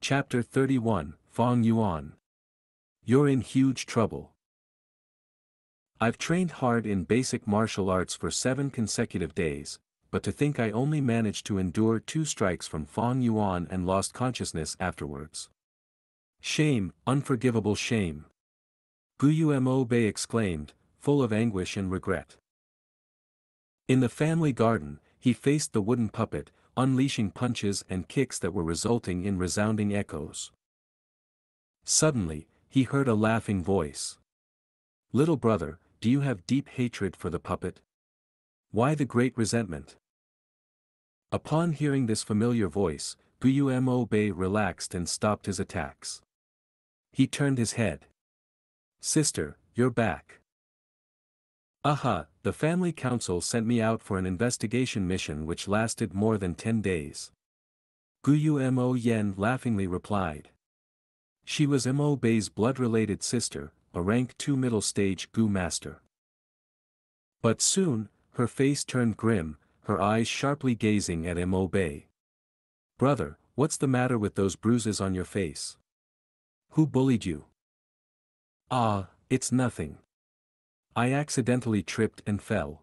Chapter 31, Fong Yuan. You're in huge trouble. I've trained hard in basic martial arts for 7 consecutive days, but to think I only managed to endure 2 strikes from Fong Yuan and lost consciousness afterwards. Shame, unforgivable shame. Gu Mo Bei exclaimed, full of anguish and regret. In the family garden, he faced the wooden puppet, unleashing punches and kicks that were resulting in resounding echoes. Suddenly, he heard a laughing voice. Little brother, do you have deep hatred for the puppet? Why the great resentment? Upon hearing this familiar voice, Gu Mo Bei relaxed and stopped his attacks. He turned his head. Sister, you're back. Aha, the family council sent me out for an investigation mission which lasted more than 10 days. Gu Mo Yen laughingly replied. She was Mo Bei's blood-related sister, a rank 2 middle stage Gu master. But soon, her face turned grim, her eyes sharply gazing at Mo Bei. Brother, what's the matter with those bruises on your face? Who bullied you? Ah, it's nothing. I accidentally tripped and fell.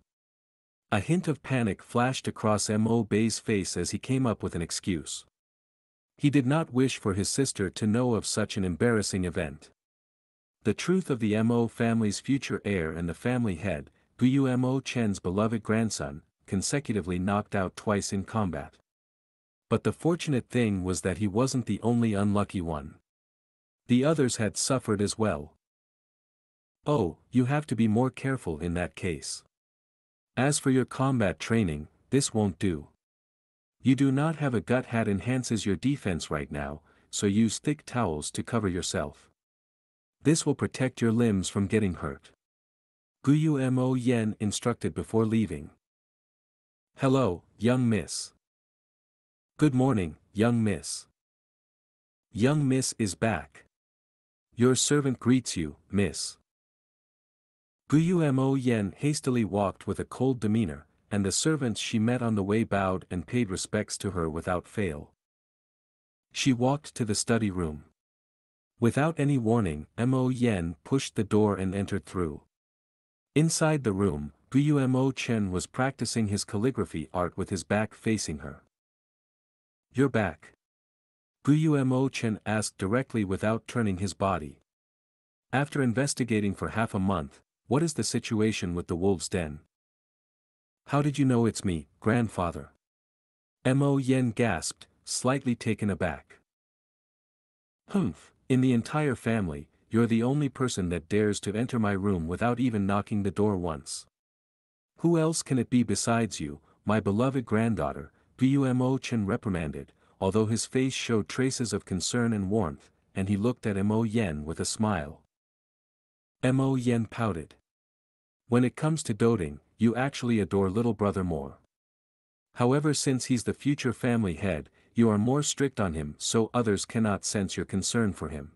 A hint of panic flashed across Mo Bei's face as he came up with an excuse. He did not wish for his sister to know of such an embarrassing event. The truth of the Mo family's future heir and the family head, Gu Mo Chen's beloved grandson, consecutively knocked out twice in combat. But the fortunate thing was that he wasn't the only unlucky one. The others had suffered as well. Oh, you have to be more careful in that case. As for your combat training, this won't do. You do not have a gut hat enhances your defense right now, so use thick towels to cover yourself. This will protect your limbs from getting hurt. Gu Mo Yen instructed before leaving. Hello, young miss. Good morning, young miss. Young miss is back. Your servant greets you, miss. Gu Mo Yen hastily walked with a cold demeanor, and the servants she met on the way bowed and paid respects to her without fail. She walked to the study room. Without any warning, Mo Yen pushed the door and entered through. Inside the room, Gu Mo Chen was practicing his calligraphy art with his back facing her. You're back? Gu Mo Chen asked directly without turning his body. After investigating for half a month, what is the situation with the wolf's den? How did you know it's me, grandfather? Mo Yen gasped, slightly taken aback. Humph, in the entire family, you're the only person that dares to enter my room without even knocking the door once. Who else can it be besides you, my beloved granddaughter? Gu Mo Chen reprimanded, although his face showed traces of concern and warmth, and he looked at Mo Yen with a smile. Mo Yen pouted. When it comes to doting, you actually adore little brother more. However, since he's the future family head, you are more strict on him so others cannot sense your concern for him.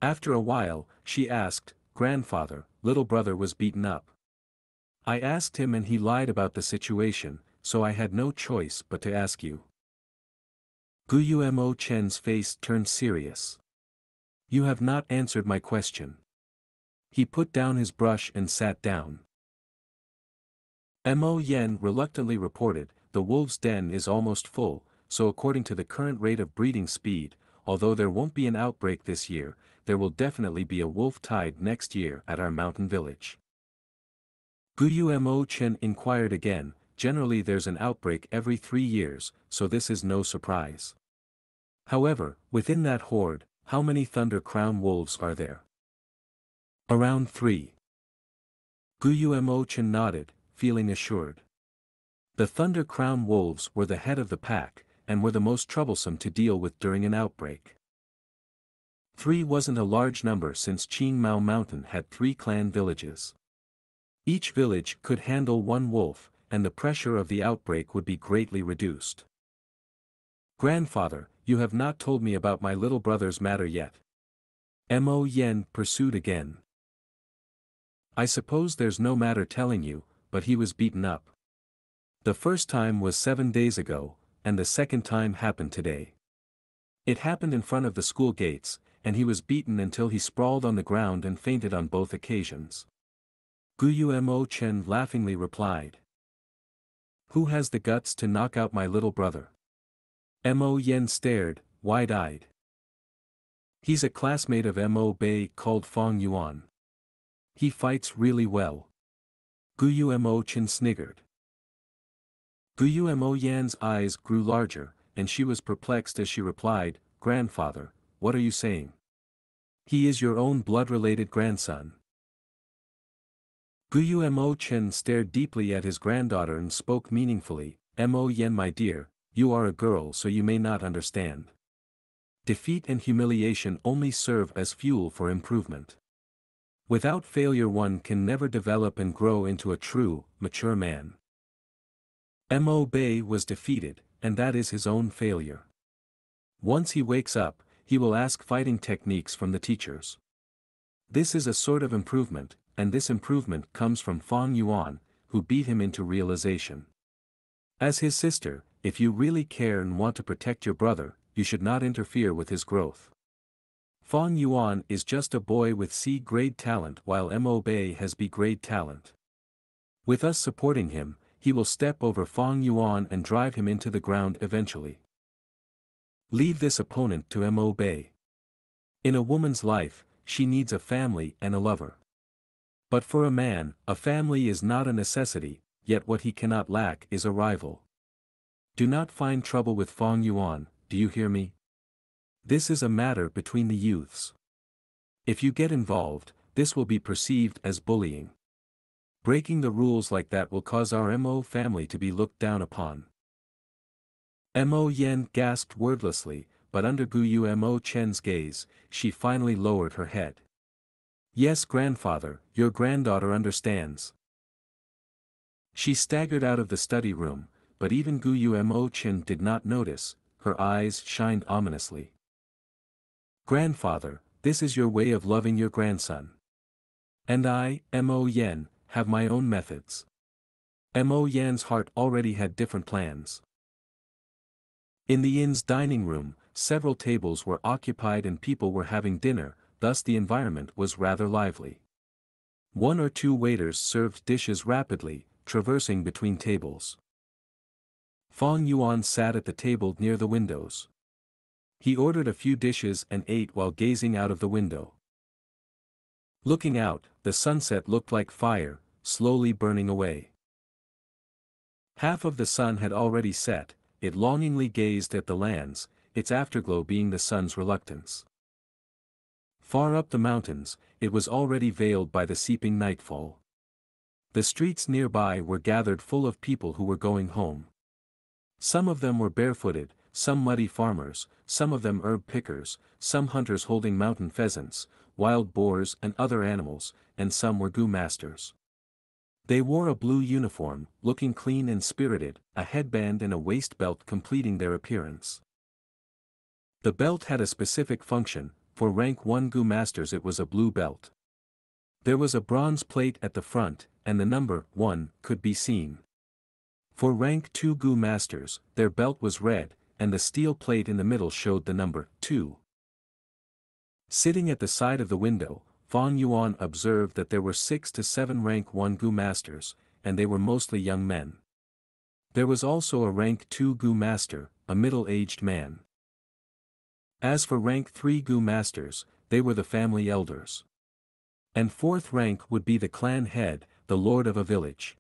After a while, she asked, Grandfather, little brother was beaten up. I asked him and he lied about the situation, so I had no choice but to ask you. Gu Mo Chen's face turned serious. You have not answered my question. He put down his brush and sat down. Mo Yen reluctantly reported, the wolf's den is almost full, so according to the current rate of breeding speed, although there won't be an outbreak this year, there will definitely be a wolf tide next year at our mountain village. Gu Mo Chen inquired again, generally there's an outbreak every 3 years, so this is no surprise. However, within that horde, how many Thunder Crown wolves are there? Around 3. Gu Mo Chen nodded, feeling assured. The Thunder Crown wolves were the head of the pack, and were the most troublesome to deal with during an outbreak. 3 wasn't a large number since Qingmao Mountain had 3 clan villages. Each village could handle 1 wolf, and the pressure of the outbreak would be greatly reduced. Grandfather, you have not told me about my little brother's matter yet. Mo Yen pursued again. I suppose there's no matter telling you, but he was beaten up. The first time was 7 days ago, and the second time happened today. It happened in front of the school gates, and he was beaten until he sprawled on the ground and fainted on both occasions. Gu Mo Chen laughingly replied. Who has the guts to knock out my little brother? Mo Yen stared, wide-eyed. He's a classmate of Mo Bei called Fong Yuan. He fights really well. Gu Mo Chen sniggered. Gu Mo Yan's eyes grew larger, and she was perplexed as she replied, Grandfather, what are you saying? He is your own blood-related grandson. Gu Mo Chen stared deeply at his granddaughter and spoke meaningfully, Mo Yen my dear, you are a girl so you may not understand. Defeat and humiliation only serve as fuel for improvement. Without failure one can never develop and grow into a true, mature man. Mo Bei was defeated, and that is his own failure. Once he wakes up, he will ask fighting techniques from the teachers. This is a sort of improvement, and this improvement comes from Fong Yuan, who beat him into realization. As his sister, if you really care and want to protect your brother, you should not interfere with his growth. Fong Yuan is just a boy with C-grade talent while Mo Bei has B-grade talent. With us supporting him, he will step over Fong Yuan and drive him into the ground eventually. Leave this opponent to Mo Bei. In a woman's life, she needs a family and a lover. But for a man, a family is not a necessity, yet what he cannot lack is a rival. Do not find trouble with Fong Yuan, do you hear me? This is a matter between the youths. If you get involved, this will be perceived as bullying. Breaking the rules like that will cause our Mo family to be looked down upon. Mo Yen gasped wordlessly, but under Gu Mo Chen's gaze, she finally lowered her head. Yes, grandfather, your granddaughter understands. She staggered out of the study room, but even Gu Mo Chen did not notice, her eyes shined ominously. Grandfather, this is your way of loving your grandson. And I, Mo Yen, have my own methods. Mo Yan's heart already had different plans. In the inn's dining room, several tables were occupied and people were having dinner, thus the environment was rather lively. One or two waiters served dishes rapidly, traversing between tables. Fong Yuan sat at the table near the windows. He ordered a few dishes and ate while gazing out of the window. Looking out, the sunset looked like fire, slowly burning away. Half of the sun had already set, it longingly gazed at the lands, its afterglow being the sun's reluctance. Far up the mountains, it was already veiled by the seeping nightfall. The streets nearby were gathered full of people who were going home. Some of them were barefooted, some muddy farmers, some of them herb pickers, some hunters holding mountain pheasants, wild boars and other animals, and some were Gu masters. They wore a blue uniform, looking clean and spirited, a headband and a waist belt completing their appearance. The belt had a specific function. For rank 1 Gu masters it was a blue belt. There was a bronze plate at the front, and the number 1 could be seen. For rank 2 Gu masters, their belt was red, and the steel plate in the middle showed the number 2. Sitting at the side of the window, Fong Yuan observed that there were 6 to 7 rank 1 Gu masters, and they were mostly young men. There was also a rank 2 Gu master, a middle-aged man. As for rank 3 Gu masters, they were the family elders. And fourth rank would be the clan head, the lord of a village.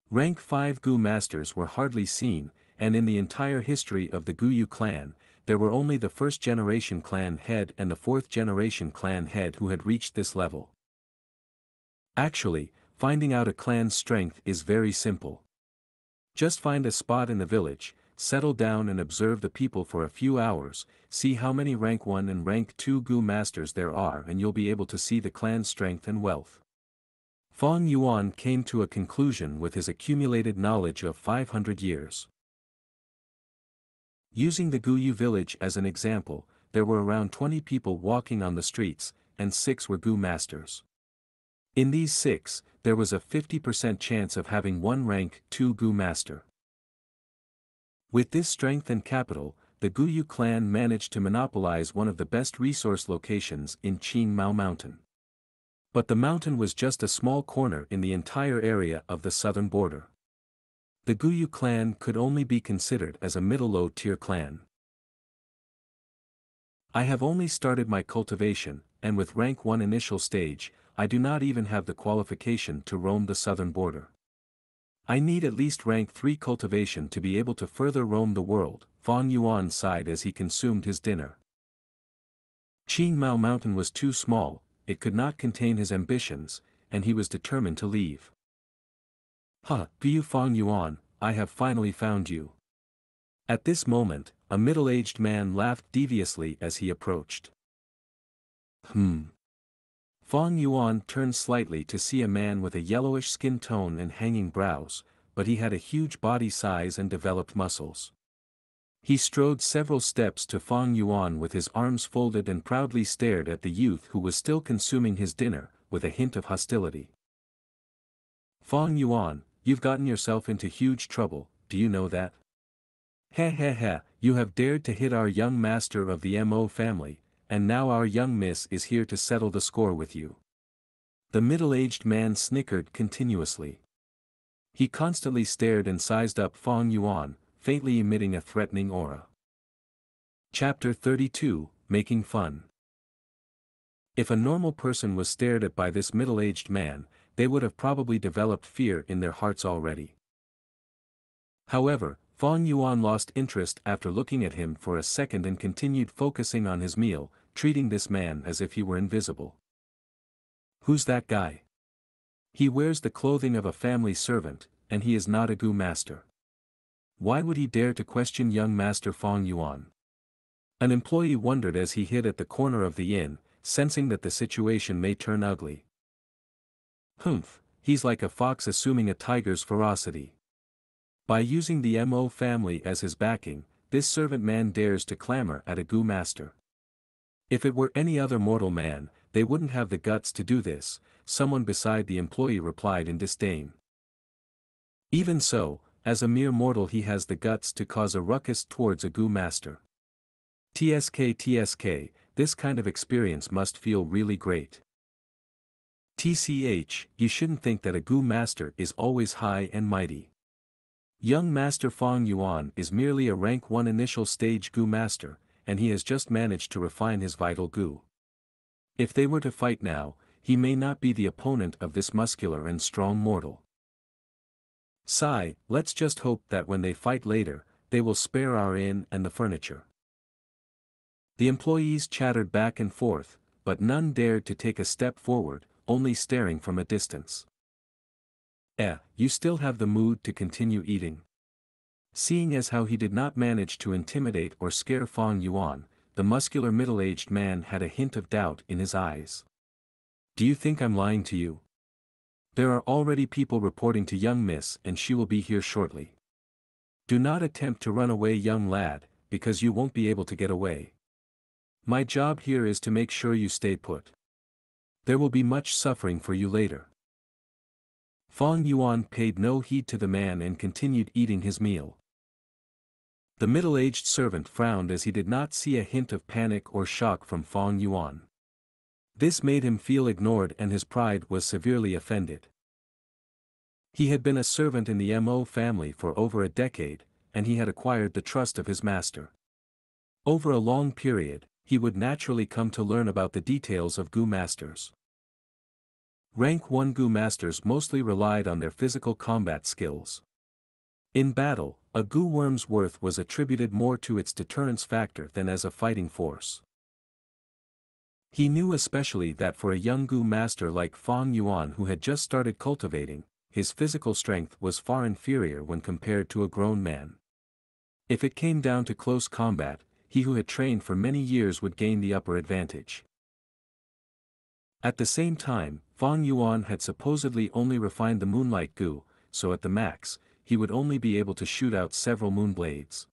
Rank 5 Gu masters were hardly seen, and in the entire history of the Guyu clan, there were only the first generation clan head and the fourth generation clan head who had reached this level. Actually, finding out a clan's strength is very simple. Just find a spot in the village, settle down and observe the people for a few hours, see how many rank 1 and rank 2 Gu masters there are and you'll be able to see the clan's strength and wealth. Fong Yuan came to a conclusion with his accumulated knowledge of 500 years. Using the Guyu village as an example, there were around 20 people walking on the streets, and 6 were Gu masters. In these 6, there was a 50% chance of having one rank 2 Gu master. With this strength and capital, the Gu clan managed to monopolize one of the best resource locations in Qing Mao Mountain. But the mountain was just a small corner in the entire area of the southern border. The Gu clan could only be considered as a middle-low tier clan. I have only started my cultivation, and with rank 1 initial stage, I do not even have the qualification to roam the southern border. I need at least rank 3 cultivation to be able to further roam the world, Fang Yuan sighed as he consumed his dinner. Qing Mao Mountain was too small, it could not contain his ambitions, and he was determined to leave. Gu Fang Yuan, I have finally found you. At this moment, a middle-aged man laughed deviously as he approached. Fang Yuan turned slightly to see a man with a yellowish skin tone and hanging brows, but he had a huge body size and developed muscles. He strode several steps to Fang Yuan with his arms folded and proudly stared at the youth who was still consuming his dinner, with a hint of hostility. Fang Yuan, you've gotten yourself into huge trouble, do you know that? Heh, you have dared to hit our young master of the Mo family, and now our young miss is here to settle the score with you. The middle-aged man snickered continuously. He constantly stared and sized up Fang Yuan, faintly emitting a threatening aura. Chapter 32, Making Fun. If a normal person was stared at by this middle-aged man, they would have probably developed fear in their hearts already. However, Fang Yuan lost interest after looking at him for a second and continued focusing on his meal, treating this man as if he were invisible. Who's that guy? He wears the clothing of a family servant, and he is not a Gu master. Why would he dare to question young master Fang Yuan? An employee wondered as he hid at the corner of the inn, sensing that the situation may turn ugly. He's like a fox assuming a tiger's ferocity. By using the Mo family as his backing, this servant man dares to clamor at a Gu master. If it were any other mortal man, they wouldn't have the guts to do this, someone beside the employee replied in disdain. Even so, as a mere mortal he has the guts to cause a ruckus towards a Gu master. TSK, this kind of experience must feel really great. TCH, you shouldn't think that a Gu master is always high and mighty. Young Master Fang Yuan is merely a rank 1 initial stage Gu master, and he has just managed to refine his vital Gu. If they were to fight now, he may not be the opponent of this muscular and strong mortal. Sigh, let's just hope that when they fight later, they will spare our inn and the furniture. The employees chattered back and forth, but none dared to take a step forward, only staring from a distance. You still have the mood to continue eating? Seeing as how he did not manage to intimidate or scare Fang Yuan, the muscular middle-aged man had a hint of doubt in his eyes. Do you think I'm lying to you? There are already people reporting to young miss and she will be here shortly. Do not attempt to run away, young lad, because you won't be able to get away. My job here is to make sure you stay put. There will be much suffering for you later. Fang Yuan paid no heed to the man and continued eating his meal. The middle-aged servant frowned as he did not see a hint of panic or shock from Fang Yuan. This made him feel ignored and his pride was severely offended. He had been a servant in the Mo family for over a decade, and he had acquired the trust of his master. Over a long period, he would naturally come to learn about the details of Gu masters. Rank 1 Gu masters mostly relied on their physical combat skills. In battle, a Gu worm's worth was attributed more to its deterrence factor than as a fighting force. He knew especially that for a young Gu master like Fang Yuan who had just started cultivating, his physical strength was far inferior when compared to a grown man. If it came down to close combat, he who had trained for many years would gain the upper advantage. At the same time, Fang Yuan had supposedly only refined the Moonlight Gu, so at the max, he would only be able to shoot out several moon blades.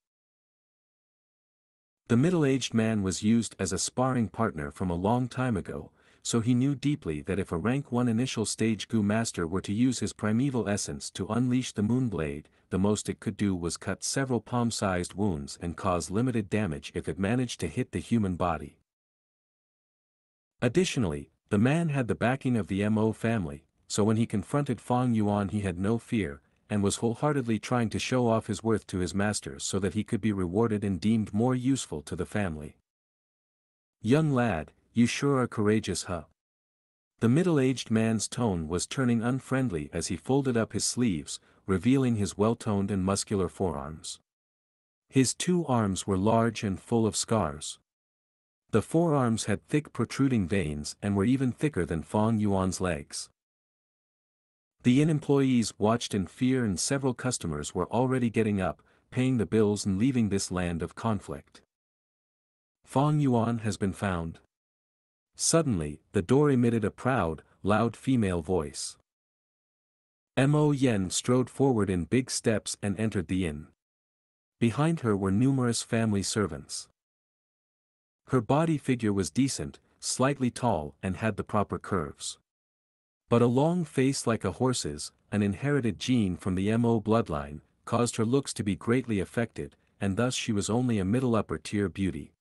The middle-aged man was used as a sparring partner from a long time ago, so he knew deeply that if a rank 1 initial stage Gu master were to use his primeval essence to unleash the Moonblade, the most it could do was cut several palm-sized wounds and cause limited damage if it managed to hit the human body. Additionally, the man had the backing of the Mo family, so when he confronted Fang Yuan he had no fear, and was wholeheartedly trying to show off his worth to his masters so that he could be rewarded and deemed more useful to the family. "Young lad, you sure are courageous, huh?" The middle-aged man's tone was turning unfriendly as he folded up his sleeves, revealing his well-toned and muscular forearms. His 2 arms were large and full of scars. The forearms had thick protruding veins and were even thicker than Fang Yuan's legs. The inn employees watched in fear and several customers were already getting up, paying the bills and leaving this land of conflict. "Fang Yuan has been found." Suddenly, the door emitted a proud, loud female voice. Mo Yen strode forward in big steps and entered the inn. Behind her were numerous family servants. Her body figure was decent, slightly tall and had the proper curves. But a long face like a horse's, an inherited gene from the Mo bloodline, caused her looks to be greatly affected, and thus she was only a middle upper tier beauty.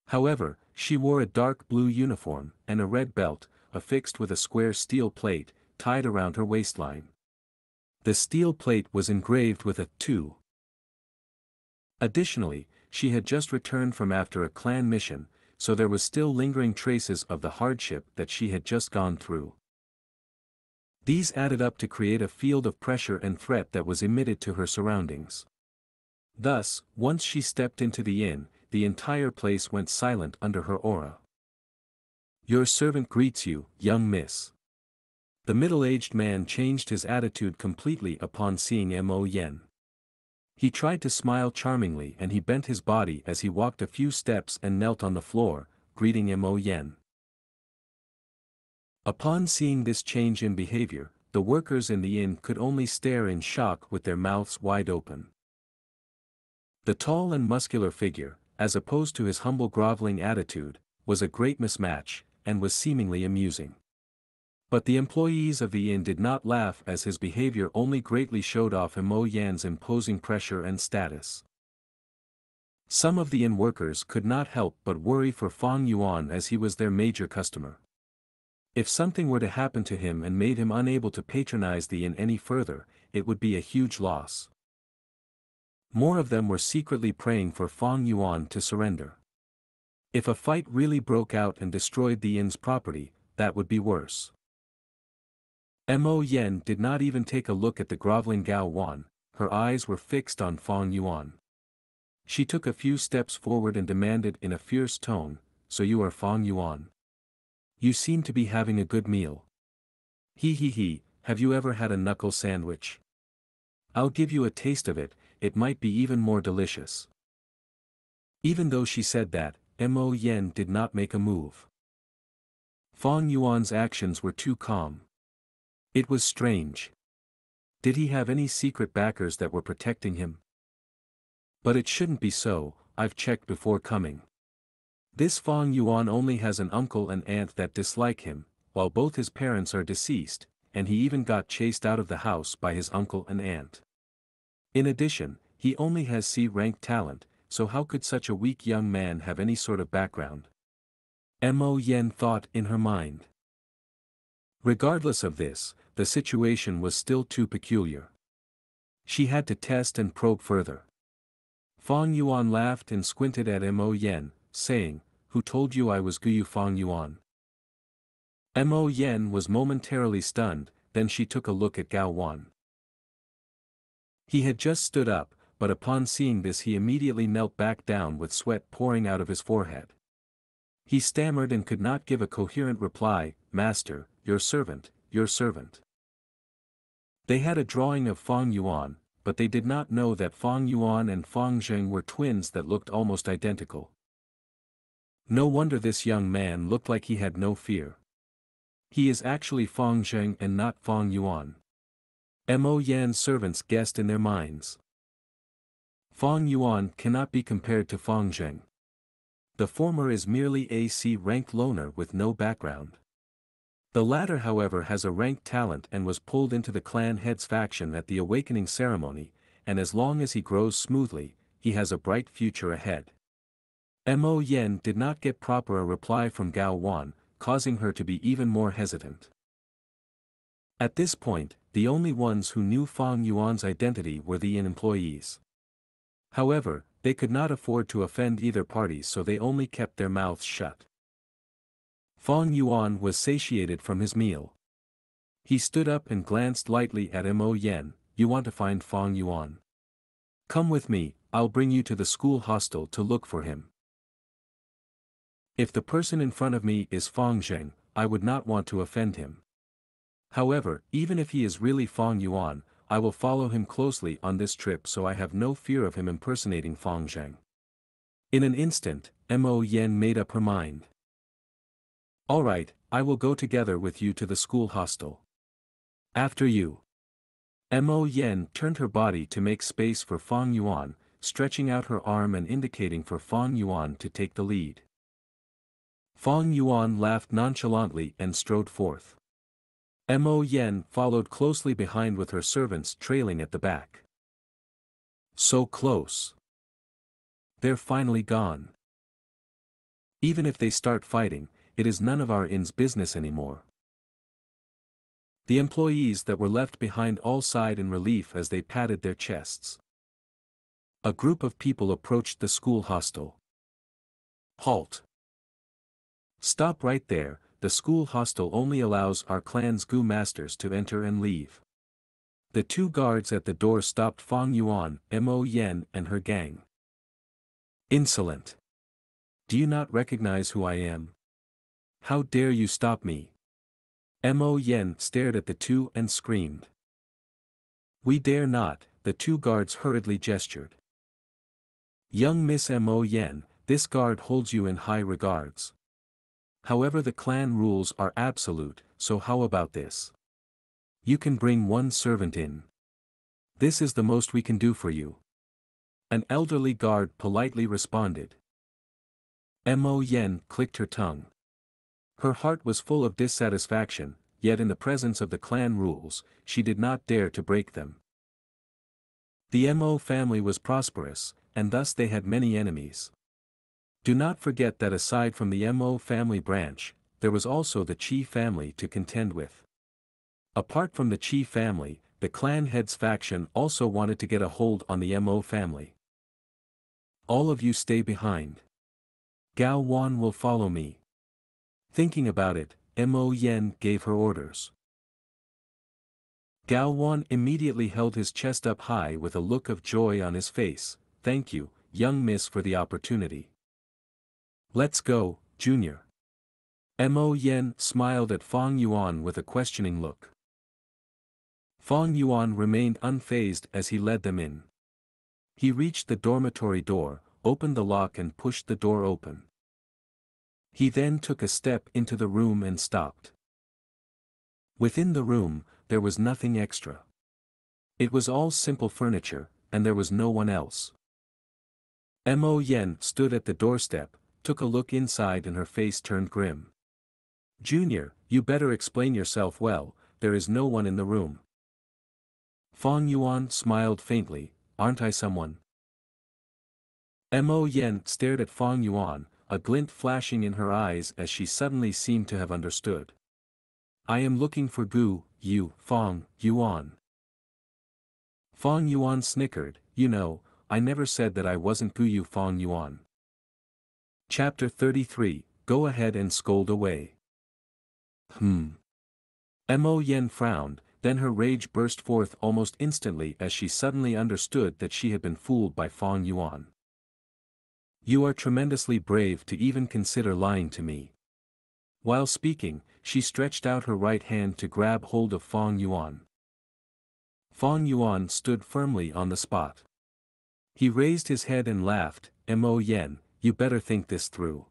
However, she wore a dark blue uniform and a red belt, affixed with a square steel plate, tied around her waistline. The steel plate was engraved with a 2. Additionally, she had just returned from after a clan mission, so there was still lingering traces of the hardship that she had just gone through. These added up to create a field of pressure and threat that was emitted to her surroundings. Thus, once she stepped into the inn, the entire place went silent under her aura. "Your servant greets you, young miss." The middle-aged man changed his attitude completely upon seeing Mo Yen. He tried to smile charmingly and he bent his body as he walked a few steps and knelt on the floor, greeting Mo Yen. Upon seeing this change in behavior, the workers in the inn could only stare in shock with their mouths wide open. The tall and muscular figure, as opposed to his humble groveling attitude, was a great mismatch, and was seemingly amusing. But the employees of the inn did not laugh as his behavior only greatly showed off Mo Yan's imposing pressure and status. Some of the inn workers could not help but worry for Fang Yuan as he was their major customer. If something were to happen to him and made him unable to patronize the inn any further, it would be a huge loss. More of them were secretly praying for Fang Yuan to surrender. If a fight really broke out and destroyed the inn's property, that would be worse. Mo Yen did not even take a look at the groveling Gao Wan, her eyes were fixed on Fang Yuan. She took a few steps forward and demanded in a fierce tone, "So you are Fang Yuan? You seem to be having a good meal. He, have you ever had a knuckle sandwich? I'll give you a taste of it, it might be even more delicious." Even though she said that, Mo Yen did not make a move. Fang Yuan's actions were too calm. It was strange. Did he have any secret backers that were protecting him? But it shouldn't be so, I've checked before coming. This Fang Yuan only has an uncle and aunt that dislike him, while both his parents are deceased, and he even got chased out of the house by his uncle and aunt. In addition, he only has C-rank talent, so how could such a weak young man have any sort of background? Mo Yen thought in her mind. Regardless of this, the situation was still too peculiar. She had to test and probe further. Fang Yuan laughed and squinted at Mo Yen, saying, "Who told you I was Gu Fang Yuan?" Mo Yen was momentarily stunned, then she took a look at Gao Wan. He had just stood up, but upon seeing this he immediately knelt back down with sweat pouring out of his forehead. He stammered and could not give a coherent reply, "Master, your servant, your servant." They had a drawing of Fang Yuan, but they did not know that Fang Yuan and Fang Zheng were twins that looked almost identical. No wonder this young man looked like he had no fear. He is actually Fang Zheng and not Fang Yuan. Mo Yan's servants guessed in their minds. Fang Yuan cannot be compared to Fang Zheng. The former is merely a C-ranked loner with no background. The latter however has a ranked talent and was pulled into the clan head's faction at the awakening ceremony, and as long as he grows smoothly, he has a bright future ahead. Mo Yen did not get proper a reply from Gao Wan, causing her to be even more hesitant. At this point, the only ones who knew Fang Yuan's identity were the inn employees. However, they could not afford to offend either party, so they only kept their mouths shut. Fang Yuan was satiated from his meal. He stood up and glanced lightly at Mo Yen. You want to find Fang Yuan? Come with me, I'll bring you to the school hostel to look for him. If the person in front of me is Fang Zheng, I would not want to offend him. However, even if he is really Fang Yuan, I will follow him closely on this trip, so I have no fear of him impersonating Fang Zheng. In an instant, Mo Yen made up her mind. Alright, I will go together with you to the school hostel. After you. Mo Yen turned her body to make space for Fang Yuan, stretching out her arm and indicating for Fang Yuan to take the lead. Fang Yuan laughed nonchalantly and strode forth. Mo Yen followed closely behind with her servants trailing at the back. So close. They're finally gone. Even if they start fighting, it is none of our inn's business anymore. The employees that were left behind all sighed in relief as they patted their chests. A group of people approached the school hostel. Halt! Stop right there, the school hostel only allows our clan's Gu masters to enter and leave. The two guards at the door stopped Fang Yuan, Mo Yen and her gang. Insolent! Do you not recognize who I am? How dare you stop me? Mo Yen stared at the two and screamed. We dare not, the two guards hurriedly gestured. Young Miss Mo Yen, this guard holds you in high regards. However, the clan rules are absolute, so how about this? You can bring one servant in. This is the most we can do for you. An elderly guard politely responded. Mo Yen clicked her tongue. Her heart was full of dissatisfaction, yet in the presence of the clan rules, she did not dare to break them. The Mo family was prosperous, and thus they had many enemies. Do not forget that aside from the Mo family branch, there was also the Qi family to contend with. Apart from the Qi family, the clan head's faction also wanted to get a hold on the Mo family. All of you stay behind. Gao Wan will follow me. Thinking about it, Mo Yen gave her orders. Gao Wan immediately held his chest up high with a look of joy on his face. Thank you, young miss, for the opportunity. Let's go, Junior. Mo Yen smiled at Fang Yuan with a questioning look. Fang Yuan remained unfazed as he led them in. He reached the dormitory door, opened the lock and pushed the door open. He then took a step into the room and stopped. Within the room, there was nothing extra. It was all simple furniture, and there was no one else. Mo Yen stood at the doorstep, took a look inside and her face turned grim. Junior, you better explain yourself well, there is no one in the room. Fang Yuan smiled faintly, aren't I someone? Mo Yen stared at Fang Yuan, a glint flashing in her eyes as she suddenly seemed to have understood. I am looking for Gu, you, Fang Yuan. Fang Yuan snickered, you know, I never said that I wasn't Gu you Fang Yuan. Chapter 33, Go ahead and scold away. Mo Yen frowned, then her rage burst forth almost instantly as she suddenly understood that she had been fooled by Fang Yuan. You are tremendously brave to even consider lying to me. While speaking, she stretched out her right hand to grab hold of Fang Yuan. Fang Yuan stood firmly on the spot. He raised his head and laughed, Mo Yen, you better think this through.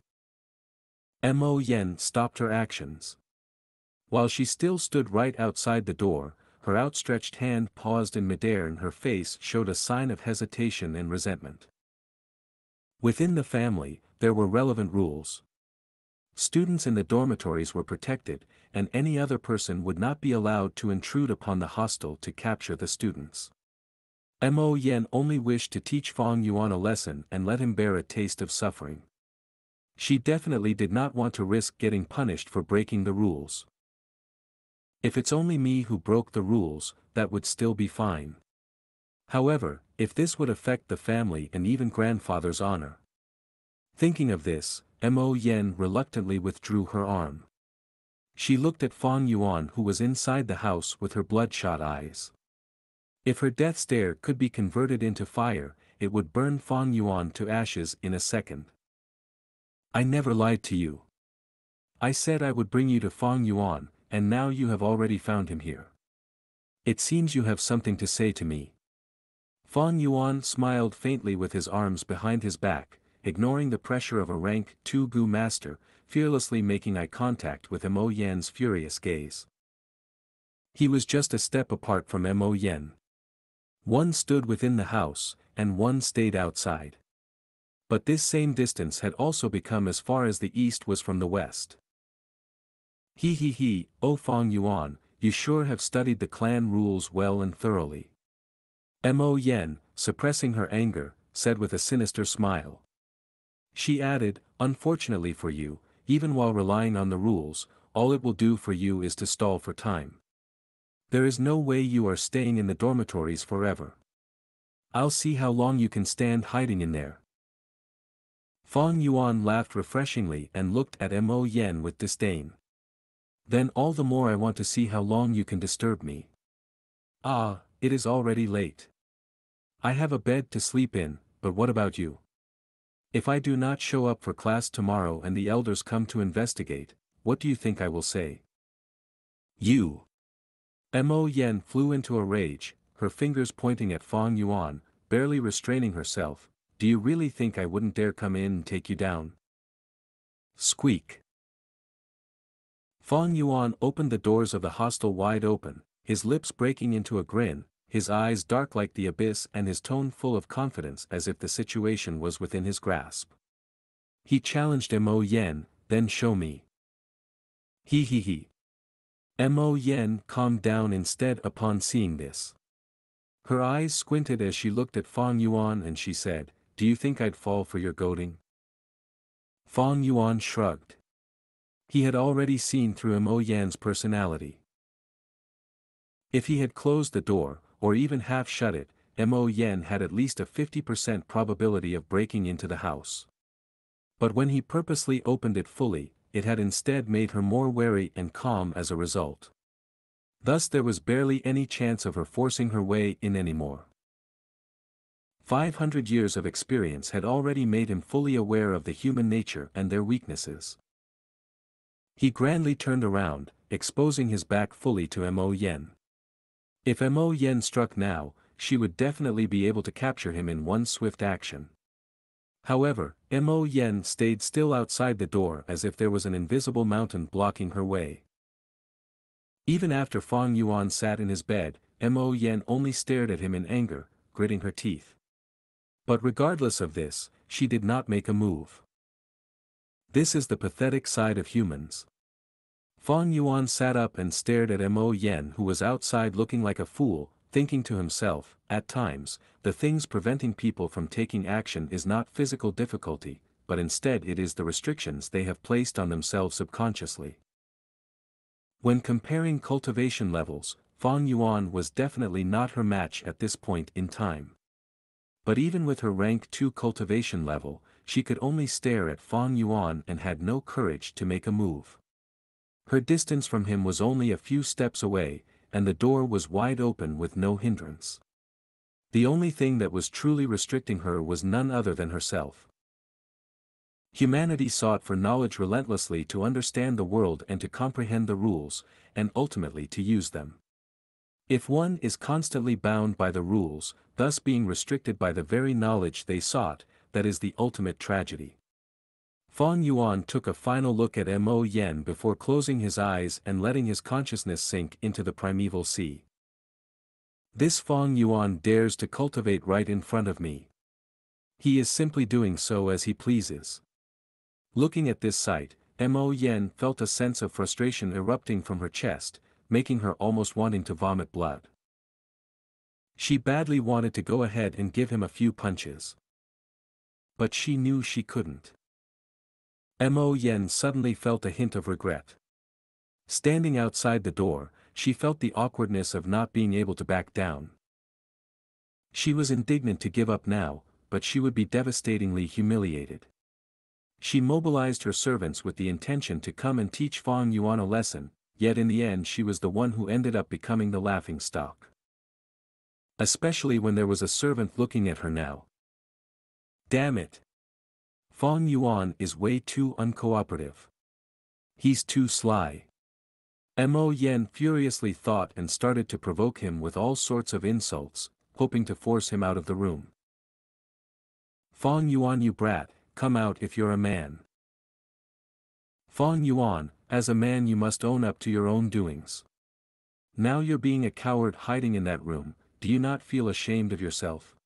Mo Yen stopped her actions. While she still stood right outside the door, her outstretched hand paused in midair and her face showed a sign of hesitation and resentment. Within the family, there were relevant rules. Students in the dormitories were protected, and any other person would not be allowed to intrude upon the hostel to capture the students. Mo Yen only wished to teach Fang Yuan a lesson and let him bear a taste of suffering. She definitely did not want to risk getting punished for breaking the rules. If it's only me who broke the rules, that would still be fine. However, if this would affect the family and even grandfather's honor. Thinking of this, Mo Yen reluctantly withdrew her arm. She looked at Fang Yuan, who was inside the house with her bloodshot eyes. If her death stare could be converted into fire, it would burn Fang Yuan to ashes in a second. I never lied to you. I said I would bring you to Fang Yuan, and now you have already found him here. It seems you have something to say to me. Fang Yuan smiled faintly with his arms behind his back, ignoring the pressure of a rank 2 Gu master, fearlessly making eye contact with Mo Yan's furious gaze. He was just a step apart from Mo Yan. One stood within the house, and one stayed outside. But this same distance had also become as far as the east was from the west. He, oh Fang Yuan, you sure have studied the clan rules well and thoroughly. Mo Yan, suppressing her anger, said with a sinister smile. She added, unfortunately for you, even while relying on the rules, all it will do for you is to stall for time. There is no way you are staying in the dormitories forever. I'll see how long you can stand hiding in there. Fang Yuan laughed refreshingly and looked at Mo Yen with disdain. Then all the more I want to see how long you can disturb me. Ah, it is already late. I have a bed to sleep in, but what about you? If I do not show up for class tomorrow and the elders come to investigate, what do you think I will say? You. Mo Yen flew into a rage, her fingers pointing at Fang Yuan, barely restraining herself. Do you really think I wouldn't dare come in and take you down? Squeak. Fang Yuan opened the doors of the hostel wide open, his lips breaking into a grin, his eyes dark like the abyss and his tone full of confidence as if the situation was within his grasp. He challenged Mo Yen, then show me. He. Mo Yen calmed down instead upon seeing this. Her eyes squinted as she looked at Fang Yuan and she said, do you think I'd fall for your goading? Fang Yuan shrugged. He had already seen through Mo Yan's personality. If he had closed the door, or even half shut it, Mo Yen had at least a 50% probability of breaking into the house. But when he purposely opened it fully, it had instead made her more wary and calm as a result. Thus there was barely any chance of her forcing her way in anymore. 500 years of experience had already made him fully aware of the human nature and their weaknesses. He grandly turned around, exposing his back fully to Mo Yen. If Mo Yen struck now, she would definitely be able to capture him in one swift action. However, Mo Yen stayed still outside the door as if there was an invisible mountain blocking her way. Even after Fang Yuan sat in his bed, Mo Yen only stared at him in anger, gritting her teeth. But regardless of this, she did not make a move. This is the pathetic side of humans. Fang Yuan sat up and stared at Mo Yen, who was outside looking like a fool, thinking to himself, at times, the things preventing people from taking action is not physical difficulty, but instead it is the restrictions they have placed on themselves subconsciously. When comparing cultivation levels, Fang Yuan was definitely not her match at this point in time. But even with her rank 2 cultivation level, she could only stare at Fang Yuan and had no courage to make a move. Her distance from him was only a few steps away, and the door was wide open with no hindrance. The only thing that was truly restricting her was none other than herself. Humanity sought for knowledge relentlessly to understand the world and to comprehend the rules, and ultimately to use them. If one is constantly bound by the rules, thus being restricted by the very knowledge they sought, that is the ultimate tragedy. Fang Yuan took a final look at Mo Yen before closing his eyes and letting his consciousness sink into the primeval sea. This Fang Yuan dares to cultivate right in front of me. He is simply doing so as he pleases. Looking at this sight, Mo Yen felt a sense of frustration erupting from her chest, making her almost wanting to vomit blood. She badly wanted to go ahead and give him a few punches. But she knew she couldn't. Mo Yen suddenly felt a hint of regret. Standing outside the door, she felt the awkwardness of not being able to back down. She was indignant to give up now, but she would be devastatingly humiliated. She mobilized her servants with the intention to come and teach Fang Yuan a lesson, yet in the end she was the one who ended up becoming the laughingstock. Especially when there was a servant looking at her now. Damn it! Fang Yuan is way too uncooperative. He's too sly. Mo Yen furiously thought and started to provoke him with all sorts of insults, hoping to force him out of the room. Fang Yuan, you brat, come out if you're a man. Fang Yuan, as a man you must own up to your own doings. Now you're being a coward hiding in that room, do you not feel ashamed of yourself?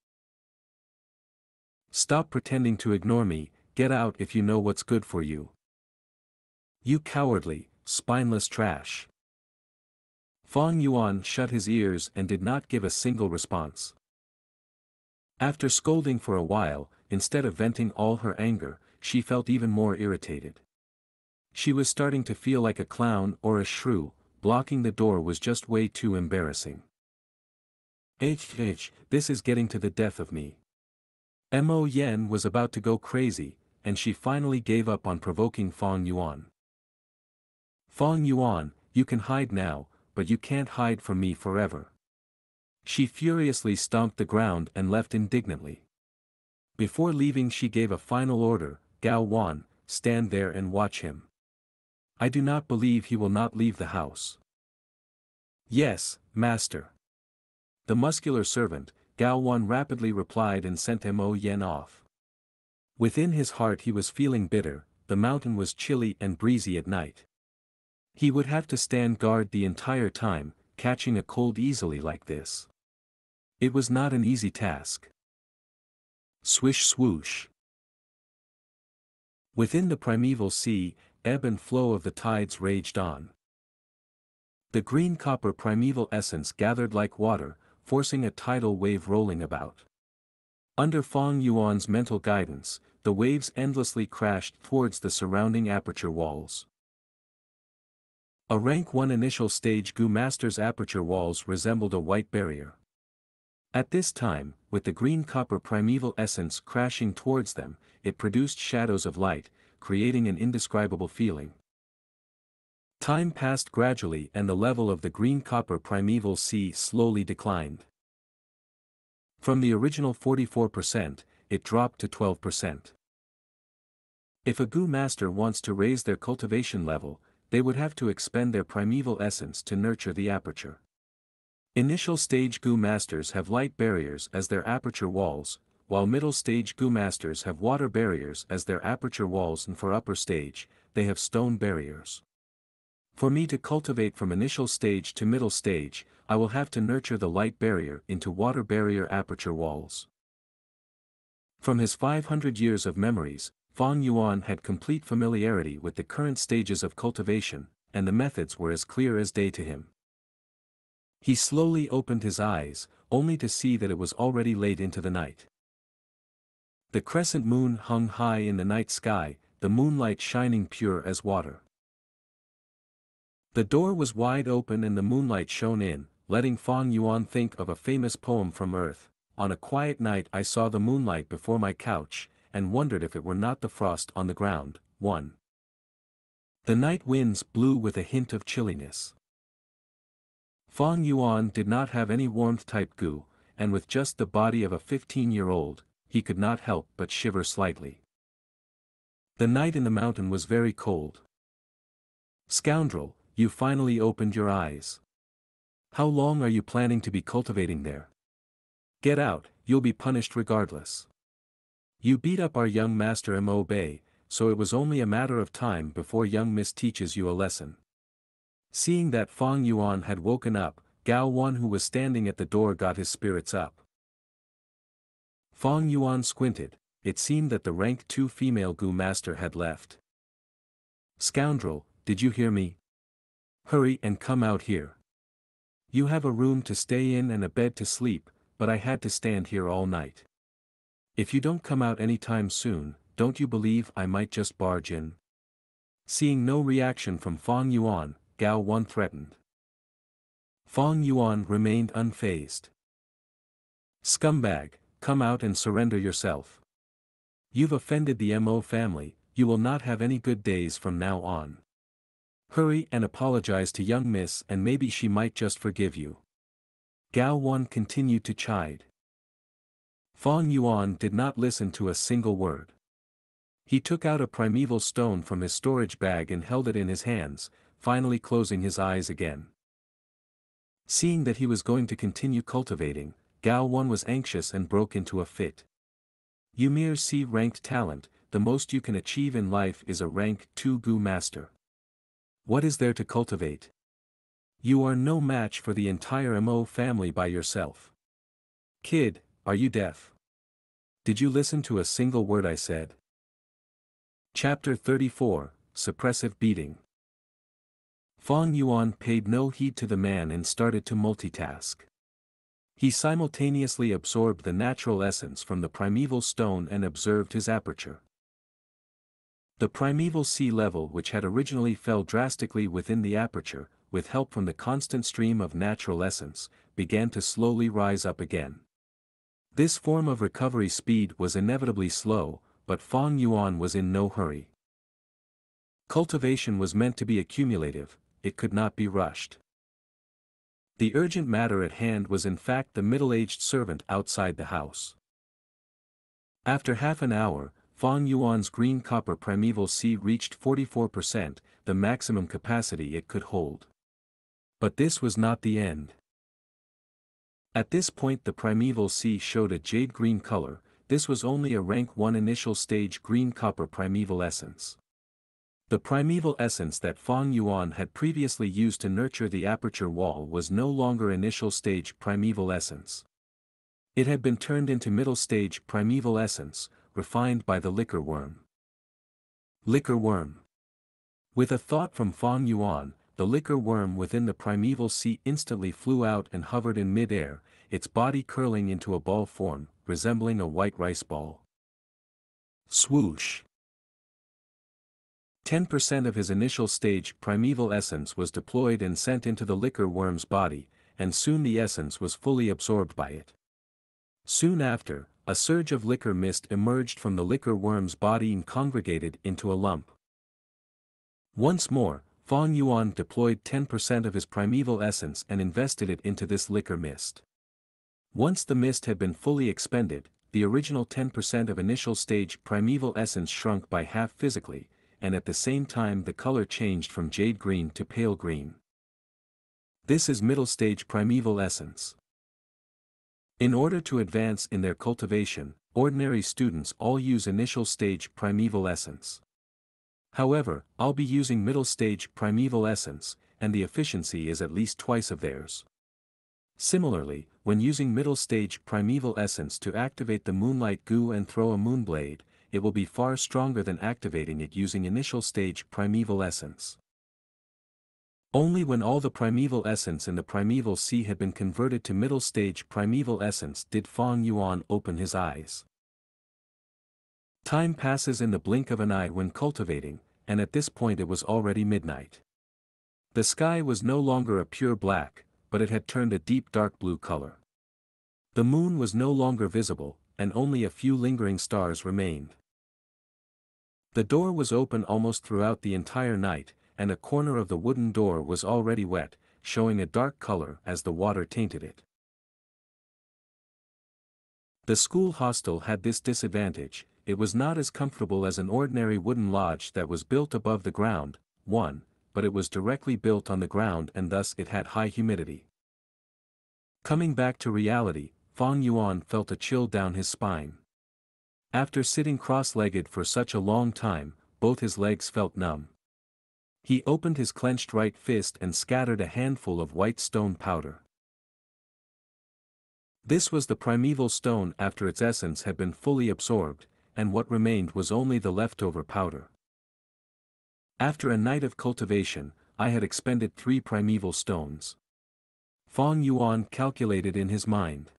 Stop pretending to ignore me, get out if you know what's good for you. You cowardly, spineless trash. Fang Yuan shut his ears and did not give a single response. After scolding for a while, instead of venting all her anger, she felt even more irritated. She was starting to feel like a clown or a shrew, blocking the door was just way too embarrassing. This is getting to the death of me. Mo Yen was about to go crazy, and she finally gave up on provoking Fang Yuan. Fang Yuan, you can hide now, but you can't hide from me forever. She furiously stomped the ground and left indignantly. Before leaving she gave a final order, Gao Wan, stand there and watch him. I do not believe he will not leave the house. Yes, master. The muscular servant, Gao Wan rapidly replied and sent Mo Yen off. Within his heart he was feeling bitter, the mountain was chilly and breezy at night. He would have to stand guard the entire time, catching a cold easily like this. It was not an easy task. Swish swoosh. Within the primeval sea, ebb and flow of the tides raged on. The green copper primeval essence gathered like water, forcing a tidal wave rolling about. Under Fang Yuan's mental guidance, the waves endlessly crashed towards the surrounding aperture walls. A rank 1 initial stage Gu master's aperture walls resembled a white barrier. At this time, with the green copper primeval essence crashing towards them, it produced shadows of light, creating an indescribable feeling. Time passed gradually and the level of the green copper primeval sea slowly declined. From the original 44%, it dropped to 12%. If a Gu master wants to raise their cultivation level, they would have to expend their primeval essence to nurture the aperture. Initial stage Gu masters have light barriers as their aperture walls, while middle stage Gu masters have water barriers as their aperture walls, and for upper stage, they have stone barriers. For me to cultivate from initial stage to middle stage, I will have to nurture the light barrier into water barrier aperture walls. From his 500 years of memories, Fang Yuan had complete familiarity with the current stages of cultivation, and the methods were as clear as day to him. He slowly opened his eyes, only to see that it was already late into the night. The crescent moon hung high in the night sky, the moonlight shining pure as water. The door was wide open and the moonlight shone in, letting Fang Yuan think of a famous poem from Earth. On a quiet night I saw the moonlight before my couch, and wondered if it were not the frost on the ground. 1. The night winds blew with a hint of chilliness. Fang Yuan did not have any warmth-type Gu, and with just the body of a 15-year-old, he could not help but shiver slightly. The night in the mountain was very cold. Scoundrel, you finally opened your eyes. How long are you planning to be cultivating there? Get out, you'll be punished regardless. You beat up our young master Mo Bei, so it was only a matter of time before young miss teaches you a lesson. Seeing that Fang Yuan had woken up, Gao Wan who was standing at the door got his spirits up. Fang Yuan squinted, it seemed that the rank 2 female Gu master had left. "Scoundrel, did you hear me? Hurry and come out here. You have a room to stay in and a bed to sleep, but I had to stand here all night. If you don't come out anytime soon, don't you believe I might just barge in?" Seeing no reaction from Fang Yuan, Gao Wan threatened. Fang Yuan remained unfazed. "Scumbag, come out and surrender yourself. You've offended the Mo family, you will not have any good days from now on. Hurry and apologize to young miss and maybe she might just forgive you." Gao Wan continued to chide. Fang Yuan did not listen to a single word. He took out a primeval stone from his storage bag and held it in his hands, finally closing his eyes again. Seeing that he was going to continue cultivating, Gao Wan was anxious and broke into a fit. "You mere C-ranked talent, the most you can achieve in life is a rank 2 Gu master. What is there to cultivate? You are no match for the entire Mo family by yourself. Kid, are you deaf? Did you listen to a single word I said?" Chapter 34, Suppressive Beating. Fang Yuan paid no heed to the man and started to multitask. He simultaneously absorbed the natural essence from the primeval stone and observed his aperture. The primeval sea level, which had originally fell drastically within the aperture, with help from the constant stream of natural essence, began to slowly rise up again. This form of recovery speed was inevitably slow, but Fang Yuan was in no hurry. Cultivation was meant to be accumulative, it could not be rushed. The urgent matter at hand was in fact the middle-aged servant outside the house. After half an hour, Fang Yuan's green copper primeval sea reached 44%, the maximum capacity it could hold. But this was not the end. At this point the primeval sea showed a jade green color. This was only a rank 1 initial stage green copper primeval essence. The primeval essence that Fang Yuan had previously used to nurture the aperture wall was no longer initial stage primeval essence. It had been turned into middle stage primeval essence, refined by the liquor worm. Liquor worm. With a thought from Fang Yuan, the liquor worm within the primeval sea instantly flew out and hovered in mid-air, its body curling into a ball form, resembling a white rice ball. Swoosh! 10% of his initial stage primeval essence was deployed and sent into the liquor worm's body, and soon the essence was fully absorbed by it. Soon after, a surge of liquor mist emerged from the liquor worm's body and congregated into a lump. Once more, Fang Yuan deployed 10% of his primeval essence and invested it into this liquor mist. Once the mist had been fully expended, the original 10% of initial stage primeval essence shrunk by half physically, and at the same time the color changed from jade green to pale green. This is middle stage primeval essence. In order to advance in their cultivation, ordinary students all use initial stage primeval essence. However, I'll be using middle stage primeval essence, and the efficiency is at least twice of theirs. Similarly, when using middle stage primeval essence to activate the Moonlight Gu and throw a moonblade, it will be far stronger than activating it using initial stage primeval essence. Only when all the primeval essence in the primeval sea had been converted to middle stage primeval essence did Fang Yuan open his eyes. Time passes in the blink of an eye when cultivating, and at this point it was already midnight. The sky was no longer a pure black, but it had turned a deep dark blue color. The moon was no longer visible, and only a few lingering stars remained. The door was open almost throughout the entire night, and a corner of the wooden door was already wet, showing a dark color as the water tainted it. The school hostel had this disadvantage: it was not as comfortable as an ordinary wooden lodge that was built above the ground, but it was directly built on the ground and thus it had high humidity. Coming back to reality, Fang Yuan felt a chill down his spine. After sitting cross-legged for such a long time, both his legs felt numb. He opened his clenched right fist and scattered a handful of white stone powder. This was the primeval stone after its essence had been fully absorbed, and what remained was only the leftover powder. After a night of cultivation, I had expended 3 primeval stones. Fong Yuan calculated in his mind.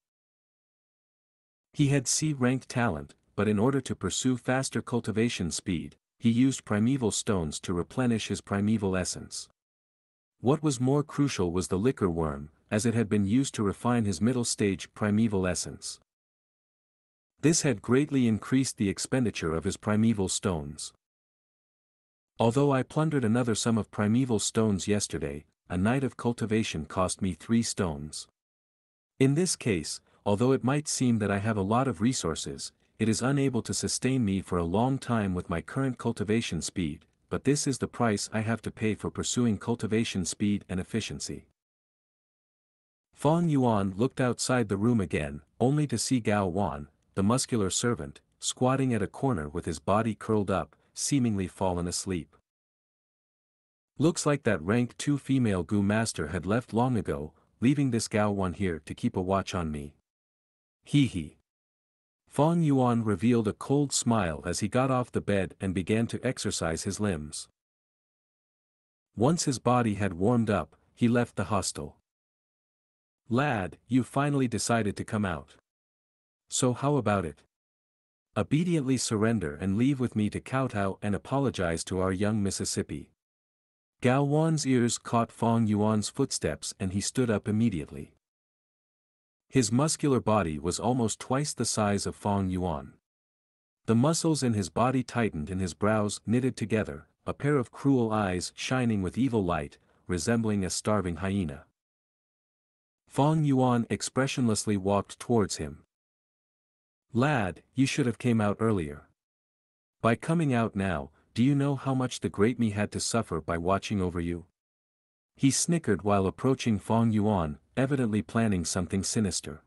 He had C-ranked talent, but in order to pursue faster cultivation speed, he used primeval stones to replenish his primeval essence. What was more crucial was the liquor worm, as it had been used to refine his middle-stage primeval essence. This had greatly increased the expenditure of his primeval stones. Although I plundered another sum of primeval stones yesterday, a night of cultivation cost me 3 stones. In this case, although it might seem that I have a lot of resources, it is unable to sustain me for a long time with my current cultivation speed, but this is the price I have to pay for pursuing cultivation speed and efficiency. Fong Yuan looked outside the room again, only to see Gao Wan, the muscular servant, squatting at a corner with his body curled up, seemingly fallen asleep. Looks like that rank 2 female Gu master had left long ago, leaving this Gao Wan here to keep a watch on me. Hee hee. Fong Yuan revealed a cold smile as he got off the bed and began to exercise his limbs. Once his body had warmed up, he left the hostel. Lad, you finally decided to come out. So how about it? Obediently surrender and leave with me to kowtow and apologize to our young Mississippi. Gao Wan's ears caught Fong Yuan's footsteps and he stood up immediately. His muscular body was almost twice the size of Fong Yuan. The muscles in his body tightened and his brows knitted together, a pair of cruel eyes shining with evil light, resembling a starving hyena. Fong Yuan expressionlessly walked towards him. Lad, you should have came out earlier. By coming out now, do you know how much the great me had to suffer by watching over you? He snickered while approaching Fong Yuan, evidently planning something sinister.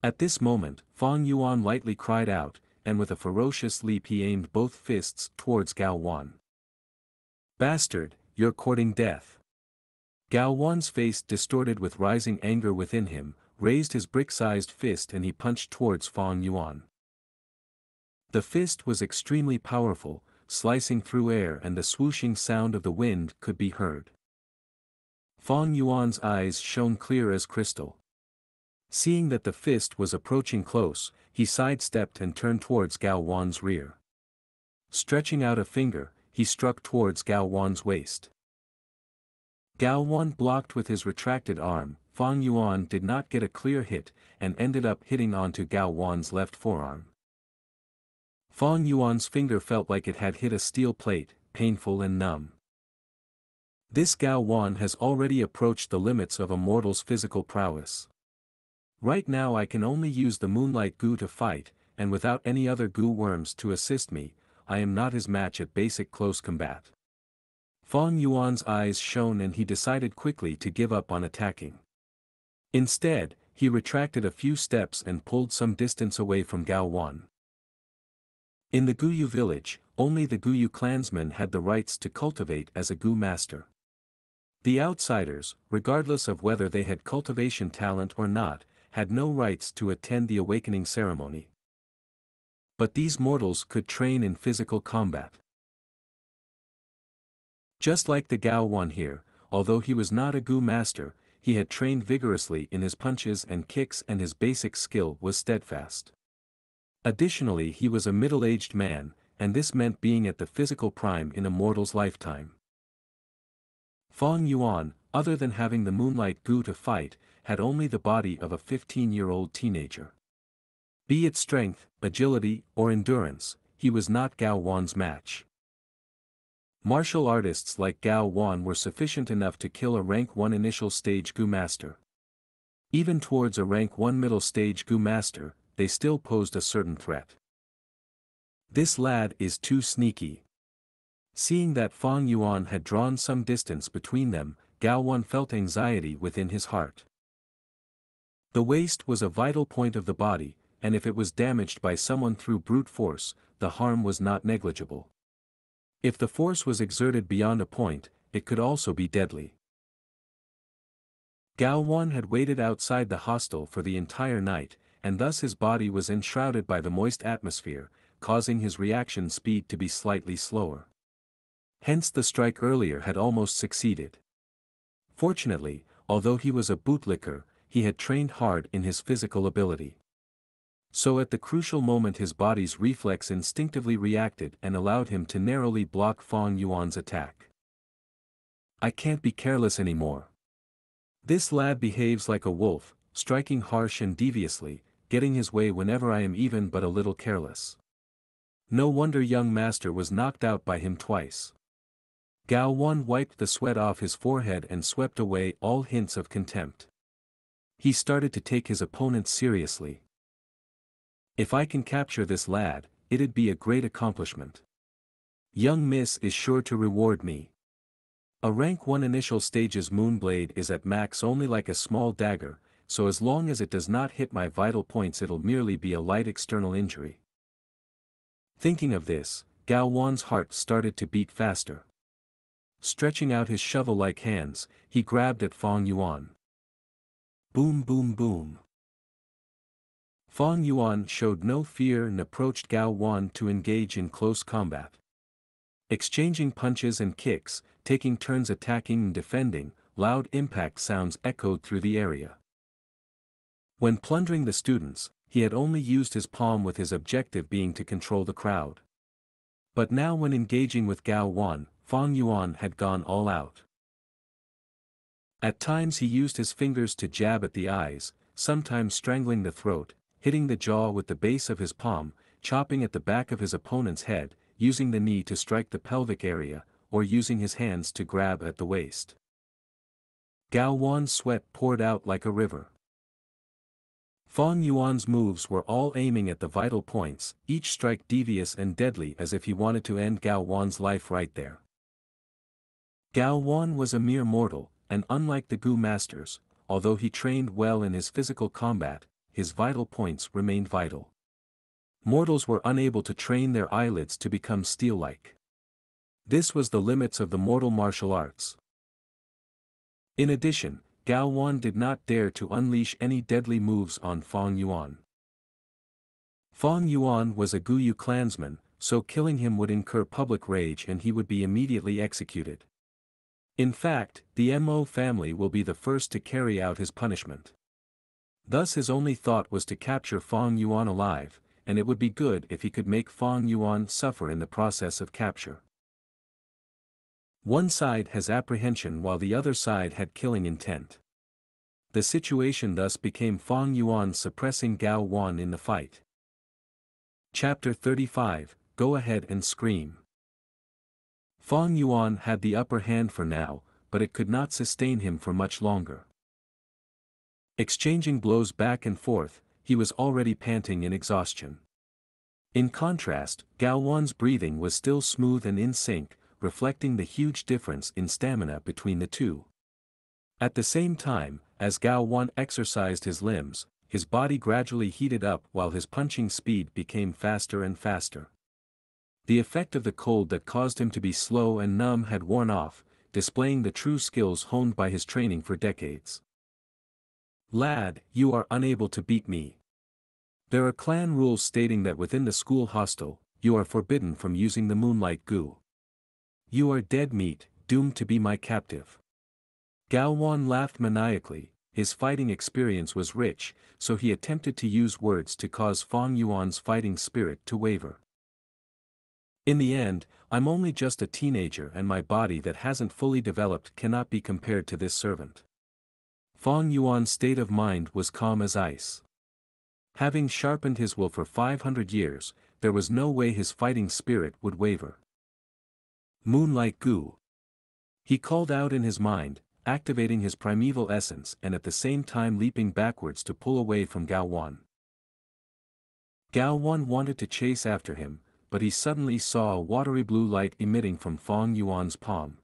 At this moment, Fong Yuan lightly cried out, and with a ferocious leap he aimed both fists towards Gao Wan. Bastard, you're courting death. Gao Wan's face distorted with rising anger within him, raised his brick-sized fist and he punched towards Fong Yuan. The fist was extremely powerful, slicing through air and the swooshing sound of the wind could be heard. Fong Yuan's eyes shone clear as crystal. Seeing that the fist was approaching close, he sidestepped and turned towards Gao Wan's rear. Stretching out a finger, he struck towards Gao Wan's waist. Gao Wan blocked with his retracted arm. Fong Yuan did not get a clear hit, and ended up hitting onto Gao Wan's left forearm. Fong Yuan's finger felt like it had hit a steel plate, painful and numb. This Gao Wan has already approached the limits of a mortal's physical prowess. Right now I can only use the Moonlight Gu to fight, and without any other Gu worms to assist me, I am not his match at basic close combat. Fong Yuan's eyes shone and he decided quickly to give up on attacking. Instead, he retracted a few steps and pulled some distance away from Gao Wan. In the Guyu village, only the Guyu clansmen had the rights to cultivate as a Gu master. The outsiders, regardless of whether they had cultivation talent or not, had no rights to attend the awakening ceremony. But these mortals could train in physical combat. Just like the Gao Wan here, although he was not a Gu master, he had trained vigorously in his punches and kicks and his basic skill was steadfast. Additionally, he was a middle-aged man, and this meant being at the physical prime in a mortal's lifetime. Fong Yuan, other than having the Moonlight Gu to fight, had only the body of a 15-year-old teenager. Be it strength, agility, or endurance, he was not Gao Wan's match. Martial artists like Gao Wan were sufficient enough to kill a rank 1 initial stage Gu master. Even towards a rank 1 middle stage Gu master, they still posed a certain threat. This lad is too sneaky. Seeing that Fong Yuan had drawn some distance between them, Gao Wan felt anxiety within his heart. The waist was a vital point of the body, and if it was damaged by someone through brute force, the harm was not negligible. If the force was exerted beyond a point, it could also be deadly. Gao Wan had waited outside the hostel for the entire night, and thus his body was enshrouded by the moist atmosphere, causing his reaction speed to be slightly slower. Hence the strike earlier had almost succeeded. Fortunately, although he was a bootlicker, he had trained hard in his physical ability. So at the crucial moment his body's reflex instinctively reacted and allowed him to narrowly block Fang Yuan's attack. I can't be careless anymore. This lad behaves like a wolf, striking harsh and deviously, getting his way whenever I am even but a little careless. No wonder young master was knocked out by him twice. Gao Wan wiped the sweat off his forehead and swept away all hints of contempt. He started to take his opponent seriously. If I can capture this lad, it'd be a great accomplishment. Young miss is sure to reward me. A rank 1 initial stage's Moonblade is at max only like a small dagger, so as long as it does not hit my vital points it'll merely be a light external injury. Thinking of this, Gao Wan's heart started to beat faster. Stretching out his shovel-like hands, he grabbed at Fang Yuan. Boom boom boom. Fang Yuan showed no fear and approached Gao Wan to engage in close combat. Exchanging punches and kicks, taking turns attacking and defending, loud impact sounds echoed through the area. When plundering the students, he had only used his palm with his objective being to control the crowd. But now when engaging with Gao Wan, Fang Yuan had gone all out. At times he used his fingers to jab at the eyes, sometimes strangling the throat, hitting the jaw with the base of his palm, chopping at the back of his opponent's head, using the knee to strike the pelvic area, or using his hands to grab at the waist. Gao Wan's sweat poured out like a river. Fang Yuan's moves were all aiming at the vital points, each strike devious and deadly as if he wanted to end Gao Wan's life right there. Gao Wan was a mere mortal, and unlike the Gu masters, although he trained well in his physical combat, his vital points remained vital. Mortals were unable to train their eyelids to become steel-like. This was the limits of the mortal martial arts. In addition, Gao Wan did not dare to unleash any deadly moves on Fang Yuan. Fang Yuan was a Guyu clansman, so killing him would incur public rage and he would be immediately executed. In fact, the Mo family will be the first to carry out his punishment. Thus his only thought was to capture Fang Yuan alive, and it would be good if he could make Fang Yuan suffer in the process of capture. One side has apprehension while the other side had killing intent. The situation thus became Fang Yuan suppressing Gao Wan in the fight. Chapter 35, Go Ahead and Scream. Fang Yuan had the upper hand for now, but it could not sustain him for much longer. Exchanging blows back and forth, he was already panting in exhaustion. In contrast, Gao Wan's breathing was still smooth and in sync, reflecting the huge difference in stamina between the two. At the same time, as Gao Wan exercised his limbs, his body gradually heated up while his punching speed became faster and faster. The effect of the cold that caused him to be slow and numb had worn off, displaying the true skills honed by his training for decades. Lad, you are unable to beat me. There are clan rules stating that within the school hostel, you are forbidden from using the Moonlight Gu. You are dead meat, doomed to be my captive. Gao Wan laughed maniacally. His fighting experience was rich, so he attempted to use words to cause Fang Yuan's fighting spirit to waver. In the end, I'm only just a teenager and my body that hasn't fully developed cannot be compared to this servant. Fang Yuan's state of mind was calm as ice. Having sharpened his will for 500 years, there was no way his fighting spirit would waver. Moonlight Gu. He called out in his mind, activating his primeval essence and at the same time leaping backwards to pull away from Gao Wan. Gao Wan wanted to chase after him, but he suddenly saw a watery blue light emitting from Fang Yuan's palm.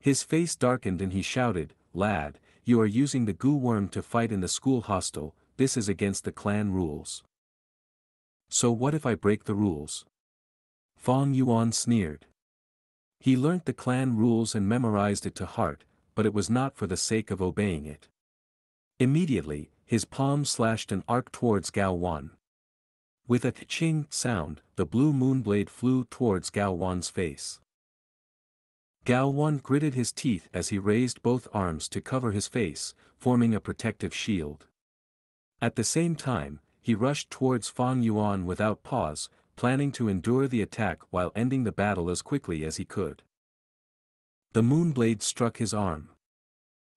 His face darkened and he shouted, "Lad, you are using the Gu worm to fight in the school hostel, this is against the clan rules." "So what if I break the rules?" Fang Yuan sneered. He learnt the clan rules and memorized it to heart, but it was not for the sake of obeying it. Immediately, his palm slashed an arc towards Gao Wan. With a ching sound, the blue moonblade flew towards Gao Wan's face. Gao Wan gritted his teeth as he raised both arms to cover his face, forming a protective shield. At the same time, he rushed towards Fang Yuan without pause, planning to endure the attack while ending the battle as quickly as he could. The moonblade struck his arm.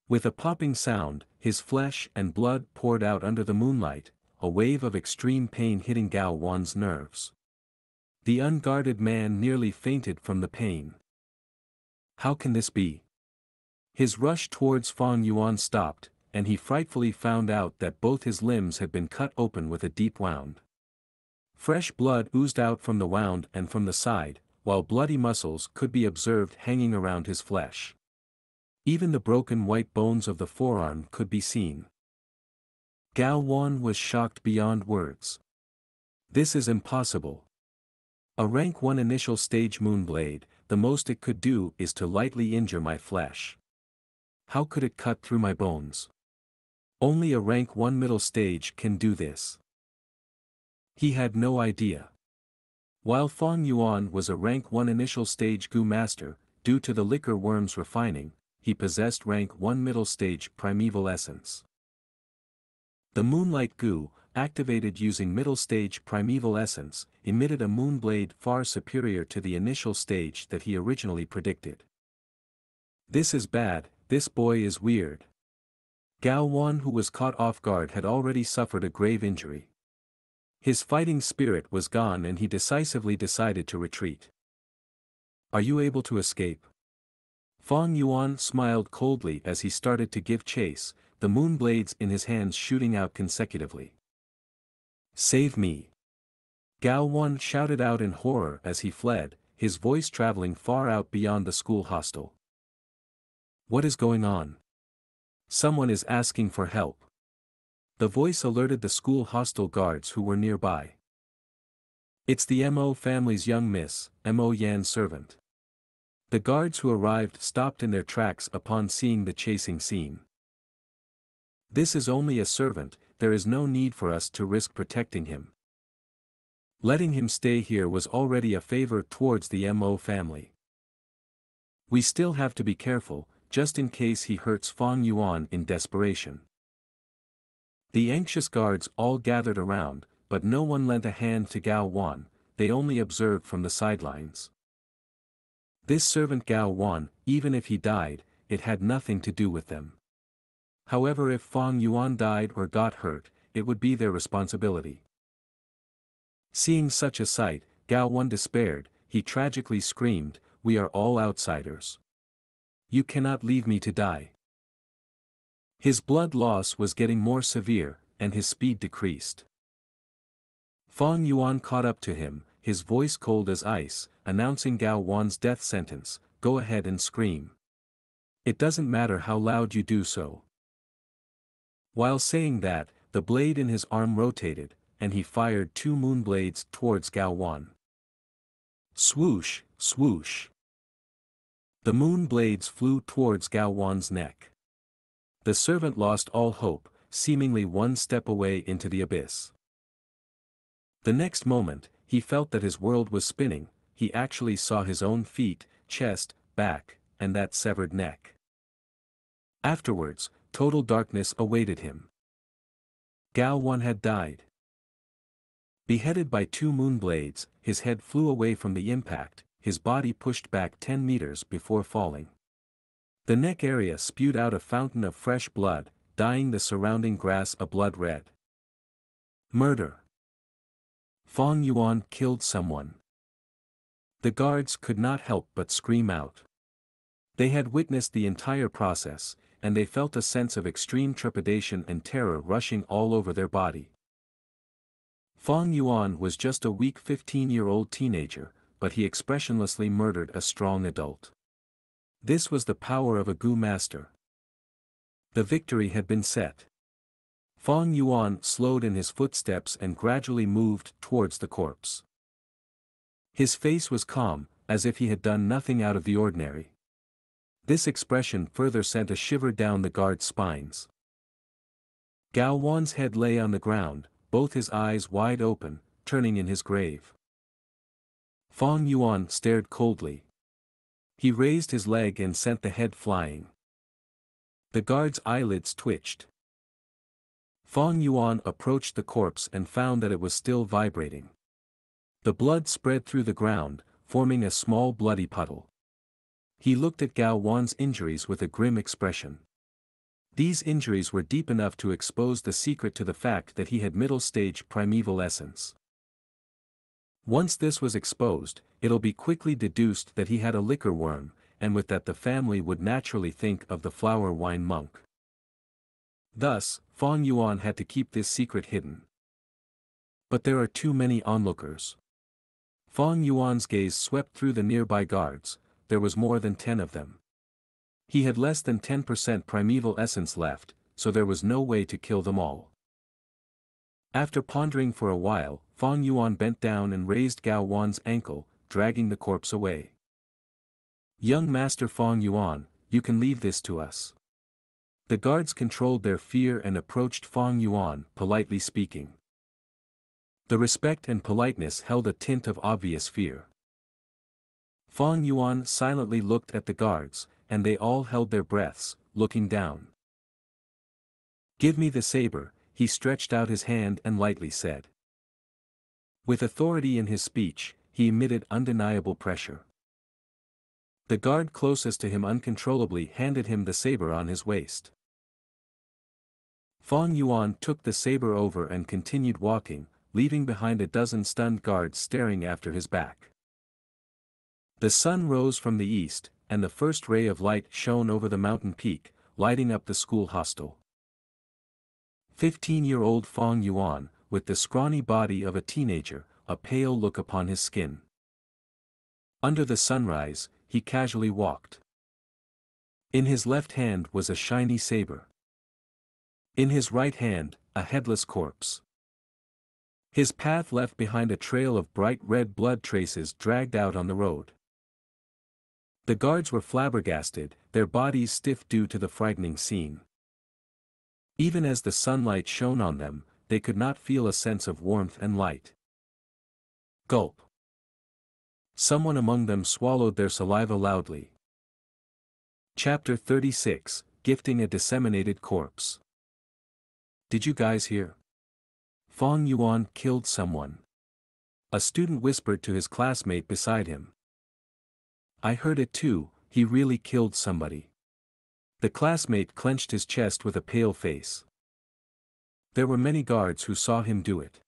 With a popping sound, his flesh and blood poured out under the moonlight, a wave of extreme pain hitting Gao Wan's nerves. The unguarded man nearly fainted from the pain. How can this be? His rush towards Fang Yuan stopped, and he frightfully found out that both his limbs had been cut open with a deep wound. Fresh blood oozed out from the wound and from the side, while bloody muscles could be observed hanging around his flesh. Even the broken white bones of the forearm could be seen. Gao Wan was shocked beyond words. This is impossible. A rank 1 initial stage moonblade, the most it could do is to lightly injure my flesh. How could it cut through my bones? Only a rank 1 middle stage can do this. He had no idea. While Fang Yuan was a rank 1 initial stage Gu master, due to the liquor worm's refining, he possessed rank 1 middle stage primeval essence. The Moonlight Gu, activated using middle stage primeval essence, emitted a moonblade far superior to the initial stage that he originally predicted. This is bad, this boy is weird. Gao Wan, who was caught off guard, had already suffered a grave injury. His fighting spirit was gone and he decisively decided to retreat. Are you able to escape? Fang Yuan smiled coldly as he started to give chase, the moonblades in his hands shooting out consecutively. Save me! Gao Wan shouted out in horror as he fled, his voice traveling far out beyond the school hostel. What is going on? Someone is asking for help. The voice alerted the school hostel guards who were nearby. It's the Mo family's young Miss, Mo Yan's servant. The guards who arrived stopped in their tracks upon seeing the chasing scene. This is only a servant, there is no need for us to risk protecting him. Letting him stay here was already a favor towards the Mo family. We still have to be careful, just in case he hurts Fang Yuan in desperation. The anxious guards all gathered around, but no one lent a hand to Gao Wan, they only observed from the sidelines. This servant Gao Wan, even if he died, it had nothing to do with them. However, if Fang Yuan died or got hurt, it would be their responsibility. Seeing such a sight, Gao Wan despaired, he tragically screamed, "We are all outsiders. You cannot leave me to die." His blood loss was getting more severe, and his speed decreased. Fang Yuan caught up to him, his voice cold as ice, announcing Gao Wan's death sentence, "Go ahead and scream. It doesn't matter how loud you do so." While saying that, the blade in his arm rotated, and he fired 2 moonblades towards Gao Wan. Swoosh, swoosh. The moonblades flew towards Gao Wan's neck. The servant lost all hope, seemingly one step away into the abyss. The next moment, he felt that his world was spinning, he actually saw his own feet, chest, back, and that severed neck. Afterwards, total darkness awaited him. Gao Wan had died. Beheaded by 2 moonblades, his head flew away from the impact, his body pushed back 10 meters before falling. The neck area spewed out a fountain of fresh blood, dyeing the surrounding grass a blood red. Murder. Fang Yuan killed someone. The guards could not help but scream out. They had witnessed the entire process, and they felt a sense of extreme trepidation and terror rushing all over their body. Fang Yuan was just a weak 15-year-old teenager, but he expressionlessly murdered a strong adult. This was the power of a Gu master. The victory had been set. Fang Yuan slowed in his footsteps and gradually moved towards the corpse. His face was calm, as if he had done nothing out of the ordinary. This expression further sent a shiver down the guards' spines. Gao Wan's head lay on the ground, both his eyes wide open, turning in his grave. Fong Yuan stared coldly. He raised his leg and sent the head flying. The guard's eyelids twitched. Fong Yuan approached the corpse and found that it was still vibrating. The blood spread through the ground, forming a small bloody puddle. He looked at Gao Wan's injuries with a grim expression. These injuries were deep enough to expose the secret to the fact that he had middle-stage primeval essence. Once this was exposed, it'll be quickly deduced that he had a liquor worm, and with that the family would naturally think of the flower wine monk. Thus, Fong Yuan had to keep this secret hidden. But there are too many onlookers. Fong Yuan's gaze swept through the nearby guards. There was more than 10 of them. He had less than 10% primeval essence left, so there was no way to kill them all. After pondering for a while, Fong Yuan bent down and raised Gao Wan's ankle, dragging the corpse away. "Young Master Fong Yuan, you can leave this to us." The guards controlled their fear and approached Fong Yuan, politely speaking. The respect and politeness held a tint of obvious fear. Fong Yuan silently looked at the guards, and they all held their breaths, looking down. "Give me the saber," he stretched out his hand and lightly said. With authority in his speech, he emitted undeniable pressure. The guard closest to him uncontrollably handed him the saber on his waist. Fong Yuan took the saber over and continued walking, leaving behind a dozen stunned guards staring after his back. The sun rose from the east, and the first ray of light shone over the mountain peak, lighting up the school hostel. 15-year-old Fong Yuan, with the scrawny body of a teenager, a pale look upon his skin. Under the sunrise, he casually walked. In his left hand was a shiny saber. In his right hand, a headless corpse. His path left behind a trail of bright red blood traces dragged out on the road. The guards were flabbergasted, their bodies stiff due to the frightening scene. Even as the sunlight shone on them, they could not feel a sense of warmth and light. Gulp. Someone among them swallowed their saliva loudly. Chapter 36, Gifting a Disseminated Corpse. "Did you guys hear? Fong Yuan killed someone." A student whispered to his classmate beside him. "I heard it too, he really killed somebody." The classmate clenched his chest with a pale face. There were many guards who saw him do it.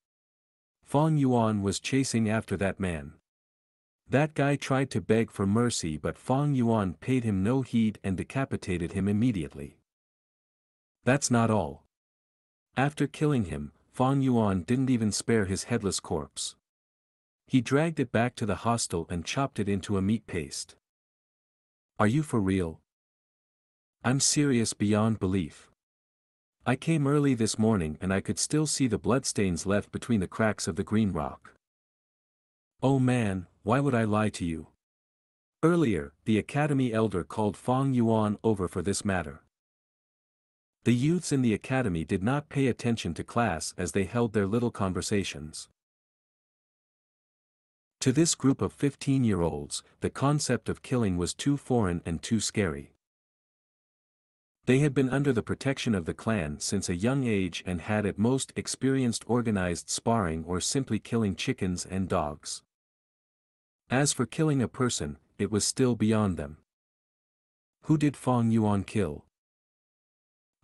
Fong Yuan was chasing after that man. That guy tried to beg for mercy, but Fong Yuan paid him no heed and decapitated him immediately. That's not all. After killing him, Fong Yuan didn't even spare his headless corpse. He dragged it back to the hostel and chopped it into a meat paste. "Are you for real?" "I'm serious beyond belief. I came early this morning and I could still see the bloodstains left between the cracks of the green rock." "Oh man, why would I lie to you?" Earlier, the academy elder called Fong Yuan over for this matter. The youths in the academy did not pay attention to class as they held their little conversations. To this group of 15-year-olds, the concept of killing was too foreign and too scary. They had been under the protection of the clan since a young age and had at most experienced organized sparring or simply killing chickens and dogs. As for killing a person, it was still beyond them. Who did Fong Yuan kill?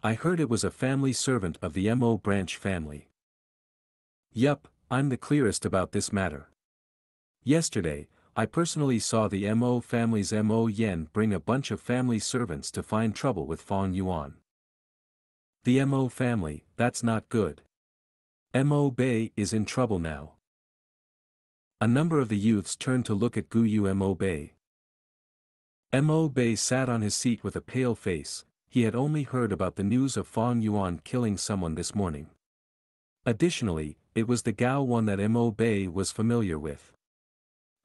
"I heard it was a family servant of the Mo branch family." "Yup, I'm the clearest about this matter. Yesterday, I personally saw the Mo family's Mo Yen bring a bunch of family servants to find trouble with Fong Yuan." "The Mo family, that's not good. Mo Bei is in trouble now." A number of the youths turned to look at Gu Mo Bei. Mo Bei sat on his seat with a pale face. He had only heard about the news of Fong Yuan killing someone this morning. Additionally, it was the Gao one that Mo Bei was familiar with.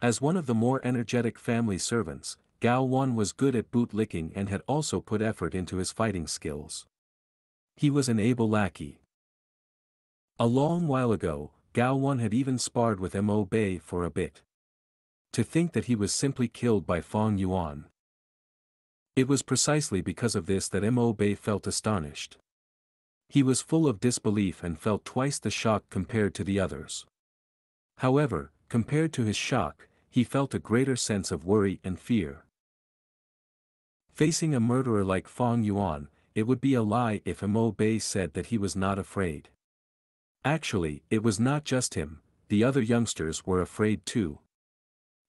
As one of the more energetic family servants, Gao Wan was good at boot-licking and had also put effort into his fighting skills. He was an able lackey. A long while ago, Gao Wan had even sparred with Mo Bei for a bit. To think that he was simply killed by Fong Yuan. It was precisely because of this that Mo Bei felt astonished. He was full of disbelief and felt twice the shock compared to the others. However, compared to his shock, he felt a greater sense of worry and fear. Facing a murderer like Fong Yuan, it would be a lie if Mo Bei said that he was not afraid. Actually, it was not just him, the other youngsters were afraid too.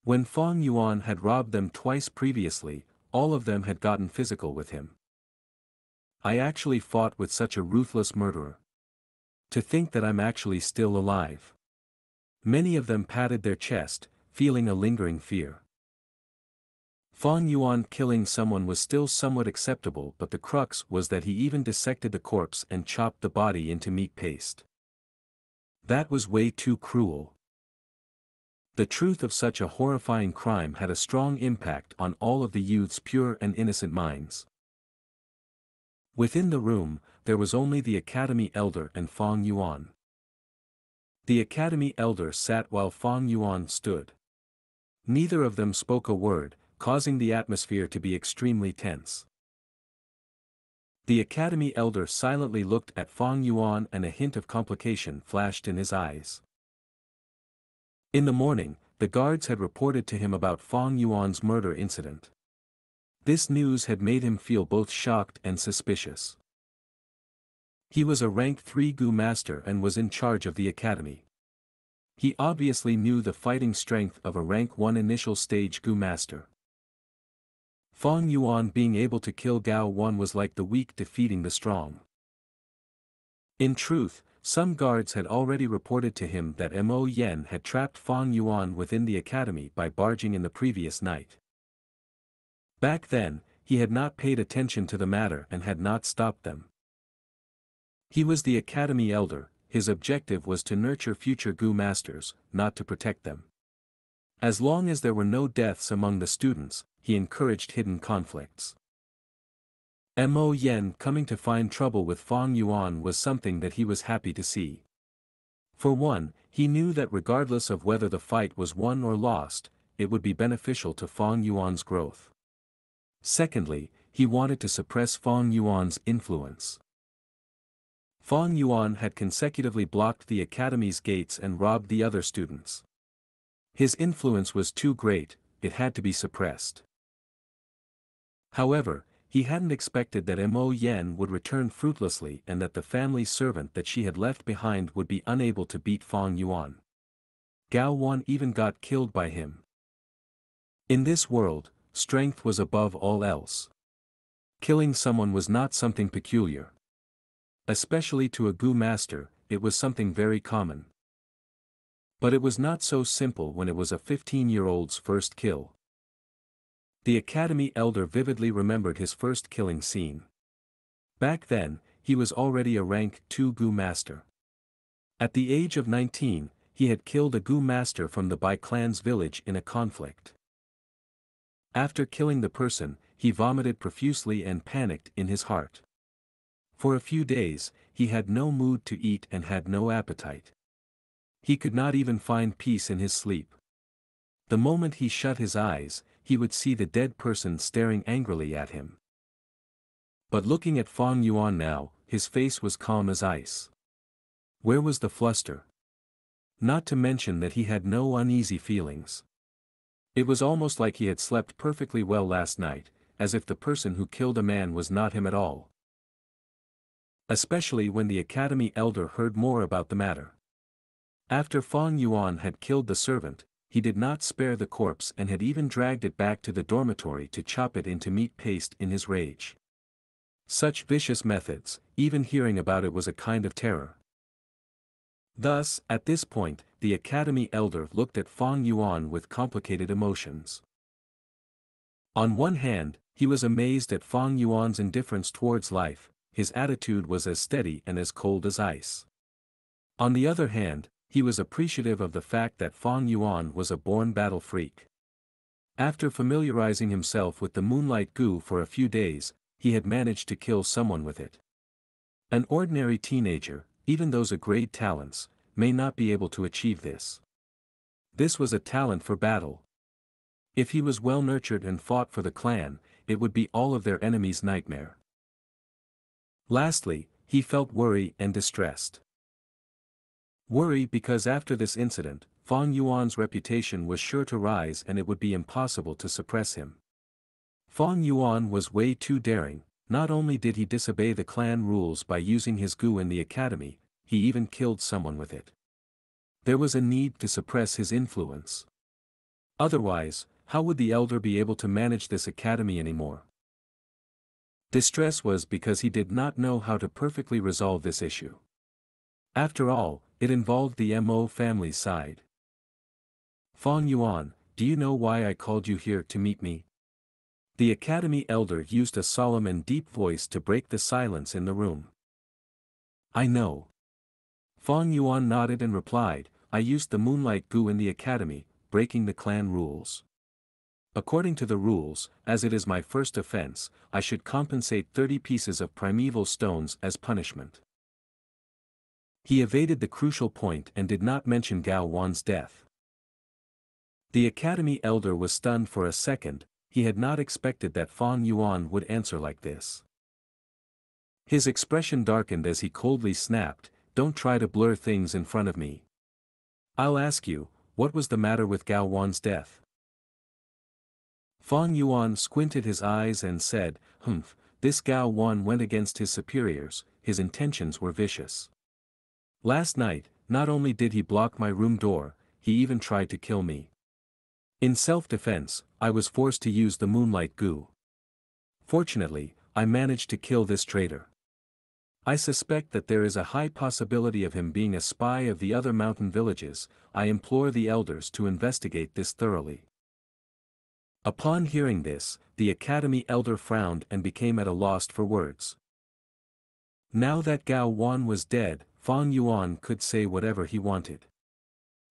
When Fong Yuan had robbed them twice previously, all of them had gotten physical with him. I actually fought with such a ruthless murderer. To think that I'm actually still alive. Many of them patted their chest, feeling a lingering fear. Fong Yuan killing someone was still somewhat acceptable, but the crux was that he even dissected the corpse and chopped the body into meat paste. That was way too cruel. The truth of such a horrifying crime had a strong impact on all of the youth's pure and innocent minds. Within the room, there was only the Academy Elder and Fong Yuan. The Academy Elder sat while Fong Yuan stood. Neither of them spoke a word, causing the atmosphere to be extremely tense. The Academy Elder silently looked at Fong Yuan and a hint of complication flashed in his eyes. In the morning, the guards had reported to him about Fong Yuan's murder incident. This news had made him feel both shocked and suspicious. He was a rank 3 Gu master and was in charge of the academy. He obviously knew the fighting strength of a rank 1 initial stage Gu master. Fong Yuan being able to kill Gao Wan was like the weak defeating the strong. In truth, some guards had already reported to him that Mo Yen had trapped Fong Yuan within the academy by barging in the previous night. Back then, he had not paid attention to the matter and had not stopped them. He was the academy elder, his objective was to nurture future Gu masters, not to protect them. As long as there were no deaths among the students, he encouraged hidden conflicts. Mo Yen coming to find trouble with Fong Yuan was something that he was happy to see. For one, he knew that regardless of whether the fight was won or lost, it would be beneficial to Fong Yuan's growth. Secondly, he wanted to suppress Fong Yuan's influence. Fong Yuan had consecutively blocked the academy's gates and robbed the other students. His influence was too great, it had to be suppressed. However, he hadn't expected that Mo Yen would return fruitlessly and that the family servant that she had left behind would be unable to beat Fong Yuan. Gao Wan even got killed by him. In this world, strength was above all else. Killing someone was not something peculiar. Especially to a Gu master, it was something very common. But it was not so simple when it was a 15-year-old's first kill. The academy elder vividly remembered his first killing scene. Back then, he was already a rank 2 Gu master. At the age of 19, he had killed a Gu master from the Bai clan's village in a conflict. After killing the person, he vomited profusely and panicked in his heart. For a few days, he had no mood to eat and had no appetite. He could not even find peace in his sleep. The moment he shut his eyes, he would see the dead person staring angrily at him. But looking at Fong Yuan now, his face was calm as ice. Where was the fluster? Not to mention that he had no uneasy feelings. It was almost like he had slept perfectly well last night, as if the person who killed a man was not him at all. Especially when the academy elder heard more about the matter. After Fong Yuan had killed the servant, he did not spare the corpse and had even dragged it back to the dormitory to chop it into meat paste in his rage. Such vicious methods, even hearing about it was a kind of terror. Thus, at this point, the academy elder looked at Fong Yuan with complicated emotions. On one hand, he was amazed at Fong Yuan's indifference towards life, his attitude was as steady and as cold as ice. On the other hand, he was appreciative of the fact that Fong Yuan was a born battle freak. After familiarizing himself with the Moonlight Gu for a few days, he had managed to kill someone with it. An ordinary teenager, even those with great talents, may not be able to achieve this. This was a talent for battle. If he was well nurtured and fought for the clan, it would be all of their enemies' nightmare. Lastly, he felt worry and distressed. Worry because after this incident, Fang Yuan's reputation was sure to rise and it would be impossible to suppress him. Fang Yuan was way too daring. Not only did he disobey the clan rules by using his gu in the academy, he even killed someone with it. There was a need to suppress his influence. Otherwise, how would the elder be able to manage this academy anymore? Distress was because he did not know how to perfectly resolve this issue. After all, it involved the Mo family's side. Fang Yuan, do you know why I called you here to meet me? The academy elder used a solemn and deep voice to break the silence in the room. I know. Fang Yuan nodded and replied, I used the Moonlight Gu in the academy, breaking the clan rules. According to the rules, as it is my first offense, I should compensate 30 pieces of primeval stones as punishment. He evaded the crucial point and did not mention Gao Wan's death. The academy elder was stunned for a second. He had not expected that Fang Yuan would answer like this. His expression darkened as he coldly snapped, don't try to blur things in front of me. I'll ask you, what was the matter with Gao Wan's death? Fang Yuan squinted his eyes and said, this Gao Wan went against his superiors, his intentions were vicious. Last night, not only did he block my room door, he even tried to kill me. In self-defense, I was forced to use the Moonlight Gu. Fortunately, I managed to kill this traitor. I suspect that there is a high possibility of him being a spy of the other mountain villages. I implore the elders to investigate this thoroughly. Upon hearing this, the academy elder frowned and became at a loss for words. Now that Gao Wan was dead, Fang Yuan could say whatever he wanted.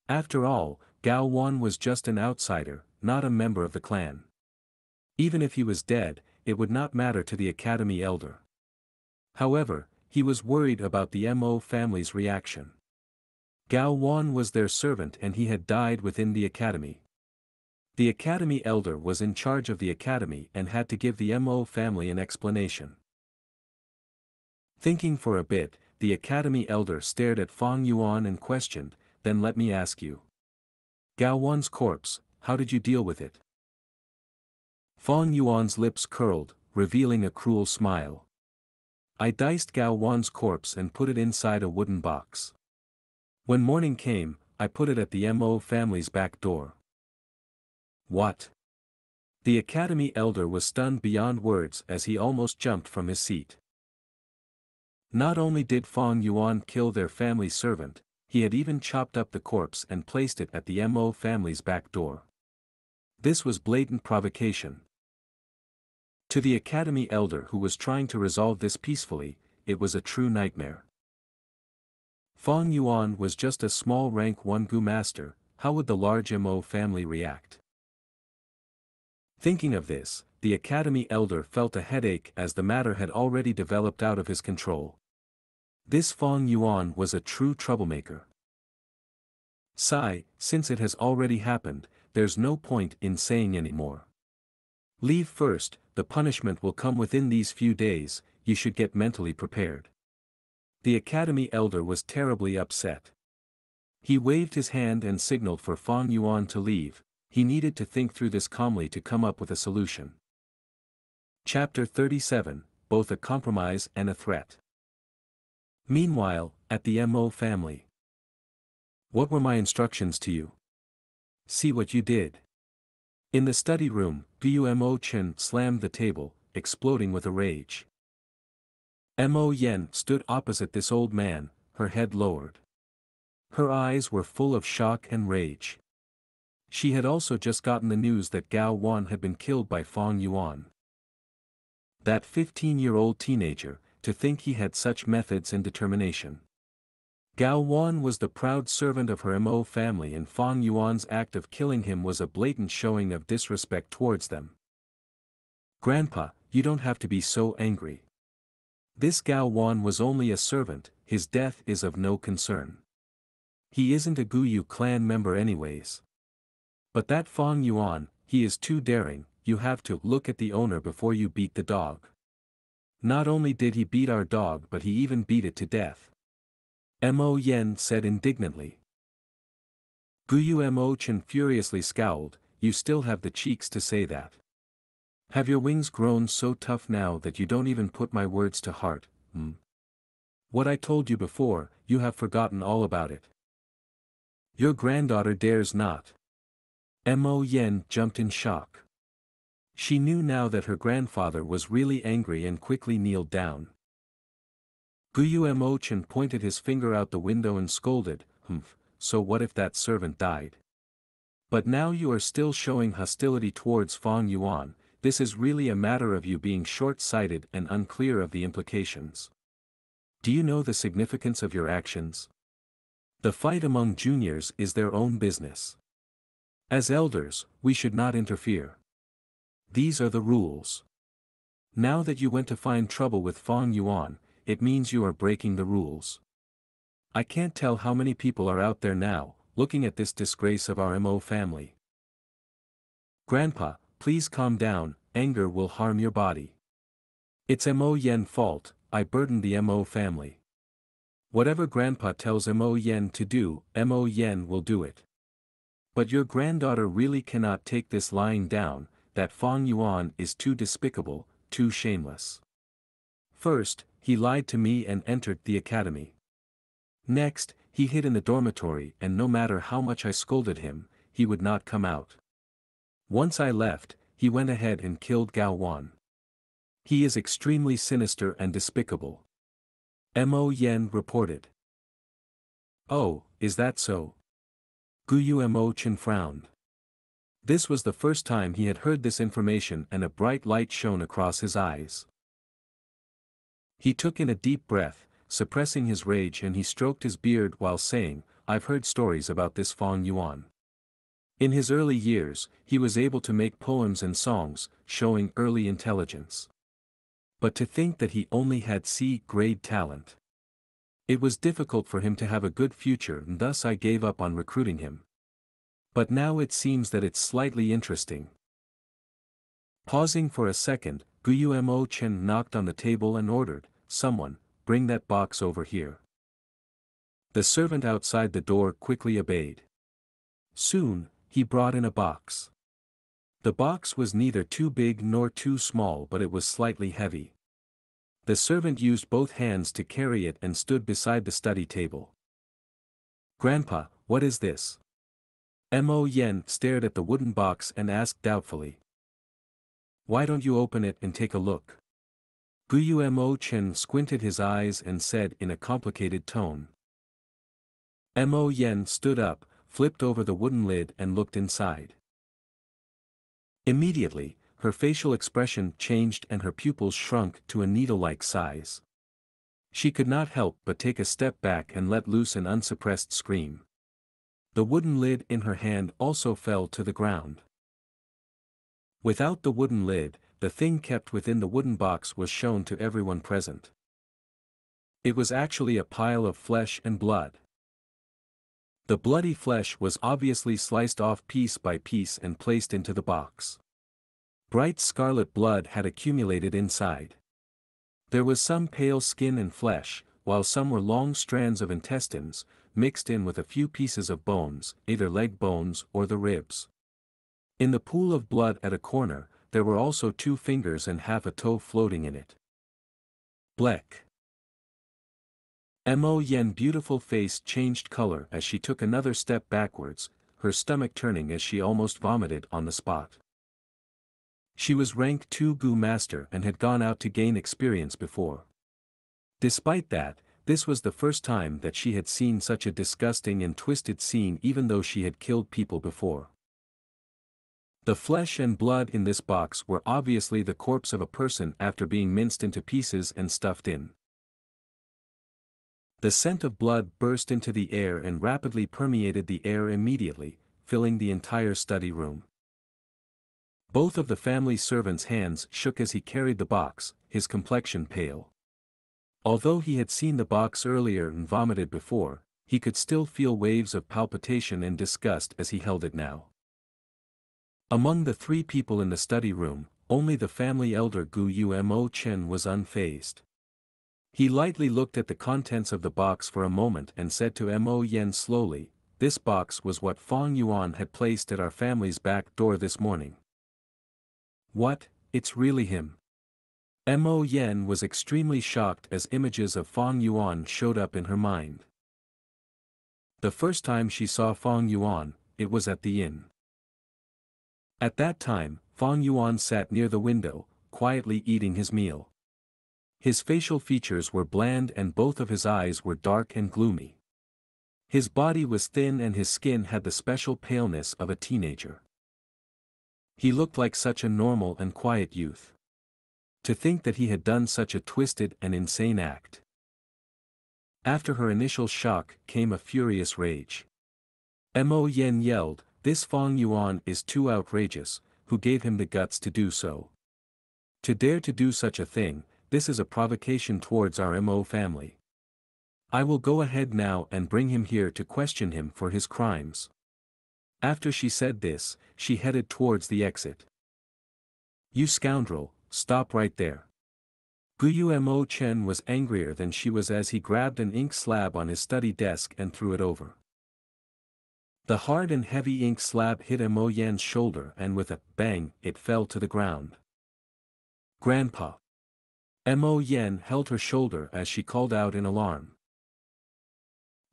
After all, Gao Wan was just an outsider, not a member of the clan. Even if he was dead, it would not matter to the academy elder. However, he was worried about the Mo family's reaction. Gao Wan was their servant and he had died within the academy. The academy elder was in charge of the academy and had to give the Mo family an explanation. Thinking for a bit, the academy elder stared at Fang Yuan and questioned, then let me ask you. Gao Wan's corpse, how did you deal with it? Fang Yuan's lips curled, revealing a cruel smile. I diced Gao Wan's corpse and put it inside a wooden box. When morning came, I put it at the Mo family's back door. What? The academy elder was stunned beyond words as he almost jumped from his seat. Not only did Fang Yuan kill their family servant, he had even chopped up the corpse and placed it at the Mo family's back door. This was blatant provocation. To the academy elder who was trying to resolve this peacefully, it was a true nightmare. Fang Yuan was just a small rank 1 Gu master, how would the large Mo family react? Thinking of this, the academy elder felt a headache as the matter had already developed out of his control. This Fang Yuan was a true troublemaker. Sigh, since it has already happened, there's no point in saying anymore. Leave first, the punishment will come within these few days, you should get mentally prepared. The academy elder was terribly upset. He waved his hand and signaled for Fang Yuan to leave. He needed to think through this calmly to come up with a solution. Chapter 37, both a compromise and a threat. Meanwhile, at the Mo family. What were my instructions to you? See what you did. In the study room, Mo Chen slammed the table, exploding with a rage. Mo Yen stood opposite this old man, her head lowered. Her eyes were full of shock and rage. She had also just gotten the news that Gao Wan had been killed by Fang Yuan. That 15-year-old teenager, to think he had such methods and determination. Gao Wan was the proud servant of her Mo family and Fang Yuan's act of killing him was a blatant showing of disrespect towards them. Grandpa, you don't have to be so angry. This Gao Wan was only a servant, his death is of no concern. He isn't a Guyu clan member anyways. But that Fang Yuan, he is too daring, you have to look at the owner before you beat the dog. Not only did he beat our dog but he even beat it to death. Mo Yen said indignantly. Guyu Mo Chen furiously scowled, you still have the cheeks to say that. Have your wings grown so tough now that you don't even put my words to heart, What I told you before, you have forgotten all about it. Your granddaughter dares not. Mo Yen jumped in shock. She knew now that her grandfather was really angry and quickly kneeled down. Guyu Mo Chen pointed his finger out the window and scolded, so what if that servant died? But now you are still showing hostility towards Fang Yuan, this is really a matter of you being short-sighted and unclear of the implications. Do you know the significance of your actions? The fight among juniors is their own business. As elders, we should not interfere. These are the rules. Now that you went to find trouble with Fang Yuan, it means you are breaking the rules. I can't tell how many people are out there now, looking at this disgrace of our Mo family. Grandpa, please calm down, anger will harm your body. It's Mo Yen's fault, I burdened the Mo family. Whatever Grandpa tells Mo Yen to do, Mo Yen will do it. But your granddaughter really cannot take this lying down, that Fang Yuan is too despicable, too shameless. First, he lied to me and entered the academy. Next, he hid in the dormitory and no matter how much I scolded him, he would not come out. Once I left, he went ahead and killed Gao Wan. He is extremely sinister and despicable. Mo Yen reported. Oh, is that so? Guyu Mo Chen frowned. This was the first time he had heard this information and a bright light shone across his eyes. He took in a deep breath, suppressing his rage and he stroked his beard while saying, I've heard stories about this Fang Yuan. In his early years, he was able to make poems and songs, showing early intelligence. But to think that he only had C-grade talent. It was difficult for him to have a good future and thus I gave up on recruiting him. But now it seems that it's slightly interesting. Pausing for a second, Guyu Mo Chen knocked on the table and ordered, someone, bring that box over here. The servant outside the door quickly obeyed. Soon, he brought in a box. The box was neither too big nor too small but it was slightly heavy. The servant used both hands to carry it and stood beside the study table. Grandpa, what is this? Mo Yen stared at the wooden box and asked doubtfully. Why don't you open it and take a look? Guyu Mo Chen squinted his eyes and said in a complicated tone. Mo Yen stood up, flipped over the wooden lid and looked inside. Immediately, her facial expression changed and her pupils shrunk to a needle-like size. She could not help but take a step back and let loose an unsuppressed scream. The wooden lid in her hand also fell to the ground. Without the wooden lid, the thing kept within the wooden box was shown to everyone present. It was actually a pile of flesh and blood. The bloody flesh was obviously sliced off piece by piece and placed into the box. Bright scarlet blood had accumulated inside. There was some pale skin and flesh, while some were long strands of intestines, mixed in with a few pieces of bones, either leg bones or the ribs. In the pool of blood at a corner, there were also 2 fingers and half a toe floating in it. Bleck. Mo Yen's beautiful face changed color as she took another step backwards, her stomach turning as she almost vomited on the spot. She was rank 2 Gu master and had gone out to gain experience before. Despite that, this was the first time that she had seen such a disgusting and twisted scene even though she had killed people before. The flesh and blood in this box were obviously the corpse of a person after being minced into pieces and stuffed in. The scent of blood burst into the air and rapidly permeated the air immediately, filling the entire study room. Both of the family servant's hands shook as he carried the box, his complexion pale. Although he had seen the box earlier and vomited before, he could still feel waves of palpitation and disgust as he held it now. Among the three people in the study room, only the family elder Gu Yumo Chen was unfazed. He lightly looked at the contents of the box for a moment and said to Mo Yen slowly, "This box was what Fong Yuan had placed at our family's back door this morning." "What, it's really him?" Mo Yen was extremely shocked as images of Fong Yuan showed up in her mind. The first time she saw Fong Yuan, it was at the inn. At that time, Fong Yuan sat near the window, quietly eating his meal. His facial features were bland and both of his eyes were dark and gloomy. His body was thin and his skin had the special paleness of a teenager. He looked like such a normal and quiet youth. To think that he had done such a twisted and insane act. After her initial shock came a furious rage. Mo Yen yelled, "This Fong Yuan is too outrageous, who gave him the guts to do so? To dare to do such a thing, this is a provocation towards our Mo family. I will go ahead now and bring him here to question him for his crimes." After she said this, she headed towards the exit. "You scoundrel, stop right there." Gu Mo Chen was angrier than she was as he grabbed an ink slab on his study desk and threw it over. The hard and heavy ink slab hit Mo Yan's shoulder and with a bang it fell to the ground. "Grandpa!" Mo Yan held her shoulder as she called out in alarm.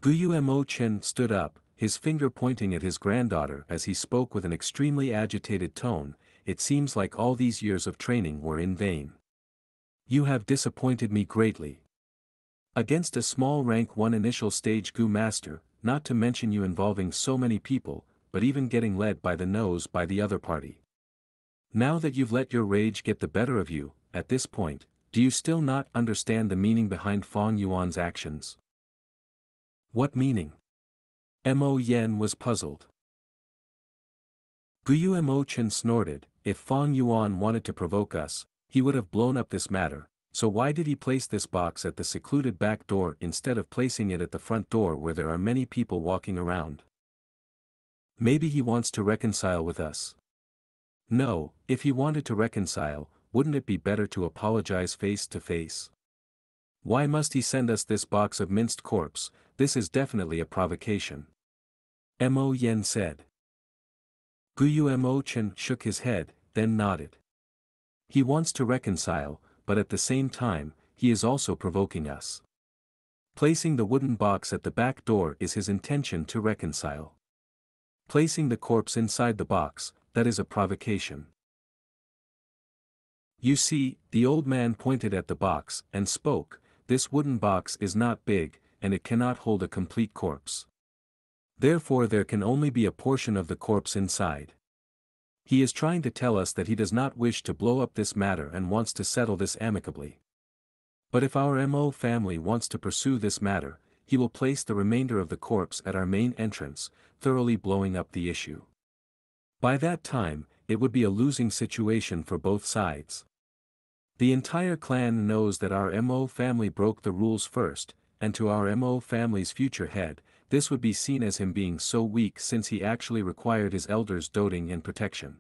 Gu Mo Chen stood up, his finger pointing at his granddaughter as he spoke with an extremely agitated tone. "It seems like all these years of training were in vain. You have disappointed me greatly. Against a small rank 1 initial stage Gu master, not to mention you involving so many people, but even getting led by the nose by the other party. Now that you've let your rage get the better of you, at this point, do you still not understand the meaning behind Fong Yuan's actions?" "What meaning?" Mo Yen was puzzled. Gu Mo Chen snorted, "If Fong Yuan wanted to provoke us, he would have blown up this matter, so why did he place this box at the secluded back door instead of placing it at the front door where there are many people walking around? Maybe he wants to reconcile with us." "No, if he wanted to reconcile, wouldn't it be better to apologize face to face? Why must he send us this box of minced corpse? This is definitely a provocation." Mo Yen said. Gu Mo Chen shook his head, then nodded. "He wants to reconcile, but at the same time, he is also provoking us. Placing the wooden box at the back door is his intention to reconcile. Placing the corpse inside the box, that is a provocation. You see," the old man pointed at the box and spoke, "this wooden box is not big, and it cannot hold a complete corpse. Therefore there can only be a portion of the corpse inside. He is trying to tell us that he does not wish to blow up this matter and wants to settle this amicably. But if our Mo family wants to pursue this matter, he will place the remainder of the corpse at our main entrance, thoroughly blowing up the issue. By that time, it would be a losing situation for both sides. The entire clan knows that our Mo family broke the rules first, and to our Mo family's future head, this would be seen as him being so weak since he actually required his elders' doting and protection."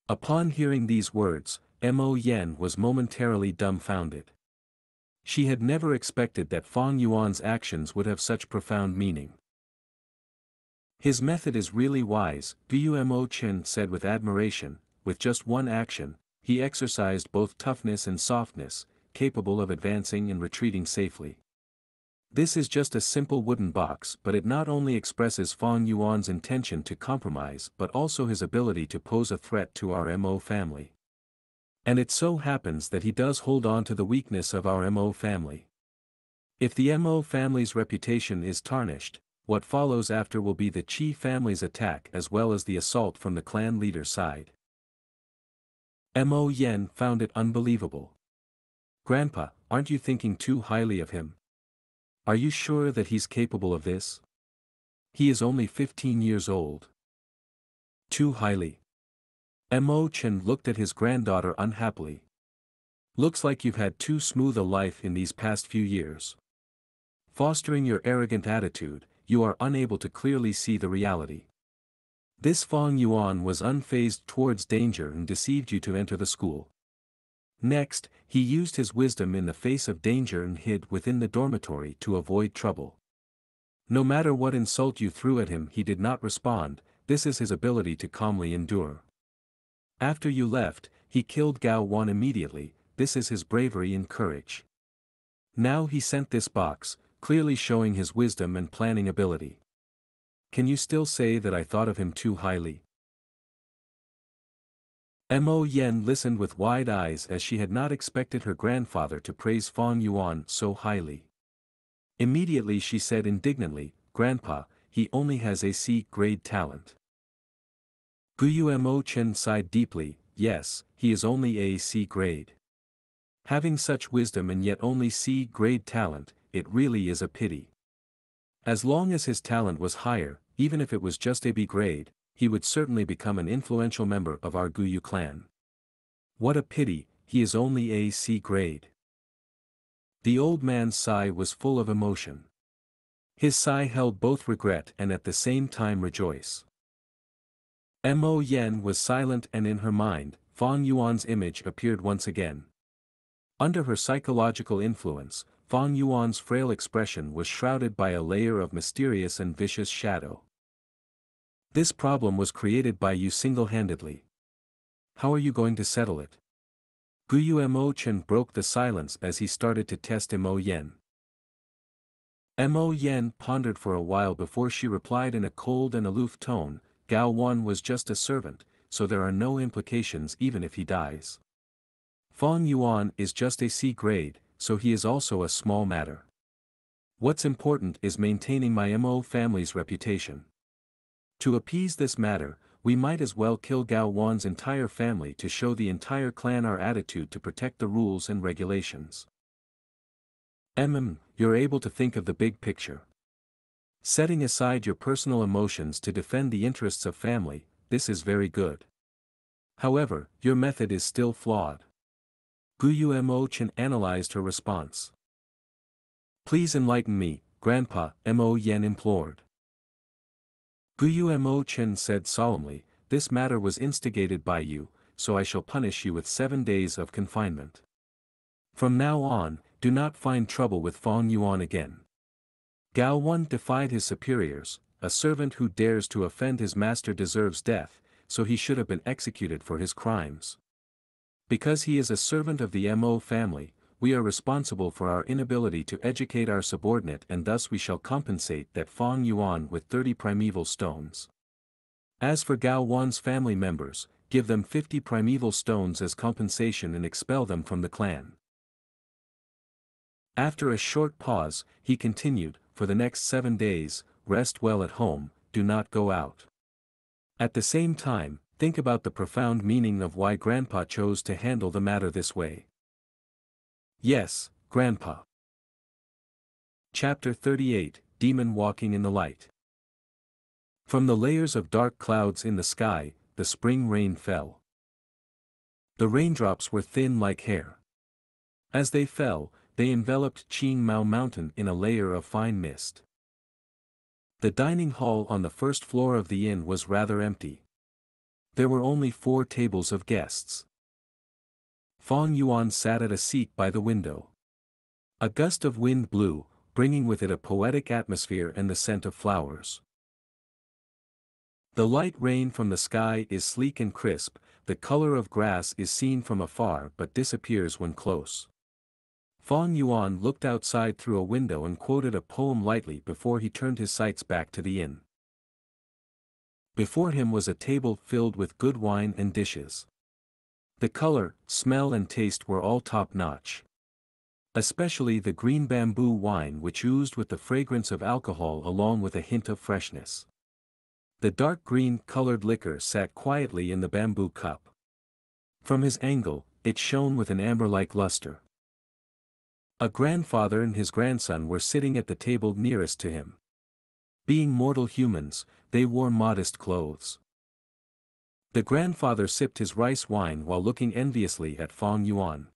Upon hearing these words, Mo Yen was momentarily dumbfounded. She had never expected that Fong Yuan's actions would have such profound meaning. "His method is really wise," Gu Mo Chen said with admiration. "With just one action, he exercised both toughness and softness, capable of advancing and retreating safely. This is just a simple wooden box, but it not only expresses Fong Yuan's intention to compromise but also his ability to pose a threat to our Mo family. And it so happens that he does hold on to the weakness of our Mo family. If the Mo family's reputation is tarnished, what follows after will be the Qi family's attack as well as the assault from the clan leader's side." Mo Yen found it unbelievable. "Grandpa, aren't you thinking too highly of him? Are you sure that he's capable of this? He is only 15 years old." "Too highly?" Mo Chen looked at his granddaughter unhappily. Looks like you've had too smooth a life in these past few years. Fostering your arrogant attitude, you are unable to clearly see the reality. This Fang Yuan was unfazed towards danger and deceived you to enter the school. Next, he used his wisdom in the face of danger and hid within the dormitory to avoid trouble. No matter what insult you threw at him, he did not respond. This is his ability to calmly endure. After you left, he killed Gao Wan immediately. This is his bravery and courage. Now he sent this box, clearly showing his wisdom and planning ability. Can you still say that I thought of him too highly? Mo Yen listened with wide eyes as she had not expected her grandfather to praise Fang Yuan so highly. Immediately she said indignantly, "Grandpa, he only has a C-grade talent." Guyu Mo Chen sighed deeply, "Yes, he is only a C-grade. Having such wisdom and yet only C-grade talent, it really is a pity. As long as his talent was higher, even if it was just a B-grade, he would certainly become an influential member of our Guyu clan. What a pity, he is only a C-grade." The old man's sigh was full of emotion. His sigh held both regret and at the same time rejoice. Mo Yen was silent, and in her mind, Fang Yuan's image appeared once again. Under her psychological influence, Fang Yuan's frail expression was shrouded by a layer of mysterious and vicious shadow. This problem was created by you single-handedly. How are you going to settle it? Guyu Mo Chen broke the silence as he started to test Mo Yen. Mo Yen pondered for a while before she replied in a cold and aloof tone, "Gao Wan was just a servant, so there are no implications even if he dies. Fang Yuan is just a C-grade, so he is also a small matter. What's important is maintaining my Mo family's reputation. To appease this matter, we might as well kill Gao Wan's entire family to show the entire clan our attitude to protect the rules and regulations." You're able to think of the big picture. Setting aside your personal emotions to defend the interests of family, this is very good. However, your method is still flawed. Guyu Mo Chen analyzed her response. "Please enlighten me, Grandpa," Mo Yen implored. Guyu Mo Chen said solemnly, "This matter was instigated by you, so I shall punish you with 7 days of confinement. From now on, do not find trouble with Fang Yuan again. Gao Wan defied his superiors, a servant who dares to offend his master deserves death, so he should have been executed for his crimes. Because he is a servant of the Mo family, we are responsible for our inability to educate our subordinate, and thus we shall compensate that Fang Yuan with 30 primeval stones. As for Gao Wan's family members, give them 50 primeval stones as compensation and expel them from the clan." After a short pause, he continued, "For the next 7 days, rest well at home, do not go out. At the same time, think about the profound meaning of why Grandpa chose to handle the matter this way." "Yes, Grandpa." Chapter 38, Demon Walking in the Light. From the layers of dark clouds in the sky, the spring rain fell. The raindrops were thin like hair. As they fell, they enveloped Qing Mao Mountain in a layer of fine mist. The dining hall on the first floor of the inn was rather empty. There were only 4 tables of guests. Fang Yuan sat at a seat by the window. A gust of wind blew, bringing with it a poetic atmosphere and the scent of flowers. The light rain from the sky is sleek and crisp, the color of grass is seen from afar but disappears when close. Fang Yuan looked outside through a window and quoted a poem lightly before he turned his sights back to the inn. Before him was a table filled with good wine and dishes. The color, smell and taste were all top-notch. Especially the green bamboo wine, which oozed with the fragrance of alcohol along with a hint of freshness. The dark green-colored liquor sat quietly in the bamboo cup. From his angle, it shone with an amber-like luster. A grandfather and his grandson were sitting at the table nearest to him. Being mortal humans, they wore modest clothes. The grandfather sipped his rice wine while looking enviously at Fang Yuan.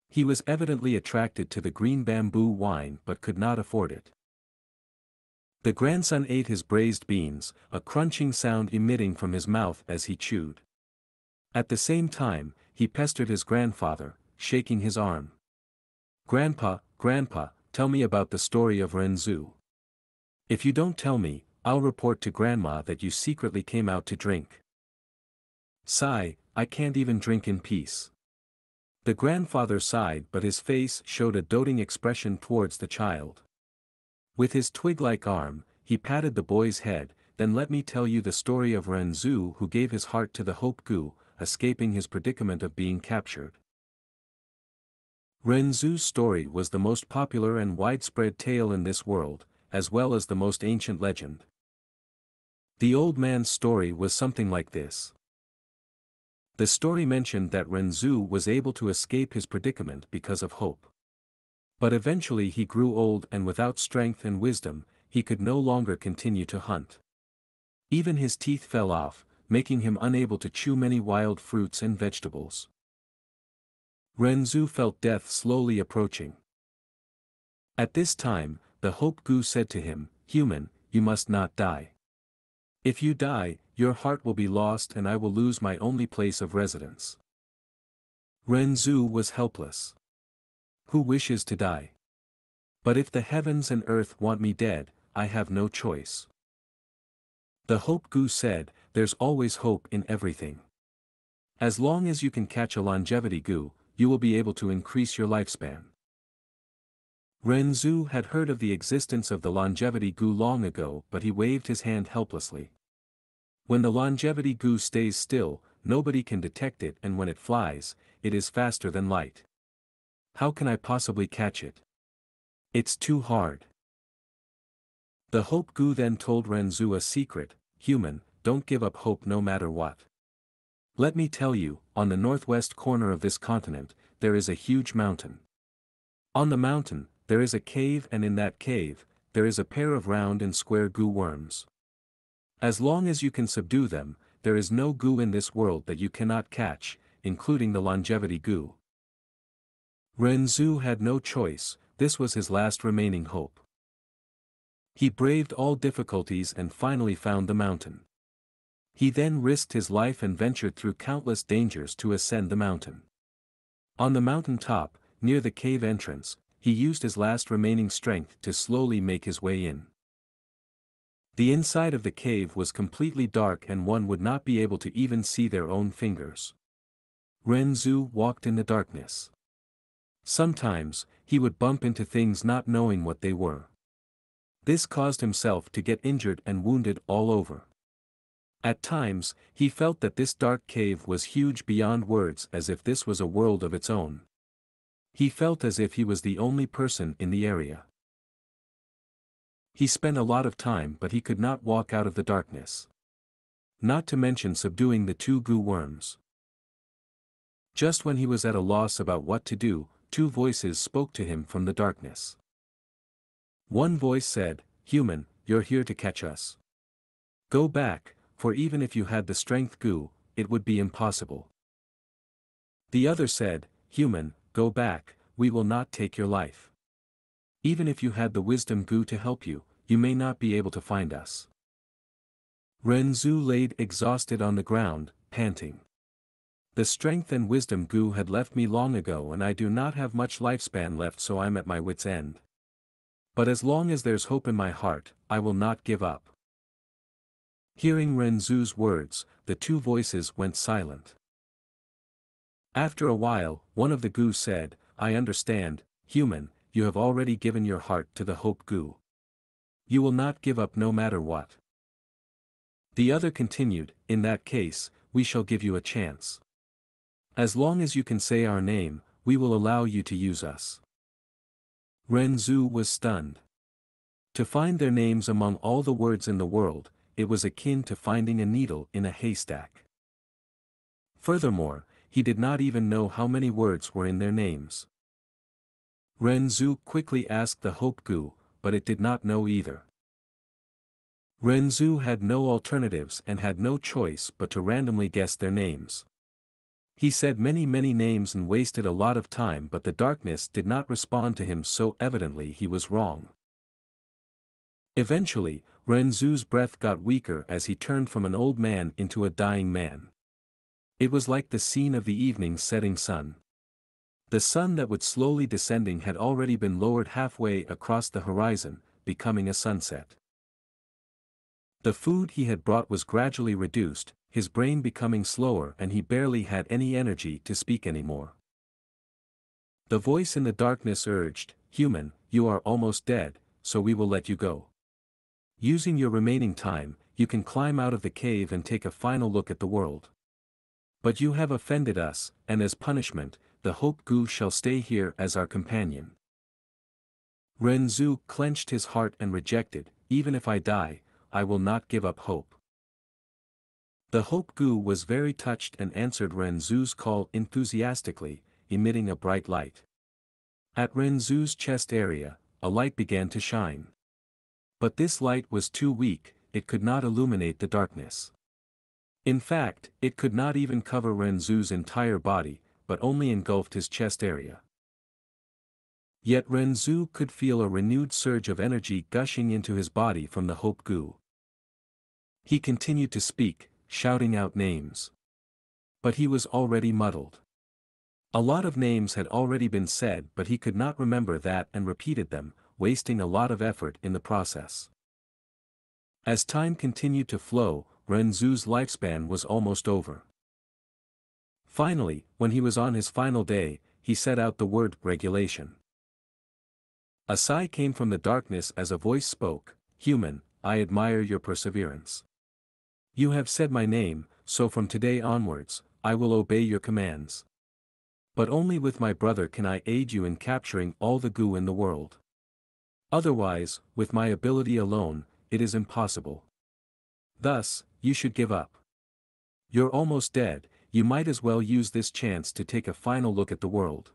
He was evidently attracted to the green bamboo wine but could not afford it. The grandson ate his braised beans, a crunching sound emitting from his mouth as he chewed. At the same time, he pestered his grandfather, shaking his arm. "Grandpa, Grandpa, tell me about the story of Renzu. If you don't tell me, I'll report to Grandma that you secretly came out to drink." "Sigh, I can't even drink in peace." The grandfather sighed, but his face showed a doting expression towards the child. With his twig-like arm, he patted the boy's head. "Then let me tell you the story of Renzu, who gave his heart to the Hope Gu, escaping his predicament of being captured." Renzu's story was the most popular and widespread tale in this world, as well as the most ancient legend. The old man's story was something like this. The story mentioned that Renzu was able to escape his predicament because of hope. But eventually he grew old, and without strength and wisdom, he could no longer continue to hunt. Even his teeth fell off, making him unable to chew many wild fruits and vegetables. Renzu felt death slowly approaching. At this time, the Hope Gu said to him, "Human, you must not die. If you die, your heart will be lost and I will lose my only place of residence." Renzu was helpless. Who wishes to die? But if the heavens and earth want me dead, I have no choice. The Hope Gu said, "There's always hope in everything. As long as you can catch a longevity Gu, you will be able to increase your lifespan." Renzu had heard of the existence of the longevity Gu long ago, but he waved his hand helplessly. When the longevity Gu stays still, nobody can detect it, and when it flies, it is faster than light. How can I possibly catch it? It's too hard. The Hope Gu then told Renzu a secret: "Human, don't give up hope no matter what. Let me tell you, on the northwest corner of this continent, there is a huge mountain. On the mountain, there is a cave, and in that cave, there is a pair of round and square Gu worms. As long as you can subdue them, there is no Gu in this world that you cannot catch, including the longevity Gu." Renzu had no choice, this was his last remaining hope. He braved all difficulties and finally found the mountain. He then risked his life and ventured through countless dangers to ascend the mountain. On the mountain top, near the cave entrance, he used his last remaining strength to slowly make his way in. The inside of the cave was completely dark and one would not be able to even see their own fingers. Renzu walked in the darkness. Sometimes, he would bump into things not knowing what they were. This caused himself to get injured and wounded all over. At times, he felt that this dark cave was huge beyond words, as if this was a world of its own. He felt as if he was the only person in the area. He spent a lot of time, but he could not walk out of the darkness. Not to mention subduing the two Gu worms. Just when he was at a loss about what to do, two voices spoke to him from the darkness. One voice said, "Human, you're here to catch us. Go back, for even if you had the strength Gu, it would be impossible." The other said, "Human, go back, we will not take your life. Even if you had the wisdom Gu to help you, you may not be able to find us." Renzu laid exhausted on the ground, panting. "The strength and wisdom Gu had left me long ago, and I do not have much lifespan left, so I'm at my wit's end. But as long as there's hope in my heart, I will not give up." Hearing Renzu's words, the two voices went silent. After a while, one of the Gu said, "I understand, human, you have already given your heart to the Hope Gu. You will not give up no matter what." The other continued, "In that case, we shall give you a chance. As long as you can say our name, we will allow you to use us." Renzu was stunned. To find their names among all the words in the world, it was akin to finding a needle in a haystack. Furthermore, he did not even know how many words were in their names. Renzu quickly asked the Hope Gu, but it did not know either. Renzu had no alternatives and had no choice but to randomly guess their names. He said many names and wasted a lot of time, but the darkness did not respond to him, so evidently he was wrong. Eventually, Renzu's breath got weaker as he turned from an old man into a dying man. It was like the scene of the evening setting sun. The sun that would slowly descending had already been lowered halfway across the horizon, becoming a sunset. The food he had brought was gradually reduced, his brain becoming slower, and he barely had any energy to speak anymore. The voice in the darkness urged, "Human, you are almost dead, so we will let you go. Using your remaining time, you can climb out of the cave and take a final look at the world. But you have offended us, and as punishment, the Hope Gu shall stay here as our companion." Renzu clenched his heart and rejected, "Even if I die, I will not give up hope." The Hope Gu was very touched and answered Renzu's call enthusiastically, emitting a bright light. At Renzu's chest area, a light began to shine. But this light was too weak, it could not illuminate the darkness. In fact, it could not even cover Renzu's entire body, but only engulfed his chest area. Yet Renzu could feel a renewed surge of energy gushing into his body from the Hope Gu. He continued to speak, shouting out names. But he was already muddled. A lot of names had already been said, but he could not remember that and repeated them, wasting a lot of effort in the process. As time continued to flow, Renzu's lifespan was almost over. Finally, when he was on his final day, he said out the word regulation. A sigh came from the darkness as a voice spoke, "Human, I admire your perseverance. You have said my name, so from today onwards, I will obey your commands. But only with my brother can I aid you in capturing all the Gu in the world. Otherwise, with my ability alone, it is impossible. Thus, you should give up. You're almost dead, you might as well use this chance to take a final look at the world."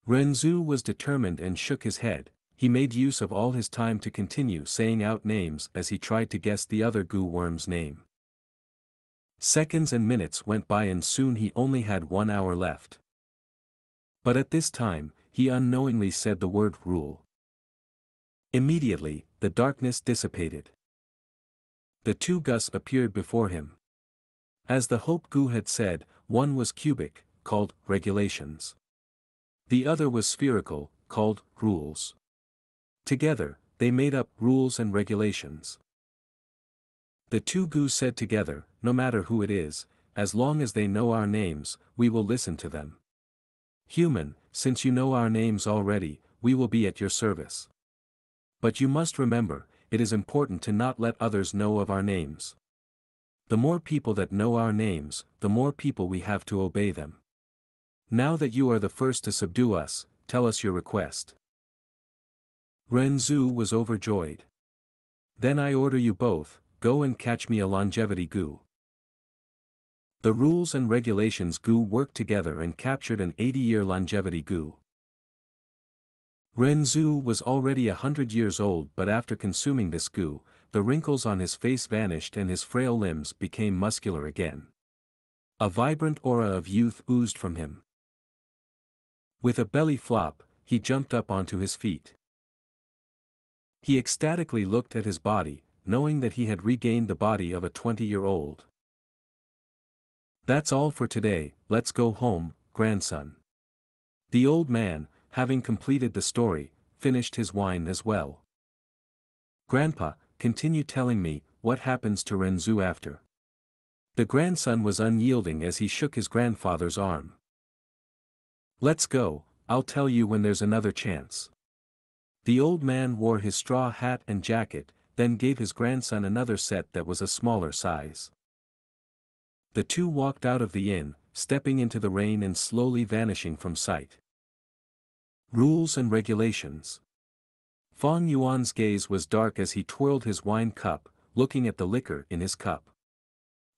Renzu was determined and shook his head. He made use of all his time to continue saying out names as he tried to guess the other Gu worm's name. Seconds and minutes went by and soon he only had 1 hour left. But at this time, he unknowingly said the word rule. Immediately, the darkness dissipated. The two Gus appeared before him. As the Hope Gu had said, one was cubic, called regulations. The other was spherical, called rules. Together, they made up rules and regulations. The two Gu said together, "No matter who it is, as long as they know our names, we will listen to them. Human, since you know our names already, we will be at your service. But you must remember, it is important to not let others know of our names. The more people that know our names, the more people we have to obey them. Now that you are the first to subdue us, tell us your request." Renzu was overjoyed. "Then I order you both, go and catch me a longevity Gu." The rules and regulations Gu worked together and captured an 80-year longevity Gu. Renzu was already 100 years old, but after consuming this Gu, the wrinkles on his face vanished and his frail limbs became muscular again. A vibrant aura of youth oozed from him. With a belly flop, he jumped up onto his feet. He ecstatically looked at his body, knowing that he had regained the body of a 20-year-old. "That's all for today, let's go home, grandson." The old man, having completed the story, finished his wine as well. "Grandpa, continue telling me, what happens to Renzu after?" The grandson was unyielding as he shook his grandfather's arm. "Let's go, I'll tell you when there's another chance." The old man wore his straw hat and jacket, then gave his grandson another set that was a smaller size. The two walked out of the inn, stepping into the rain and slowly vanishing from sight. Rules and regulations. Fang Yuan's gaze was dark as he twirled his wine cup, looking at the liquor in his cup.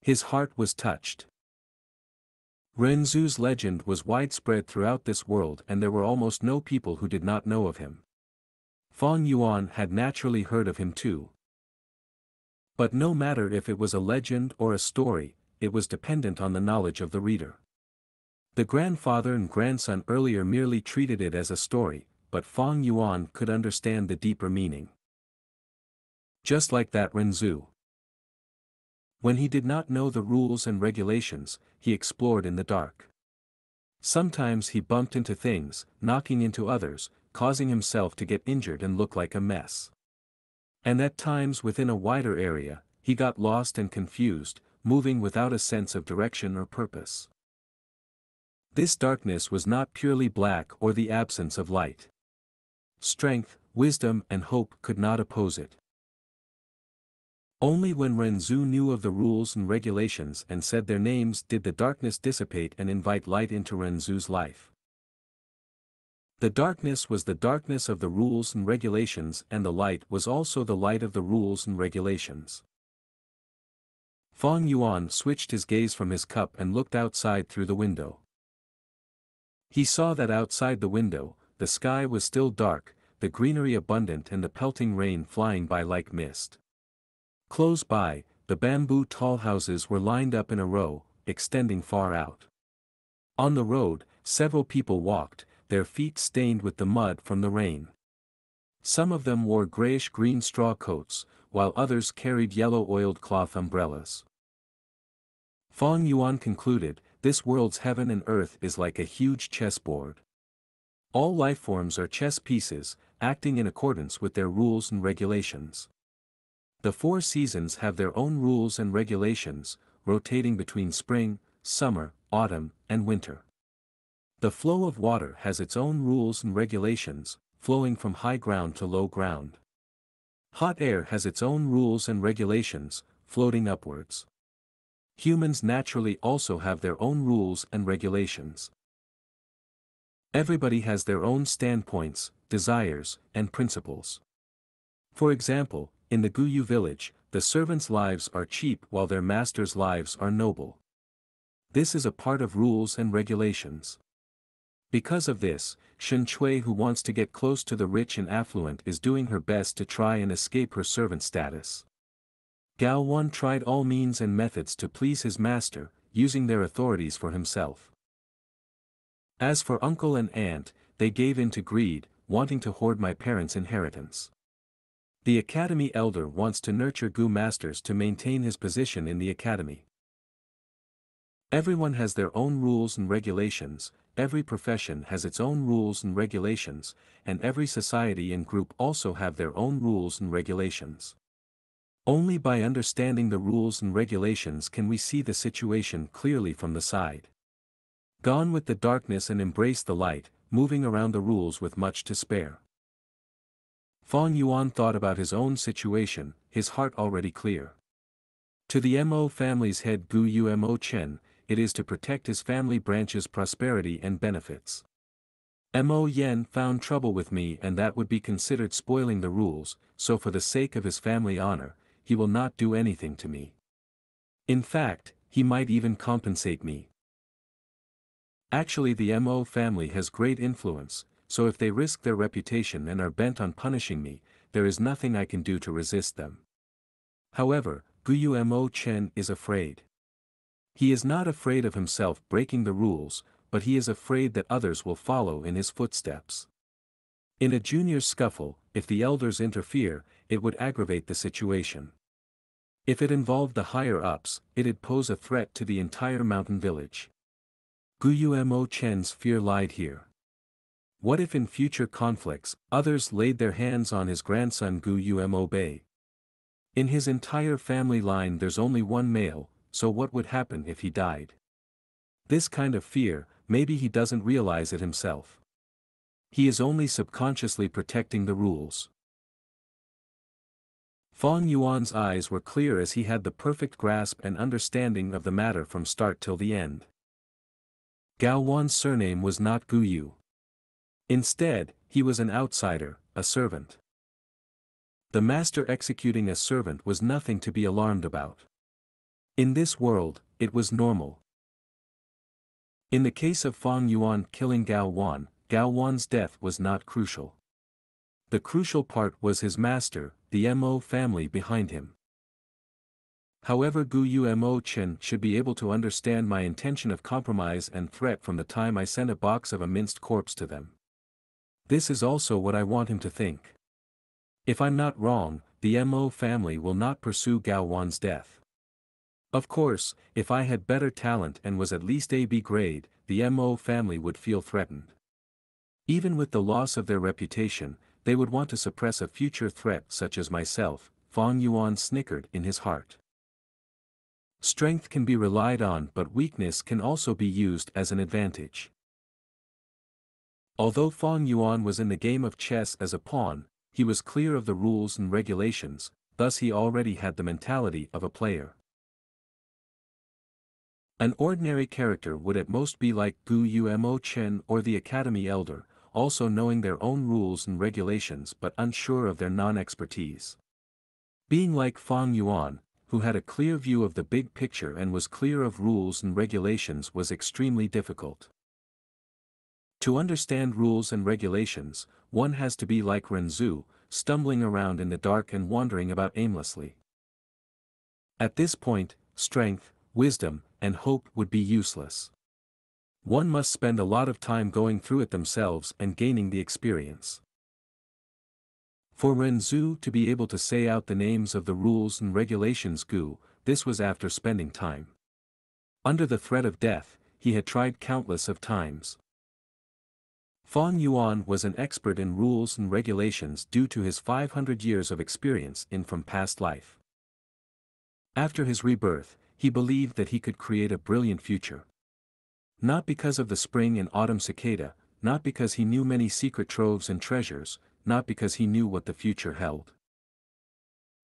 His heart was touched. Renzu's legend was widespread throughout this world and there were almost no people who did not know of him. Fang Yuan had naturally heard of him too. But no matter if it was a legend or a story, it was dependent on the knowledge of the reader. The grandfather and grandson earlier merely treated it as a story, but Fang Yuan could understand the deeper meaning. Just like that Renzu. When he did not know the rules and regulations, he explored in the dark. Sometimes he bumped into things, knocking into others, causing himself to get injured and look like a mess. And at times within a wider area, he got lost and confused, moving without a sense of direction or purpose. This darkness was not purely black or the absence of light. Strength, wisdom and hope could not oppose it. Only when Renzu knew of the rules and regulations and said their names did the darkness dissipate and invite light into Renzu's life. The darkness was the darkness of the rules and regulations, and the light was also the light of the rules and regulations. Fang Yuan switched his gaze from his cup and looked outside through the window. He saw that outside the window, the sky was still dark, the greenery abundant and the pelting rain flying by like mist. Close by, the bamboo tall houses were lined up in a row, extending far out. On the road, several people walked, their feet stained with the mud from the rain. Some of them wore grayish-green straw coats, while others carried yellow oiled cloth umbrellas. Fang Yuan concluded, this world's heaven and earth is like a huge chessboard. All life forms are chess pieces, acting in accordance with their rules and regulations. The 4 seasons have their own rules and regulations, rotating between spring, summer, autumn, and winter. The flow of water has its own rules and regulations, flowing from high ground to low ground. Hot air has its own rules and regulations, floating upwards. Humans naturally also have their own rules and regulations. Everybody has their own standpoints, desires, and principles. For example, in the Guyu village, the servants' lives are cheap while their masters' lives are noble. This is a part of rules and regulations. Because of this, Shen Chui, who wants to get close to the rich and affluent, is doing her best to try and escape her servant status. Gao Wan tried all means and methods to please his master, using their authorities for himself. As for uncle and aunt, they gave in to greed, wanting to hoard my parents' inheritance. The academy elder wants to nurture Gu masters to maintain his position in the academy. Everyone has their own rules and regulations, every profession has its own rules and regulations, and every society and group also have their own rules and regulations. Only by understanding the rules and regulations can we see the situation clearly from the side. Gone with the darkness and embrace the light, moving around the rules with much to spare. Fang Yuan thought about his own situation, his heart already clear. To the Mo family's head Gu Yu Mo Chen, it is to protect his family branch's prosperity and benefits. Mo Yen found trouble with me, and that would be considered spoiling the rules, so for the sake of his family honor, he will not do anything to me. In fact, he might even compensate me. Actually, the Mo family has great influence, so if they risk their reputation and are bent on punishing me, there is nothing I can do to resist them. However, Guyu Mo Chen is afraid. He is not afraid of himself breaking the rules, but he is afraid that others will follow in his footsteps. In a junior scuffle, if the elders interfere, it would aggravate the situation. If it involved the higher-ups, it'd pose a threat to the entire mountain village. Guyu Mo Chen's fear lied here. What if in future conflicts, others laid their hands on his grandson Guyu Mo Bei? In his entire family line there's only one male, so what would happen if he died? This kind of fear, maybe he doesn't realize it himself. He is only subconsciously protecting the rules. Fang Yuan's eyes were clear as he had the perfect grasp and understanding of the matter from start till the end. Gao Wan's surname was not Guyu. Instead, he was an outsider, a servant. The master executing a servant was nothing to be alarmed about. In this world, it was normal. In the case of Fang Yuan killing Gao Wan's death was not crucial. The crucial part was his master, the Mo family behind him. However, Gu Mo Chen should be able to understand my intention of compromise and threat from the time I sent a box of a minced corpse to them. This is also what I want him to think. If I'm not wrong, the Mo family will not pursue Gao Wan's death. Of course, if I had better talent and was at least AB grade, the Mo family would feel threatened. Even with the loss of their reputation, they would want to suppress a future threat such as myself. Fang Yuan snickered in his heart. Strength can be relied on, but weakness can also be used as an advantage. Although Fang Yuan was in the game of chess as a pawn, he was clear of the rules and regulations, thus he already had the mentality of a player. An ordinary character would at most be like Gu Mo Chen or the Academy Elder, also knowing their own rules and regulations but unsure of their non-expertise. Being like Fang Yuan, who had a clear view of the big picture and was clear of rules and regulations, was extremely difficult. To understand rules and regulations, one has to be like Renzu, stumbling around in the dark and wandering about aimlessly. At this point, strength, wisdom, and hope would be useless. One must spend a lot of time going through it themselves and gaining the experience. For Renzu to be able to say out the names of the rules and regulations Gu, this was after spending time. Under the threat of death, he had tried countless of times. Fang Yuan was an expert in rules and regulations due to his 500 years of experience in from past life. After his rebirth, he believed that he could create a brilliant future. Not because of the spring and autumn cicada, not because he knew many secret troves and treasures, not because he knew what the future held,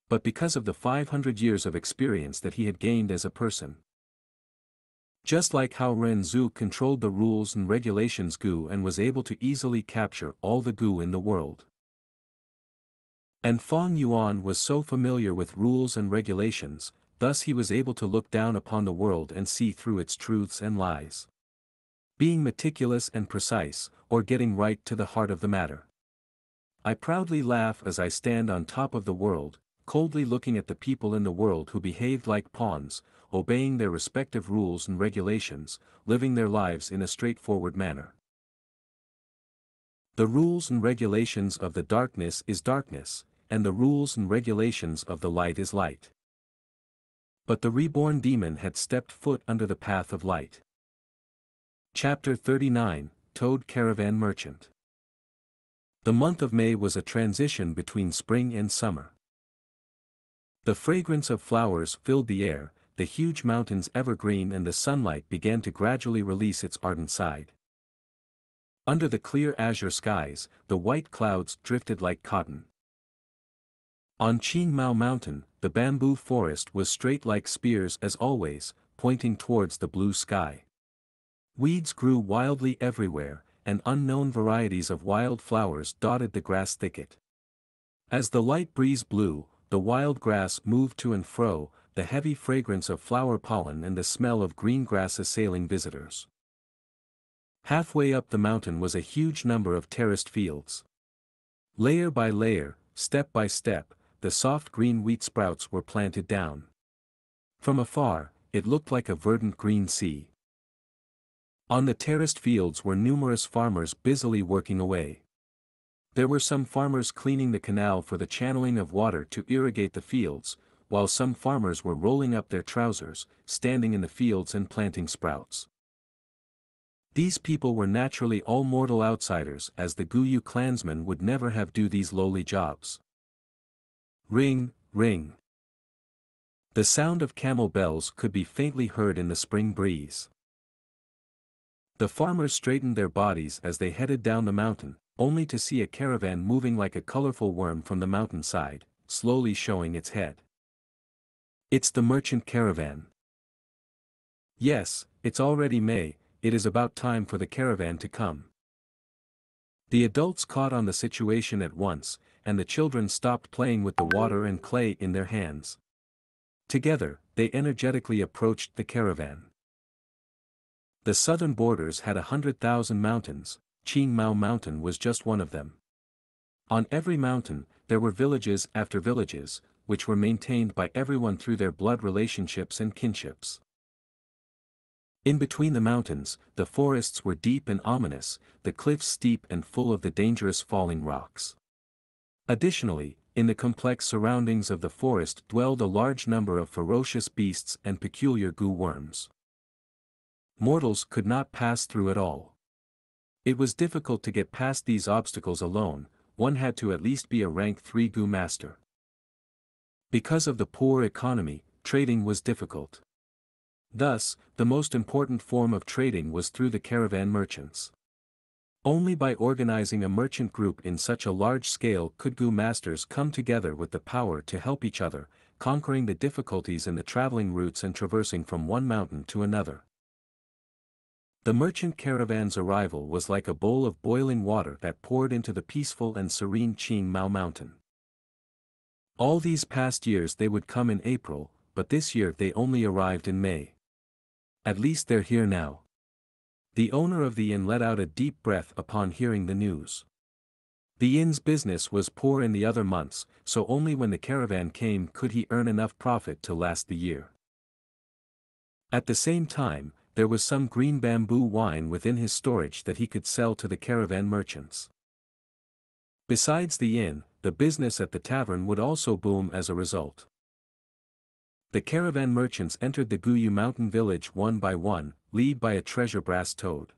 but because of the 500 years of experience that he had gained as a person. Just like how Renzu controlled the rules and regulations Gu and was able to easily capture all the Gu in the world. And Fang Yuan was so familiar with rules and regulations, thus he was able to look down upon the world and see through its truths and lies. Being meticulous and precise, or getting right to the heart of the matter. I proudly laugh as I stand on top of the world, coldly looking at the people in the world who behaved like pawns, obeying their respective rules and regulations, living their lives in a straightforward manner. The rules and regulations of the darkness is darkness, and the rules and regulations of the light is light. But the reborn demon had stepped foot under the path of light. Chapter 39, Toad Caravan Merchant. The month of May was a transition between spring and summer. The fragrance of flowers filled the air, the huge mountains evergreen, and the sunlight began to gradually release its ardent side. Under the clear azure skies, the white clouds drifted like cotton. On Qingmao Mountain, the bamboo forest was straight like spears as always, pointing towards the blue sky. Weeds grew wildly everywhere, and unknown varieties of wild flowers dotted the grass thicket. As the light breeze blew, the wild grass moved to and fro, the heavy fragrance of flower pollen and the smell of green grass assailing visitors. Halfway up the mountain was a huge number of terraced fields. Layer by layer, step by step, the soft green wheat sprouts were planted down. From afar, it looked like a verdant green sea. On the terraced fields were numerous farmers busily working away. There were some farmers cleaning the canal for the channeling of water to irrigate the fields, while some farmers were rolling up their trousers, standing in the fields and planting sprouts. These people were naturally all mortal outsiders, as the Guyu clansmen would never have do these lowly jobs. Ring, ring. The sound of camel bells could be faintly heard in the spring breeze. The farmers straightened their bodies as they headed down the mountain, only to see a caravan moving like a colorful worm from the mountainside, slowly showing its head. It's the merchant caravan. Yes, it's already May, it is about time for the caravan to come. The adults caught on the situation at once, and the children stopped playing with the water and clay in their hands. Together, they energetically approached the caravan. The southern borders had 100,000 mountains, Qingmao Mountain was just one of them. On every mountain, there were villages after villages, which were maintained by everyone through their blood relationships and kinships. In between the mountains, the forests were deep and ominous, the cliffs steep and full of the dangerous falling rocks. Additionally, in the complex surroundings of the forest dwelled a large number of ferocious beasts and peculiar Gu worms. Mortals could not pass through at all. It was difficult to get past these obstacles alone, one had to at least be a rank 3 Gu master. Because of the poor economy, trading was difficult. Thus, the most important form of trading was through the caravan merchants. Only by organizing a merchant group in such a large scale could Gu masters come together with the power to help each other, conquering the difficulties in the traveling routes and traversing from one mountain to another. The merchant caravan's arrival was like a bowl of boiling water that poured into the peaceful and serene Qing Mao Mountain. All these past years they would come in April, but this year they only arrived in May. At least they're here now. The owner of the inn let out a deep breath upon hearing the news. The inn's business was poor in the other months, so only when the caravan came could he earn enough profit to last the year. At the same time, there was some green bamboo wine within his storage that he could sell to the caravan merchants. Besides the inn, the business at the tavern would also boom as a result. The caravan merchants entered the Guyu mountain village one by one, led by a treasure brass toad.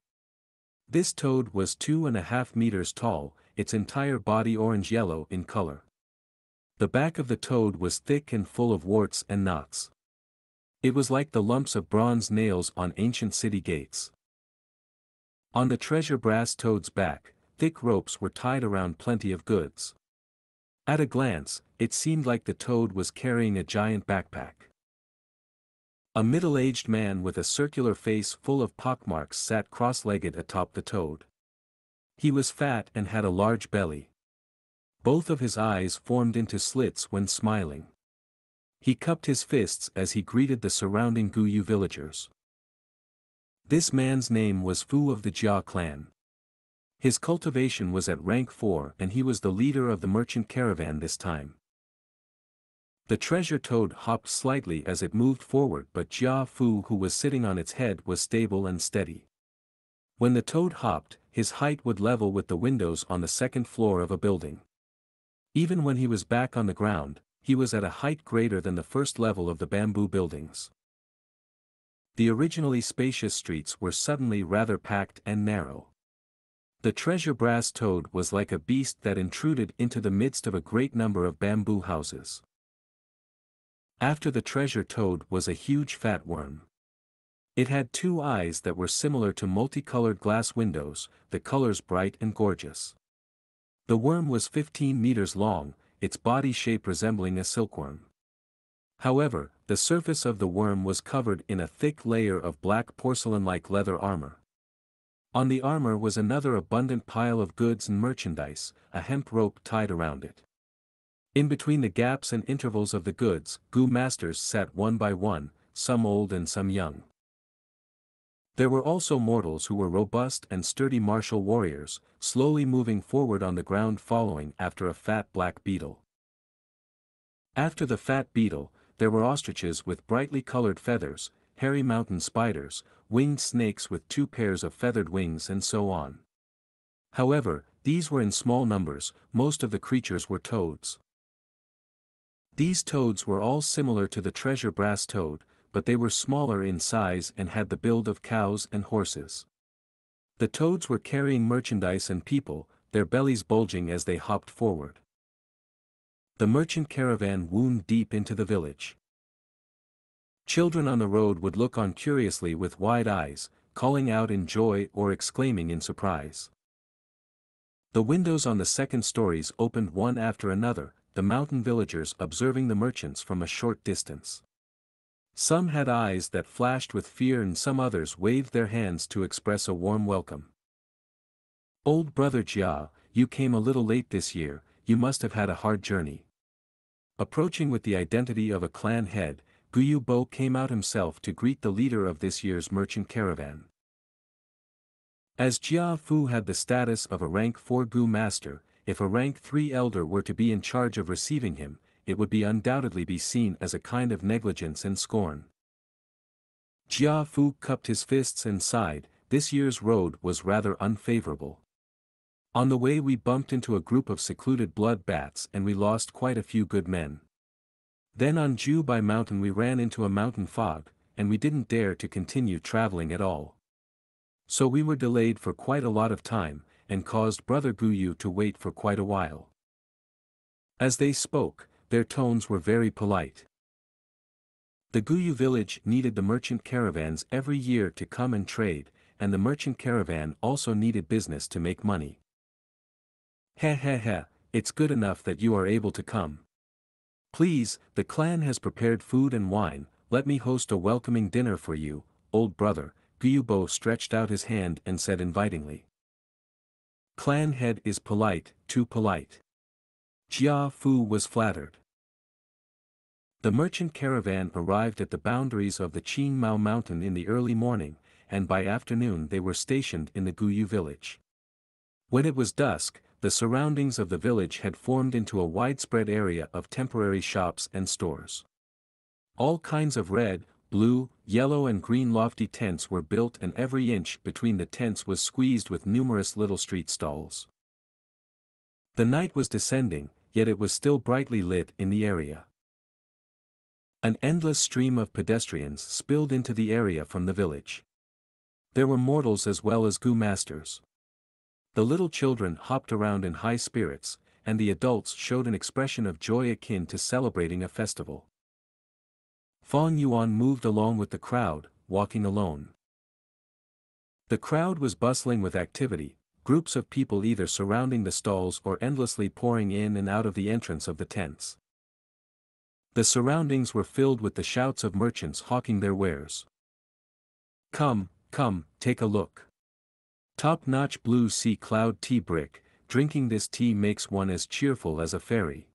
This toad was 2.5 meters tall, its entire body orange-yellow in color. The back of the toad was thick and full of warts and knots. It was like the lumps of bronze nails on ancient city gates. On the treasure brass toad's back, thick ropes were tied around plenty of goods. At a glance, it seemed like the toad was carrying a giant backpack. A middle-aged man with a circular face full of pockmarks sat cross-legged atop the toad. He was fat and had a large belly. Both of his eyes formed into slits when smiling. He cupped his fists as he greeted the surrounding Guyu villagers. This man's name was Fu of the Jia clan. His cultivation was at rank 4 and he was the leader of the merchant caravan this time. The treasure toad hopped slightly as it moved forward, but Jia Fu, who was sitting on its head, was stable and steady. When the toad hopped, his height would level with the windows on the second floor of a building. Even when he was back on the ground, he was at a height greater than the first level of the bamboo buildings. The originally spacious streets were suddenly rather packed and narrow. The treasure brass toad was like a beast that intruded into the midst of a great number of bamboo houses. After the treasure toad was a huge fat worm. It had 2 eyes that were similar to multicolored glass windows, the colors bright and gorgeous. The worm was 15 meters long, its body shape resembling a silkworm. However, the surface of the worm was covered in a thick layer of black porcelain-like leather armor. On the armor was another abundant pile of goods and merchandise, a hemp rope tied around it. In between the gaps and intervals of the goods, Gu masters sat one by one, some old and some young. There were also mortals who were robust and sturdy martial warriors, slowly moving forward on the ground following after a fat black beetle. After the fat beetle, there were ostriches with brightly colored feathers, hairy mountain spiders, winged snakes with 2 pairs of feathered wings, and so on. However, these were in small numbers, most of the creatures were toads. These toads were all similar to the treasure brass toad, but they were smaller in size and had the build of cows and horses. The toads were carrying merchandise and people, their bellies bulging as they hopped forward. The merchant caravan wound deep into the village. Children on the road would look on curiously with wide eyes, calling out in joy or exclaiming in surprise. The windows on the second stories opened one after another, the mountain villagers observing the merchants from a short distance. Some had eyes that flashed with fear and some others waved their hands to express a warm welcome. "Old brother Jia, you came a little late this year, you must have had a hard journey." Approaching with the identity of a clan head, Guyu Bo came out himself to greet the leader of this year's merchant caravan. As Jia Fu had the status of a rank 4 Gu master, if a rank 3 elder were to be in charge of receiving him, it would be undoubtedly be seen as a kind of negligence and scorn. Jia Fu cupped his fists and sighed. This year's road was rather unfavorable. On the way we bumped into a group of secluded blood bats and we lost quite a few good men. Then on Jubai Mountain we ran into a mountain fog, and we didn't dare to continue traveling at all. So we were delayed for quite a lot of time, and caused Brother Guyu to wait for quite a while. As they spoke, their tones were very polite. The Guyu village needed the merchant caravans every year to come and trade, and the merchant caravan also needed business to make money. Heh, it's good enough that you are able to come. Please, the clan has prepared food and wine, let me host a welcoming dinner for you, old brother. Guyubo stretched out his hand and said invitingly. Clan head is polite, too polite. Jia Fu was flattered. The merchant caravan arrived at the boundaries of the Qin Mao mountain in the early morning, and by afternoon they were stationed in the Guyu village. When it was dusk, the surroundings of the village had formed into a widespread area of temporary shops and stores. All kinds of red, blue, yellow and green lofty tents were built, and every inch between the tents was squeezed with numerous little street stalls. The night was descending, yet it was still brightly lit in the area. An endless stream of pedestrians spilled into the area from the village. There were mortals as well as Gu masters. The little children hopped around in high spirits, and the adults showed an expression of joy akin to celebrating a festival. Fang Yuan moved along with the crowd, walking alone. The crowd was bustling with activity, groups of people either surrounding the stalls or endlessly pouring in and out of the entrance of the tents. The surroundings were filled with the shouts of merchants hawking their wares. Come, take a look. Top-notch blue sea cloud tea brick, drinking this tea makes one as cheerful as a fairy.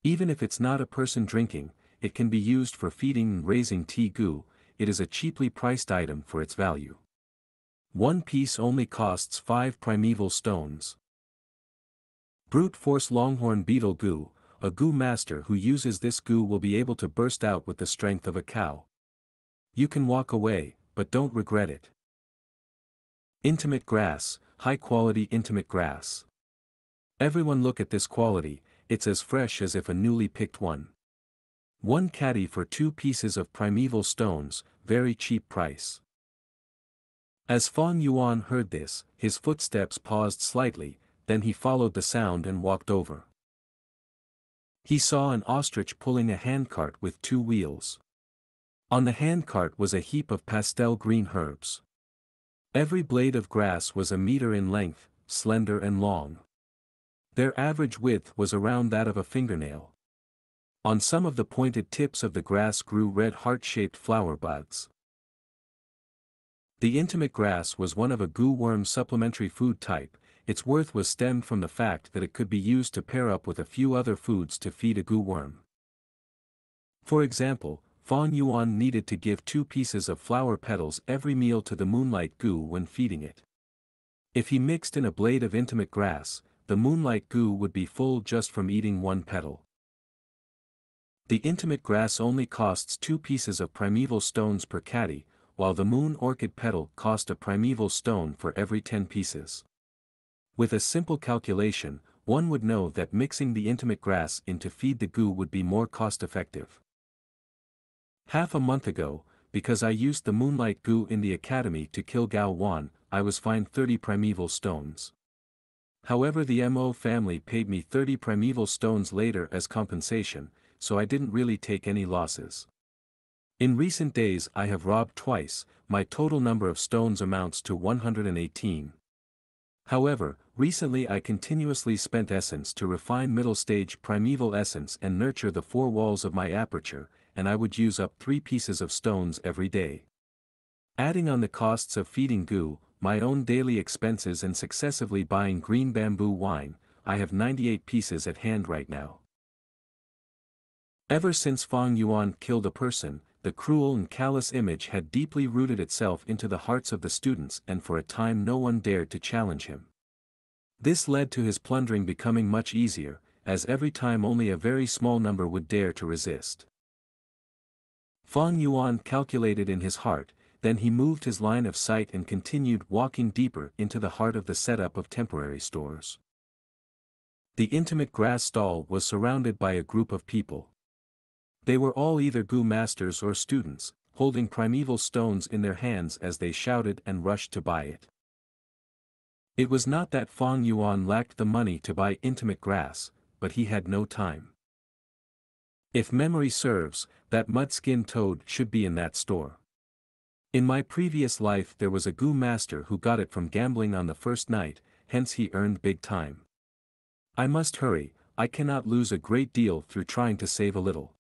Even if it's not a person drinking, it can be used for feeding and raising tea gu. It is a cheaply priced item for its value. One piece only costs 5 primeval stones. Brute force longhorn beetle gu, a gu master who uses this gu will be able to burst out with the strength of a cow. You can walk away, but don't regret it. Intimate grass, high-quality intimate grass. Everyone look at this quality, it's as fresh as if a newly picked one. 1 caddy for 2 pieces of primeval stones, very cheap price. As Fang Yuan heard this, his footsteps paused slightly, then he followed the sound and walked over. He saw an ostrich pulling a handcart with 2 wheels. On the handcart was a heap of pastel green herbs. Every blade of grass was a meter in length, slender and long. Their average width was around that of a fingernail. On some of the pointed tips of the grass grew red heart-shaped flower buds. The intimate grass was one of a gu worm supplementary food type. Its worth was stemmed from the fact that it could be used to pair up with a few other foods to feed a gu worm. For example, Fang Yuan needed to give 2 pieces of flower petals every meal to the Moonlight Gu when feeding it. If he mixed in a blade of intimate grass, the Moonlight Gu would be full just from eating 1 petal. The intimate grass only costs 2 pieces of primeval stones per caddy, while the moon orchid petal cost a primeval stone for every 10 pieces. With a simple calculation, one would know that mixing the intimate grass in to feed the gu would be more cost-effective. Half a month ago, because I used the Moonlight Gu in the academy to kill Gao Wan, I was fined 30 primeval stones. However, the Mo family paid me 30 primeval stones later as compensation, so I didn't really take any losses. In recent days I have robbed twice, my total number of stones amounts to 118. However, recently I continuously spent essence to refine middle stage primeval essence and nurture the 4 walls of my aperture, and I would use up 3 pieces of stones every day. Adding on the costs of feeding gu, my own daily expenses and successively buying green bamboo wine, I have 98 pieces at hand right now. Ever since Fang Yuan killed a person, the cruel and callous image had deeply rooted itself into the hearts of the students, and for a time no one dared to challenge him. This led to his plundering becoming much easier, as every time only a very small number would dare to resist. Fang Yuan calculated in his heart, then he moved his line of sight and continued walking deeper into the heart of the setup of temporary stores. The intimate grass stall was surrounded by a group of people. They were all either Gu masters or students, holding primeval stones in their hands as they shouted and rushed to buy it. It was not that Fang Yuan lacked the money to buy intimate grass, but he had no time. If memory serves, that mud-skinned toad should be in that store. In my previous life there was a Gu master who got it from gambling on the first night, hence he earned big time. I must hurry, I cannot lose a great deal through trying to save a little.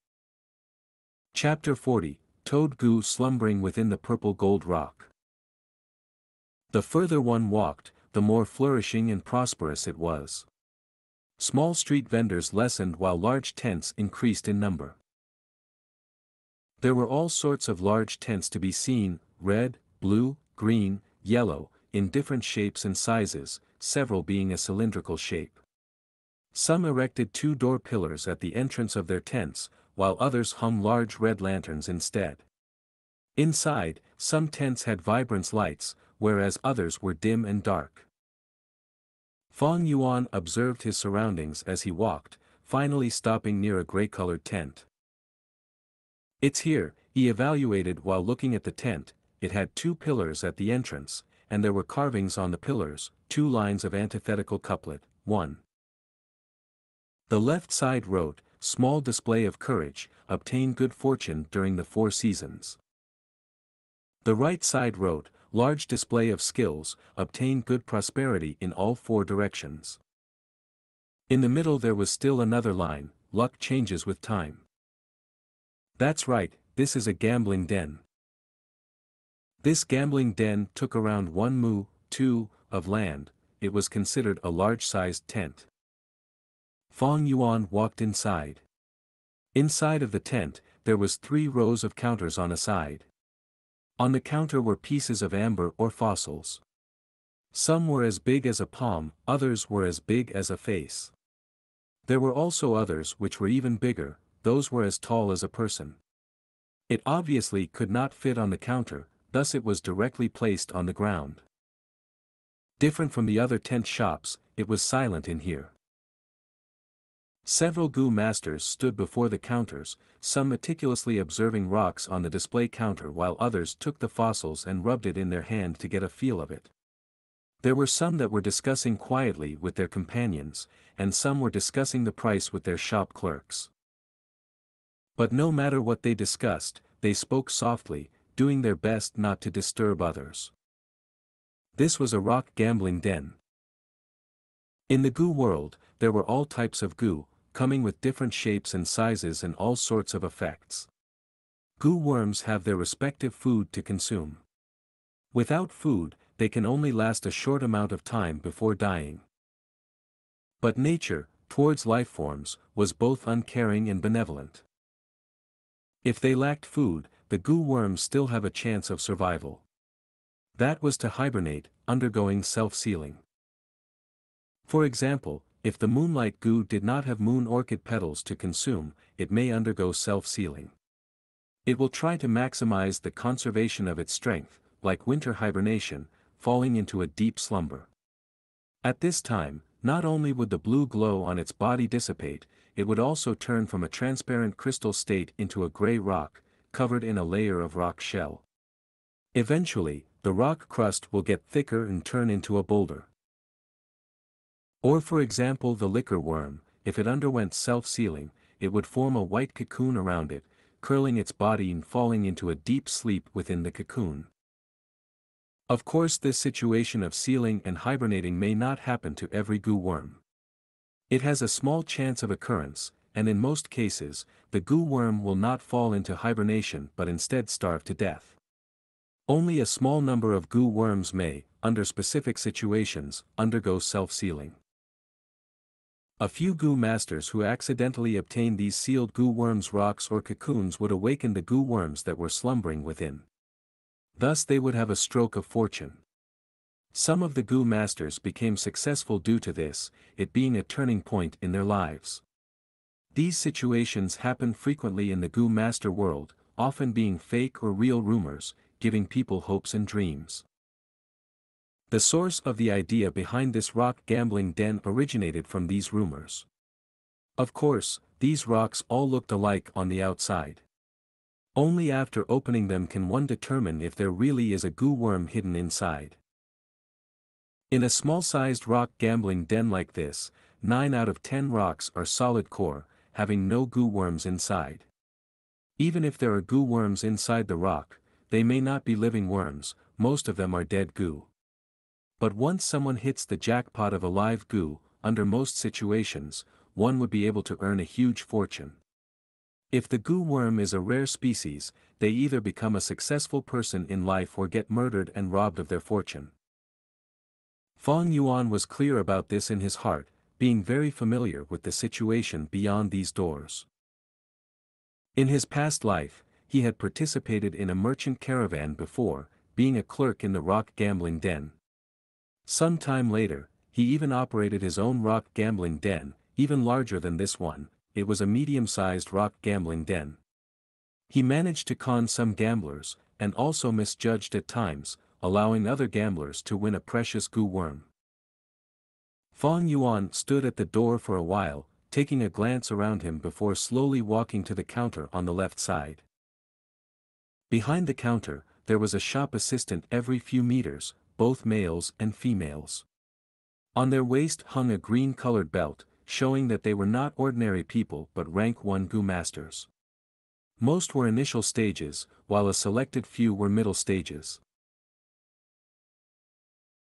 Chapter 40, Toad Gu slumbering within the purple gold rock. The further one walked, the more flourishing and prosperous it was. Small street vendors lessened while large tents increased in number. There were all sorts of large tents to be seen, red, blue, green, yellow, in different shapes and sizes, several being a cylindrical shape. Some erected two-door pillars at the entrance of their tents, while others hung large red lanterns instead. Inside, some tents had vibrant lights, whereas others were dim and dark. Fang Yuan observed his surroundings as he walked, finally stopping near a gray-colored tent. "It's here," he evaluated while looking at the tent. It had two pillars at the entrance, and there were carvings on the pillars, two lines of antithetical couplet, 1. The left side wrote, "Small display of courage, obtain good fortune during the 4 seasons." The right side wrote, "Large display of skills, obtain good prosperity in all 4 directions." In the middle there was still another line, "Luck changes with time." That's right, this is a gambling den. This gambling den took around 1 mu, 2, of land. It was considered a large-sized tent. Fang Yuan walked inside. Inside of the tent, there was 3 rows of counters on a side. On the counter were pieces of amber or fossils. Some were as big as a palm, others were as big as a face. There were also others which were even bigger, those were as tall as a person. It obviously could not fit on the counter, thus it was directly placed on the ground. Different from the other tent shops, it was silent in here. Several Gu masters stood before the counters, some meticulously observing rocks on the display counter while others took the fossils and rubbed it in their hand to get a feel of it. There were some that were discussing quietly with their companions, and some were discussing the price with their shop clerks. But no matter what they discussed, they spoke softly, doing their best not to disturb others. This was a rock gambling den. In the Gu world, there were all types of Gu, coming with different shapes and sizes and all sorts of effects. Gu worms have their respective food to consume. Without food, they can only last a short amount of time before dying. But nature, towards life forms, was both uncaring and benevolent. If they lacked food, the Gu worms still have a chance of survival. That was to hibernate, undergoing self-sealing. For example, if the Moonlight Gu did not have moon orchid petals to consume, it may undergo self-sealing. It will try to maximize the conservation of its strength, like winter hibernation, falling into a deep slumber. At this time, not only would the blue glow on its body dissipate, it would also turn from a transparent crystal state into a gray rock, covered in a layer of rock shell. Eventually, the rock crust will get thicker and turn into a boulder. Or for example the liquor worm, if it underwent self-sealing, it would form a white cocoon around it, curling its body and falling into a deep sleep within the cocoon. Of course this situation of sealing and hibernating may not happen to every Gu worm. It has a small chance of occurrence, and in most cases, the Gu worm will not fall into hibernation but instead starve to death. Only a small number of Gu worms may, under specific situations, undergo self-sealing. A few Gu masters who accidentally obtained these sealed Gu worms' rocks or cocoons would awaken the Gu worms that were slumbering within. Thus they would have a stroke of fortune. Some of the Gu masters became successful due to this, it being a turning point in their lives. These situations happen frequently in the Gu master world, often being fake or real rumors, giving people hopes and dreams. The source of the idea behind this rock gambling den originated from these rumors. Of course, these rocks all looked alike on the outside. Only after opening them can one determine if there really is a Gu worm hidden inside. In a small-sized rock gambling den like this, 9 out of 10 rocks are solid core, having no Gu worms inside. Even if there are Gu worms inside the rock, they may not be living worms, most of them are dead Gu. But once someone hits the jackpot of a live Gu, under most situations, one would be able to earn a huge fortune. If the Gu worm is a rare species, they either become a successful person in life or get murdered and robbed of their fortune. Feng Yuan was clear about this in his heart, being very familiar with the situation beyond these doors. In his past life, he had participated in a merchant caravan before, being a clerk in the rock gambling den. Some time later, he even operated his own rock gambling den, even larger than this one. It was a medium-sized rock gambling den. He managed to con some gamblers, and also misjudged at times, allowing other gamblers to win a precious Gu worm. Feng Yuan stood at the door for a while, taking a glance around him before slowly walking to the counter on the left side. Behind the counter, there was a shop assistant every few meters, both males and females. On their waist hung a green-colored belt, showing that they were not ordinary people but rank 1 Gu masters. Most were initial stages, while a selected few were middle stages.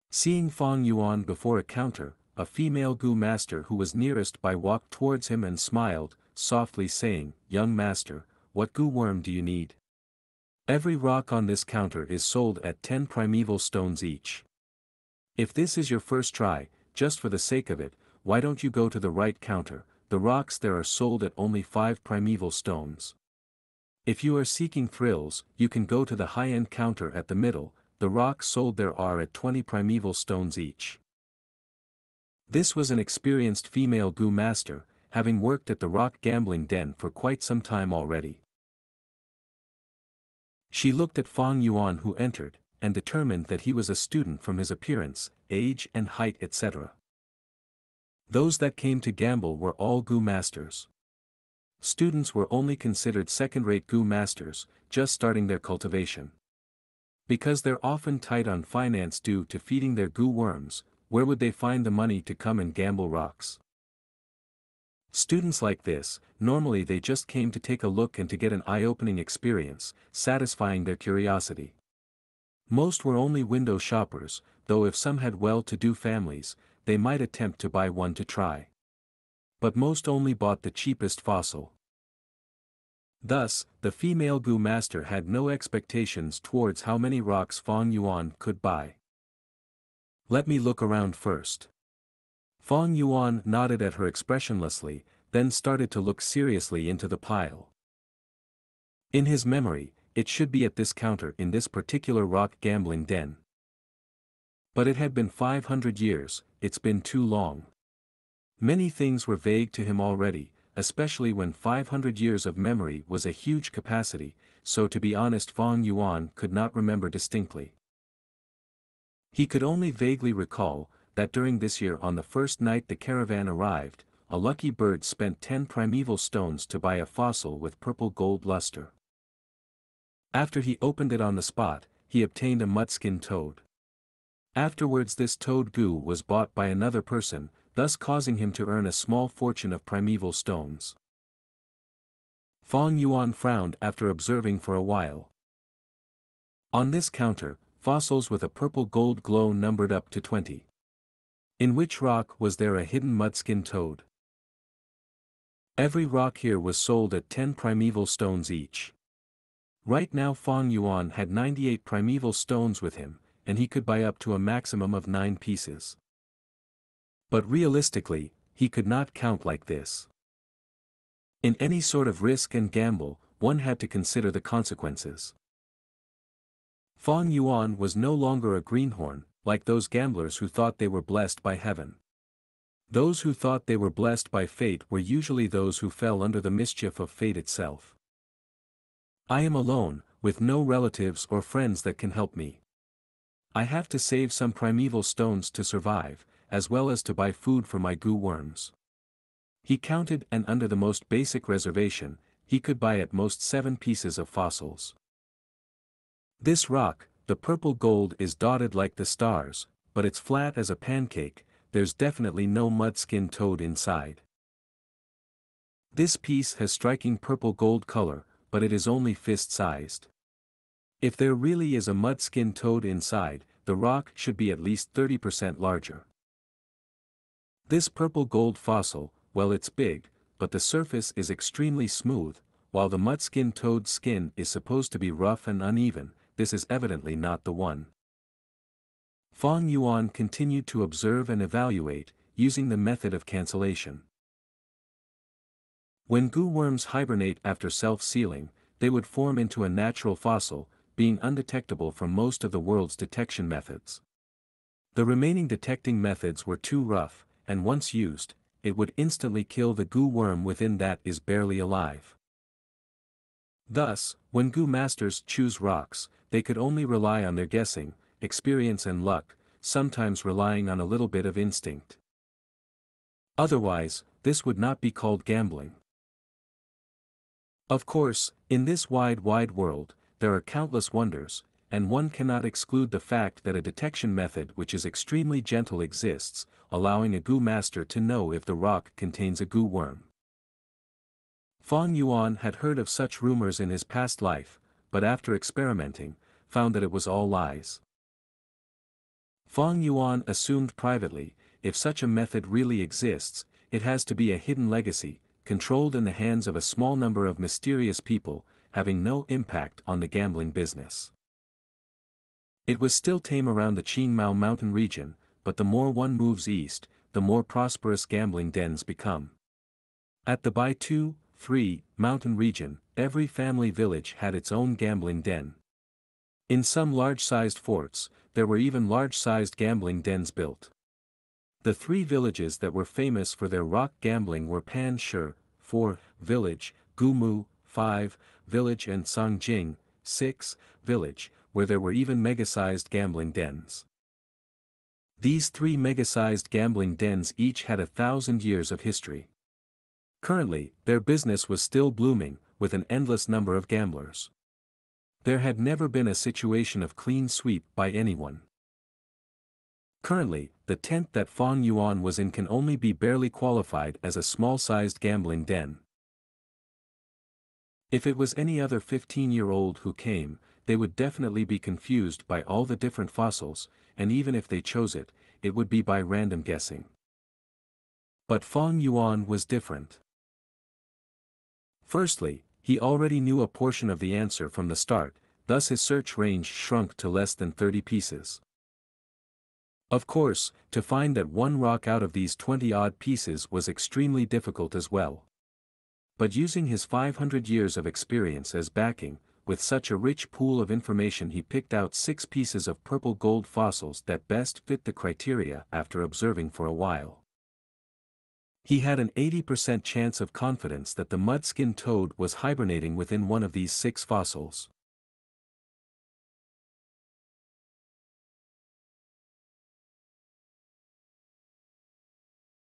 Seeing Feng Yuan before a counter, a female Gu master who was nearest by walked towards him and smiled, softly saying, "Young master, what Gu worm do you need? Every rock on this counter is sold at 10 primeval stones each. If this is your first try, just for the sake of it, why don't you go to the right counter? The rocks there are sold at only 5 primeval stones. If you are seeking thrills, you can go to the high-end counter at the middle, the rocks sold there are at 20 primeval stones each." This was an experienced female Gu master, having worked at the rock gambling den for quite some time already. She looked at Feng Yuan who entered, and determined that he was a student from his appearance, age and height etc. Those that came to gamble were all Gu masters. Students were only considered second-rate Gu masters, just starting their cultivation. Because they're often tight on finance due to feeding their Gu worms, where would they find the money to come and gamble rocks? Students like this, normally they just came to take a look and to get an eye-opening experience, satisfying their curiosity. Most were only window shoppers, though if some had well-to-do families, they might attempt to buy one to try. But most only bought the cheapest fossil. Thus, the female Gu master had no expectations towards how many rocks Feng Yuan could buy. "Let me look around first." Feng Yuan nodded at her expressionlessly, then started to look seriously into the pile. In his memory, it should be at this counter in this particular rock gambling den. But it had been 500 years, it's been too long. Many things were vague to him already, especially when 500 years of memory was a huge capacity, so to be honest Feng Yuan could not remember distinctly. He could only vaguely recall that during this year on the first night the caravan arrived, a lucky bird spent 10 primeval stones to buy a fossil with purple gold luster. After he opened it on the spot, he obtained a mudskin toad. Afterwards this toad Gu was bought by another person, thus causing him to earn a small fortune of primeval stones. Feng Yuan frowned after observing for a while. On this counter, fossils with a purple gold glow numbered up to 20. In which rock was there a hidden mudskin toad? Every rock here was sold at 10 primeval stones each. Right now Feng Yuan had 98 primeval stones with him, and he could buy up to a maximum of 9 pieces. But realistically, he could not count like this. In any sort of risk and gamble, one had to consider the consequences. Feng Yuan was no longer a greenhorn, like those gamblers who thought they were blessed by heaven. Those who thought they were blessed by fate were usually those who fell under the mischief of fate itself. I am alone, with no relatives or friends that can help me. I have to save some primeval stones to survive, as well as to buy food for my Gu worms. He counted, and under the most basic reservation, he could buy at most 7 pieces of fossils. This rock, the purple gold, is dotted like the stars, but it's flat as a pancake. There's definitely no mud-skin toad inside. This piece has striking purple gold color, but it is only fist-sized. If there really is a mud-skin toad inside, the rock should be at least 30% larger. This purple gold fossil, well, it's big, but the surface is extremely smooth, while the mud-skin toad's skin is supposed to be rough and uneven. This is evidently not the one. Feng Yuan continued to observe and evaluate, using the method of cancellation. When Gu worms hibernate after self-sealing, they would form into a natural fossil, being undetectable from most of the world's detection methods. The remaining detecting methods were too rough, and once used, it would instantly kill the Gu worm within that is barely alive. Thus, when Gu masters choose rocks, they could only rely on their guessing, experience and luck, sometimes relying on a little bit of instinct. Otherwise, this would not be called gambling. Of course, in this wide world, there are countless wonders, and one cannot exclude the fact that a detection method which is extremely gentle exists, allowing a Gu master to know if the rock contains a Gu worm. Feng Yuan had heard of such rumors in his past life, but after experimenting, found that it was all lies. Feng Yuan assumed privately, if such a method really exists, it has to be a hidden legacy, controlled in the hands of a small number of mysterious people, having no impact on the gambling business. It was still tame around the Qingmao mountain region, but the more one moves east, the more prosperous gambling dens become. At the Baitu, 3, mountain region, every family village had its own gambling den. In some large-sized forts, there were even large-sized gambling dens built. The 3 villages that were famous for their rock gambling were Pan Shi, 4, village, Gumu, 5, village, and Songjing, 6, village, where there were even mega-sized gambling dens. These 3 mega-sized gambling dens each had 1,000 years of history. Currently, their business was still blooming, with an endless number of gamblers. There had never been a situation of clean sweep by anyone. Currently, the tent that Feng Yuan was in can only be barely qualified as a small-sized gambling den. If it was any other 15-year-old who came, they would definitely be confused by all the different fossils, and even if they chose it, it would be by random guessing. But Feng Yuan was different. Firstly, he already knew a portion of the answer from the start, thus his search range shrunk to less than 30 pieces. Of course, to find that one rock out of these 20-odd pieces was extremely difficult as well. But using his 500 years of experience as backing, with such a rich pool of information, he picked out 6 pieces of purple gold fossils that best fit the criteria after observing for a while. He had an 80% chance of confidence that the mud-skin toad was hibernating within one of these 6 fossils.